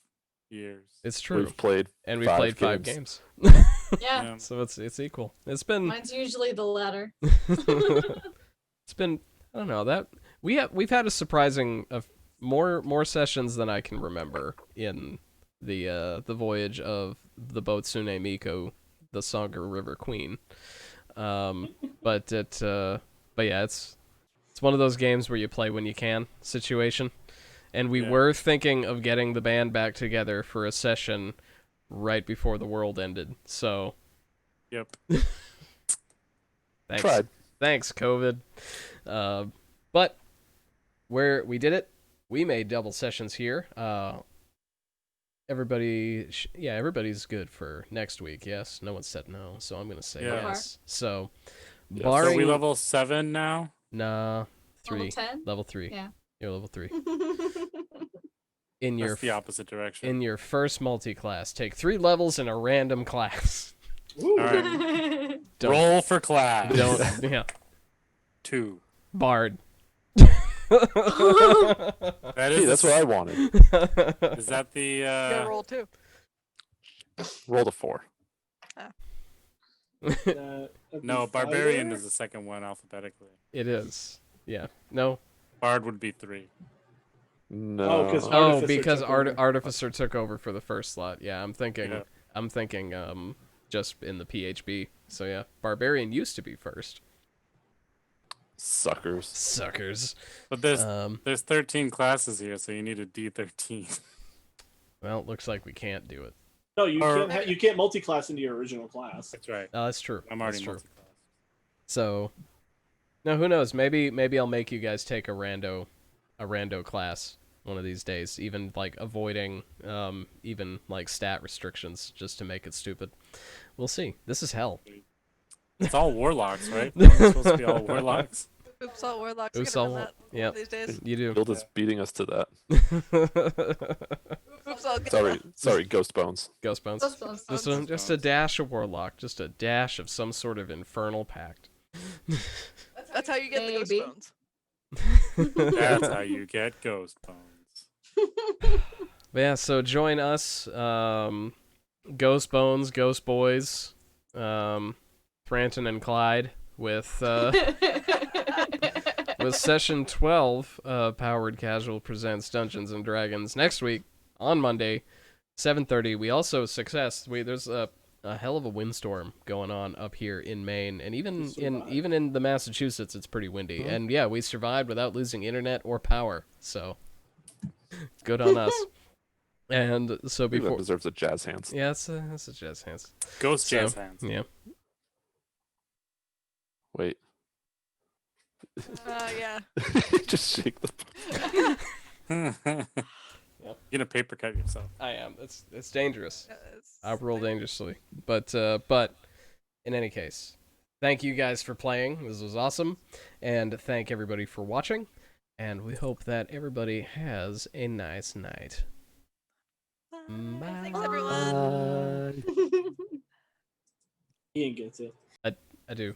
years. It's true. We've played And we 5 played 5 games. games. Yeah. So it's equal. It's been Mine's usually the latter. it's been I don't know that we've had a surprising of more sessions than I can remember in the voyage of the boat Tsune Miko, the Sagar River Queen. But yeah, it's one of those games where you play when you can situation. And we were thinking of getting the band back together for a session right before the world ended. So Yep. thanks. Tried. Thanks, COVID. But we did it. We made double sessions here. Everybody's good for next week. Yes, no one said no, so I'm gonna say Yeah. yes. So, Yes. barring So we level 7 now? nah 3 Level 10? level 3. Yeah. You're level 3 in your That's the opposite direction. in your first multi-class. Take 3 levels in a random class. Ooh. All right. Don't- Roll for class. Don't yeah. 2. Bard. That is Hey, that's what I wanted. Is that the You gotta roll too. Rolled a 4. No, Barbarian is the second one alphabetically. It is. Yeah. No. Bard would be 3. No. Oh, 'cause Oh, Artificer because took over. Artificer took over for the first slot. Yeah, I'm thinking Yeah. just in the PHB. So yeah, Barbarian used to be first. Suckers. Suckers. But there's 13 classes here, so you need a D13. Well, it looks like we can't do it. No, you Or- can't. You can't multi-class into your original class. That's right. Oh, that's true. I'm already That's true. multi-class. So, No, who knows? Maybe I'll make you guys take a rando class one of these days, even like avoiding even like stat restrictions just to make it stupid. We'll see. This is hell. It's all warlocks, right? It's supposed to be all warlocks. Oops, all warlocks. Oops, Gonna all run that yeah. these days. You do. Guild is beating us to that. Oops, all Sorry, Ghost Bones. Ghost Bones. Ghost Bones. Just a dash of warlock, just a dash of some sort of infernal pact. That's how you get the Maybe. ghost bones. That's how you get ghost bones. But yeah, so join us, Ghost Bones, Ghost Boys, Franton and Clyde with session 12 of Powered Casual Presents Dungeons and Dragons next week on Monday, 7:30. We also there's a hell of a windstorm going on up here in Maine, and even in the Massachusetts it's pretty windy. Mm-hmm. And yeah, we survived without losing internet or power, so good on us. And so I think that before deserves a jazz hands. yeah, it's a jazz hands. Ghost So, jazz hands. Yeah. Wait. Yeah. Just shake the. You're gonna paper cut yourself. I am. It's dangerous. It's- I roll dangerously. But in any case, thank you guys for playing. This was awesome. And thank everybody for watching. And we hope that everybody has a nice night. Bye. Thanks, everyone. Ian gets it. I do.